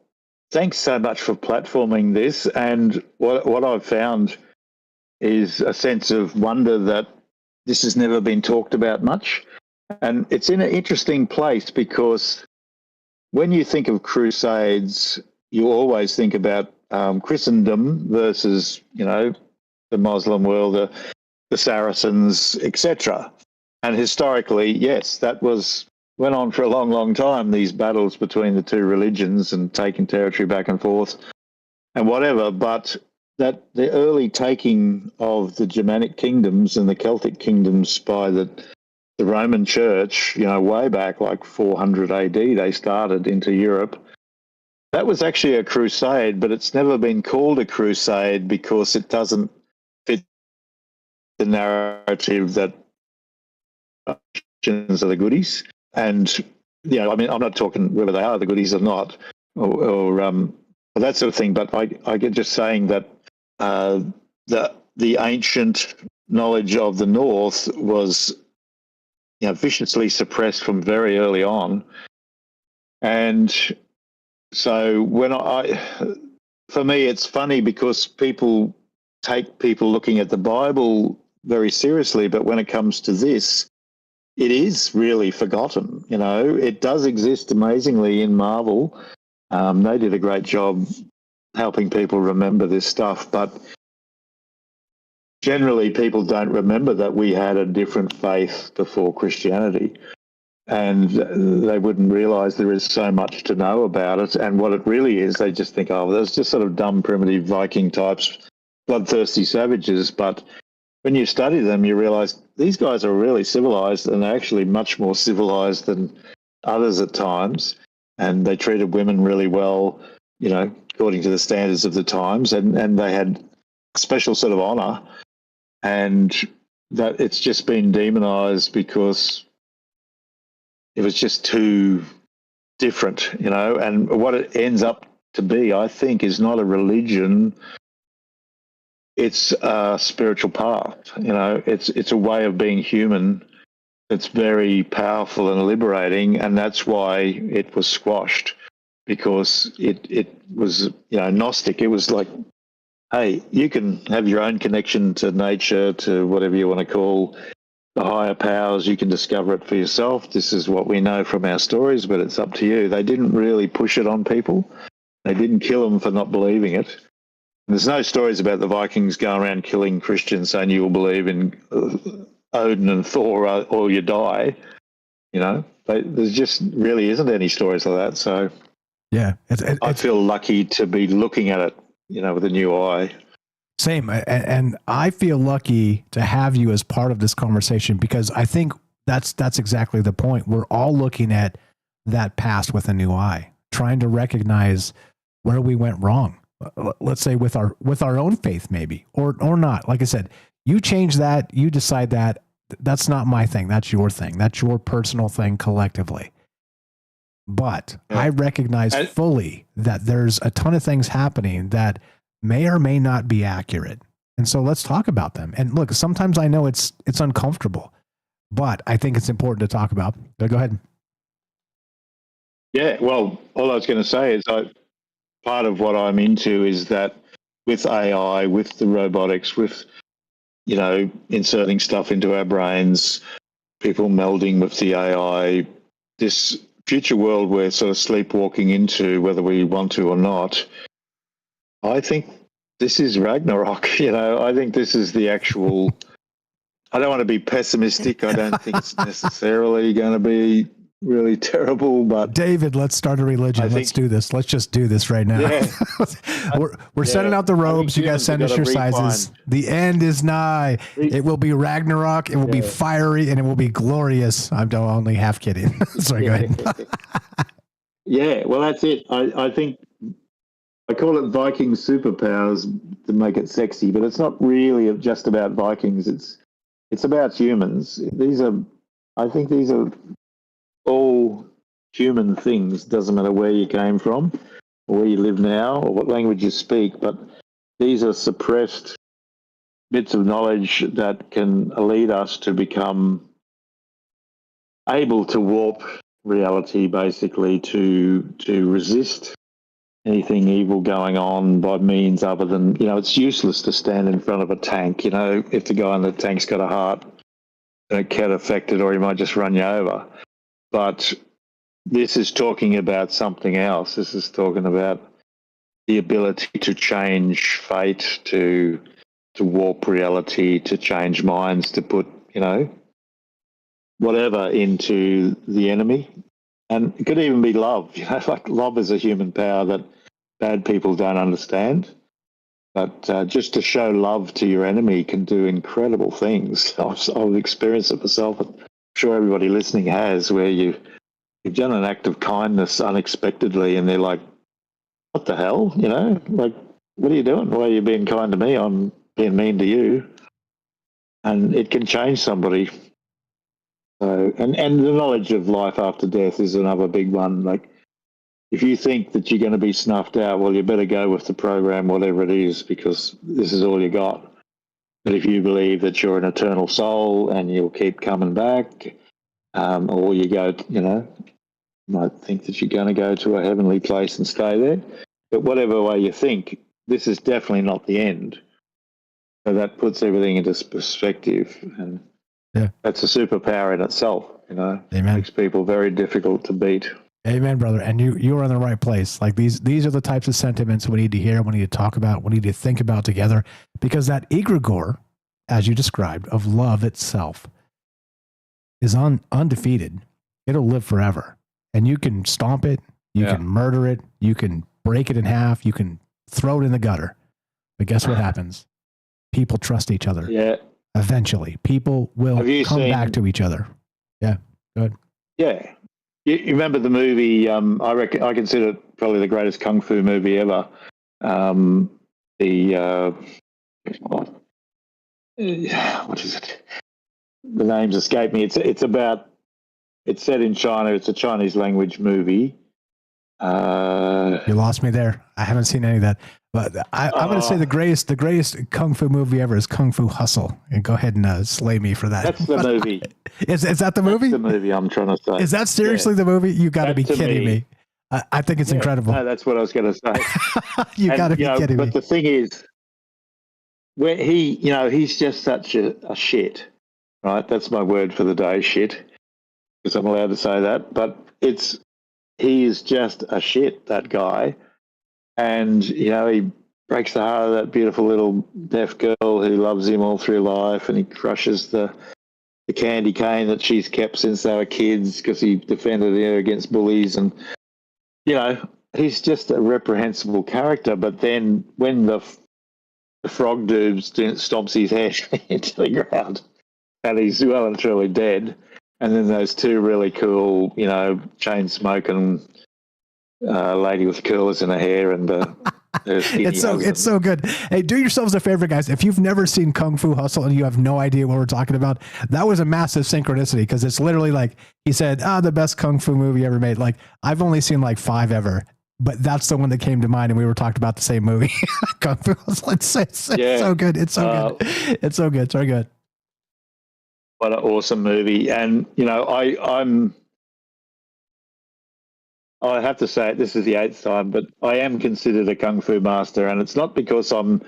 thanks so much for platforming this, and what I've found is a sense of wonder that this has never been talked about much. And it's in an interesting place because when you think of crusades, you always think about Christendom versus, the Muslim world, the Saracens, etc. And historically, yes, that went on for a long, long time, these battles between the two religions and taking territory back and forth and whatever. But that the early taking of the Germanic kingdoms and the Celtic kingdoms by the Roman Church, way back like 400 AD, they started into Europe. That was actually a crusade, but it's never been called a crusade because it doesn't fit the narrative that Christians are the goodies. And, I'm not talking whether they are the goodies or not, or that sort of thing, but I get just saying that the ancient knowledge of the North was viciously suppressed from very early on. And so for me, it's funny because people take people looking at the Bible very seriously, but when it comes to this, it is really forgotten. You know, it does exist amazingly in Marvel. They did a great job helping people remember this stuff, but generally people don't remember that we had a different faith before Christianity, and they wouldn't realize there is so much to know about it. And what it really is, they just think, oh, there's just sort of dumb, primitive Viking types, bloodthirsty savages. But when you study them, you realize these guys are really civilized, and they're actually much more civilized than others at times. And they treated women really well, you know, according to the standards of the times, and they had special sort of honor. And that it's just been demonized because it was just too different, you know. And what it ends up to be, I think, is not a religion. It's a spiritual path, you know. It's a way of being human that's very powerful and liberating, and that's why it was squashed, because it was, you know, Gnostic. It was like, hey, you can have your own connection to nature, to whatever you want to call the higher powers. You can discover it for yourself. This is what we know from our stories, but it's up to you. They didn't really push it on people. They didn't kill them for not believing it. There's no stories about the Vikings going around killing Christians saying you will believe in Odin and Thor or you die. You know, there's just really isn't any stories like that. So yeah, I feel lucky to be looking at it, you know, with a new eye. Same. And I feel lucky to have you as part of this conversation, because I think that's exactly the point. We're all looking at that past with a new eye, trying to recognize where we went wrong. Let's say with our own faith, maybe, or not. Like I said, you change that, you decide that. That's not my thing. That's your thing. That's your personal thing collectively. But I recognize fully that there's a ton of things happening that may or may not be accurate. And so let's talk about them. And look, sometimes I know it's uncomfortable, but I think it's important to talk about. Go ahead. Yeah, well, all I was going to say is part of what I'm into is that with AI, with the robotics, with, you know, inserting stuff into our brains, people melding with the AI, this future world we're sort of sleepwalking into, whether we want to or not, I think this is Ragnarok. You know, I think this is the actual, I don't want to be pessimistic. I don't think it's necessarily going to be really terrible, but David, let's start a religion. Let's do this. Let's just do this right now. Yeah. we're sending out the robes. You guys send us your sizes. The end is nigh. It will be Ragnarok. It will be fiery, and it will be glorious. I'm only half kidding. Sorry, go ahead. Yeah, well, that's it. I think I call it Viking superpowers to make it sexy, but it's not really just about Vikings. It's about humans. I think these are all human things. Doesn't matter where you came from or where you live now or what language you speak, but these are suppressed bits of knowledge that can lead us to become able to warp reality, basically to resist anything evil going on by means other than, you know, it's useless to stand in front of a tank. You know, if the guy in the tank's got a heart, don't get affected, or he might just run you over. But this is talking about something else. This is talking about the ability to change fate, to warp reality, to change minds, to put, you know, whatever into the enemy. And it could even be love. You know, like love is a human power that bad people don't understand. But just to show love to your enemy can do incredible things. I've experienced it myself. I'm sure everybody listening has, where you've done an act of kindness unexpectedly and they're like, what the hell? You know, like, what are you doing? Why are you being kind to me? I'm being mean to you. And it can change somebody. So, and the knowledge of life after death is another big one. Like, if you think that you're going to be snuffed out, well, you better go with the program, whatever it is, because this is all you got. But if you believe that you're an eternal soul and you'll keep coming back, or you go, you know, you might think that you're going to go to a heavenly place and stay there. But whatever way you think, this is definitely not the end. So that puts everything into perspective. And Yeah. That's a superpower in itself, you know. Amen. Makes people very difficult to beat. Amen, brother. And you're in the right place. Like these are the types of sentiments we need to hear, we need to talk about, we need to think about together, because that egregore, as you described, of love itself is undefeated. It'll live forever. And you can stomp it, you can murder it, you can break it in half, you can throw it in the gutter. But guess what happens? People trust each other. Yeah. Eventually, people will come back to each other. Yeah. Good. Yeah. You remember the movie? I consider it probably the greatest kung fu movie ever. What is it? The names escape me. It's set in China. It's a Chinese language movie. You lost me there. I haven't seen any of that. But I'm going to say the greatest kung fu movie ever is Kung Fu Hustle. And go ahead and slay me for that. That's the movie. Is that the movie? That's the movie I'm trying to say. Is that seriously the movie? You got to be kidding me. I think it's incredible. No, that's what I was going to say. You got to be kidding me. But the thing is, where he's just such a shit, right? That's my word for the day, shit, because I'm allowed to say that. But he is just a shit, that guy. And, he breaks the heart of that beautiful little deaf girl who loves him all through life, and he crushes the candy cane that she's kept since they were kids because he defended her against bullies. And, he's just a reprehensible character. But then when the frog dude stomps his head into the ground and he's well and truly dead, and then those two really cool, chain-smoking lady with curlers in her hair and it's so good. Hey, do yourselves a favor, guys. If you've never seen Kung Fu Hustle and you have no idea what we're talking about, that was a massive synchronicity, because it's literally like he said, the best Kung Fu movie ever made. Like, I've only seen like 5 ever, but that's the one that came to mind, and we were talking about the same movie. Kung Fu Hustle. It's so good. It's so good. It's so good. It's very good. What an awesome movie. And, I have to say, this is the 8th time, but I am considered a Kung Fu master, and it's not because I'm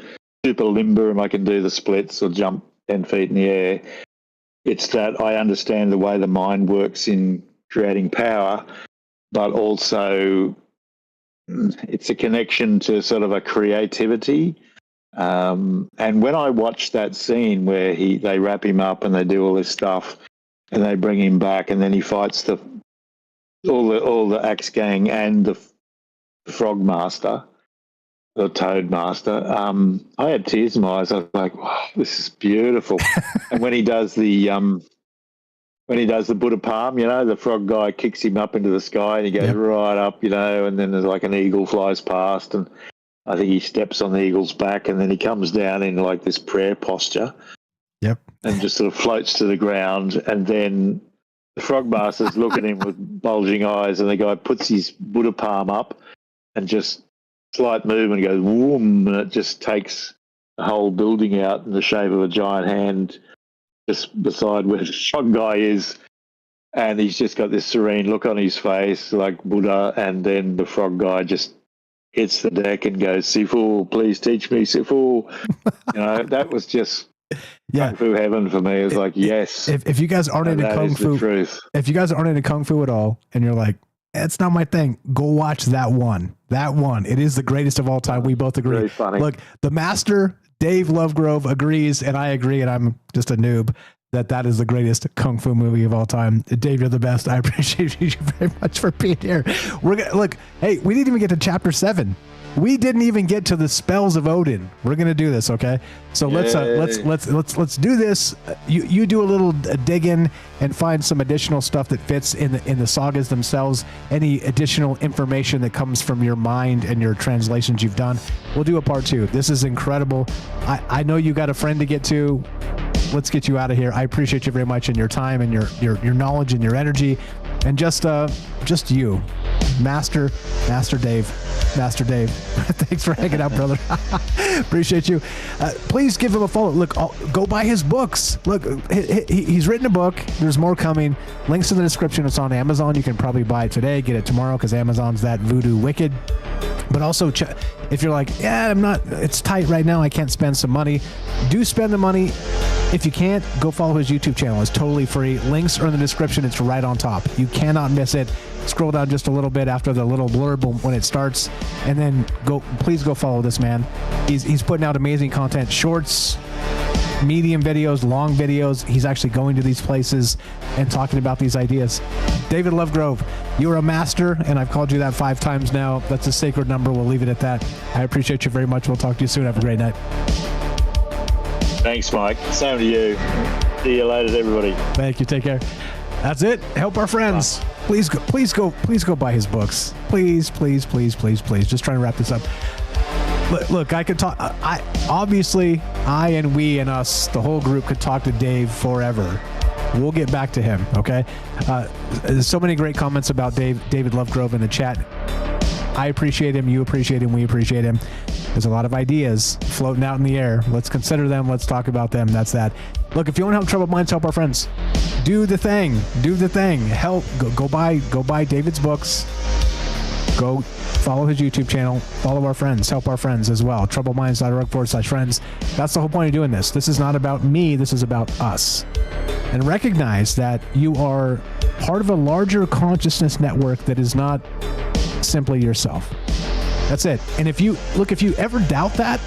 super limber and I can do the splits or jump 10 feet in the air. It's that I understand the way the mind works in creating power, but also it's a connection to sort of a creativity. And when I watch that scene where they wrap him up and they do all this stuff and they bring him back, and then he fights all the axe gang and the frog master, the toad master, I had tears in my eyes. I was like, wow, this is beautiful. And when he does the Buddha palm, the frog guy kicks him up into the sky and he goes right up, and then there's like an eagle flies past, and I think he steps on the eagle's back, and then he comes down in like this prayer posture. Yep. And just sort of floats to the ground, and then the frog masters look at him with bulging eyes, and the guy puts his Buddha palm up and just slight movement goes whoom, and it just takes the whole building out in the shape of a giant hand just beside where the frog guy is. And he's just got this serene look on his face like Buddha, and then the frog guy just hits the deck and goes, Sifu, please teach me, Sifu. That was just Kung Fu heaven for me. It was like, yes. If you guys aren't into Kung Fu, if you guys aren't into Kung Fu at all, and you're like, it's not my thing, go watch that one. That one. It is the greatest of all time. We both agree. Very funny. Look, the master, Dave Lovegrove, agrees, and I agree, and I'm just a noob, that is the greatest Kung Fu movie of all time. Dave, you're the best. I appreciate you very much for being here. We're gonna look. Hey, we didn't even get to chapter 7. We didn't even get to the spells of Odin. We're gonna do this, okay? So let's do this. You do a little digging and find some additional stuff that fits in the sagas themselves. Any additional information that comes from your mind and your translations you've done. We'll do a part 2. This is incredible. I know you got a friend to get to. Let's get you out of here. I appreciate you very much, and your time and your knowledge and your energy, and just you Master Dave. Thanks for hanging out, brother. Appreciate you. Please give him a follow. Look, go buy his books. Look, he's written a book. There's more coming. Links in the description. It's on Amazon. You can probably buy it today, get it tomorrow, because Amazon's that voodoo wicked. But also, if you're like, yeah, it's tight right now, I can't spend some money, do spend the money. If you can't, go follow his YouTube channel. It's totally free. Links are in the description. It's right on top. You cannot miss it. Scroll down just a little bit after the little blurb when it starts, and then please go follow this man. He's putting out amazing content, shorts, medium videos, long videos. He's actually going to these places and talking about these ideas. David Lovegrove, you're a master, and I've called you that 5 times now. That's a sacred number. We'll leave it at that. I appreciate you very much. We'll talk to you soon. Have a great night. Thanks, Mike. Same to you. See you later, everybody. Thank you. Take care. That's it. Help our friends. Please go buy his books. Please. Just trying to wrap this up. Look, I could talk. I and we and us, the whole group, could talk to Dave forever. We'll get back to him. Okay. There's so many great comments about David Lovegrove in the chat. I appreciate him. You appreciate him. We appreciate him. There's a lot of ideas floating out in the air. Let's consider them. Let's talk about them. That's that. Look, if you want to help troubled minds, help our friends. Do the thing. Help. Go buy David's books. Go follow his YouTube channel. Follow our friends. Help our friends as well. troubledminds.org/friends. That's the whole point of doing this. This is not about me. This is about us. And recognize that you are part of a larger consciousness network that is not simply yourself. That's it. And if you ever doubt that,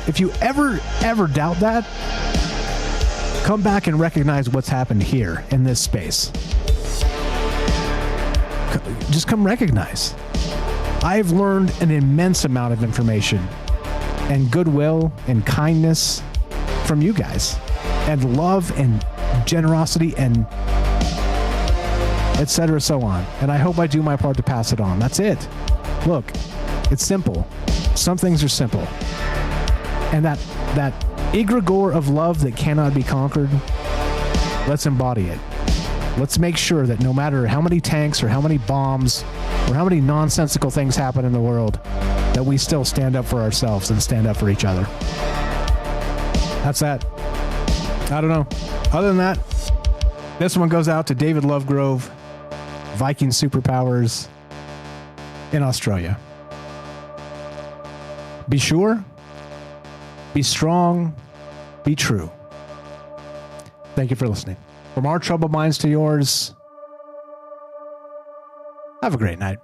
come back and recognize what's happened here in this space. Just come recognize. I've learned an immense amount of information and goodwill and kindness from you guys, and love and generosity and etc. so on. And I hope I do my part to pass it on. That's it. Look, it's simple. Some things are simple. And that egregore of love that cannot be conquered, let's embody it. Let's make sure that no matter how many tanks or how many bombs or how many nonsensical things happen in the world, that we still stand up for ourselves and stand up for each other. That's that. I don't know. Other than that, this one goes out to David Lovegrove, Viking Superpowers in Australia. Be sure, be strong, be true. Thank you for listening. From our troubled minds to yours, have a great night.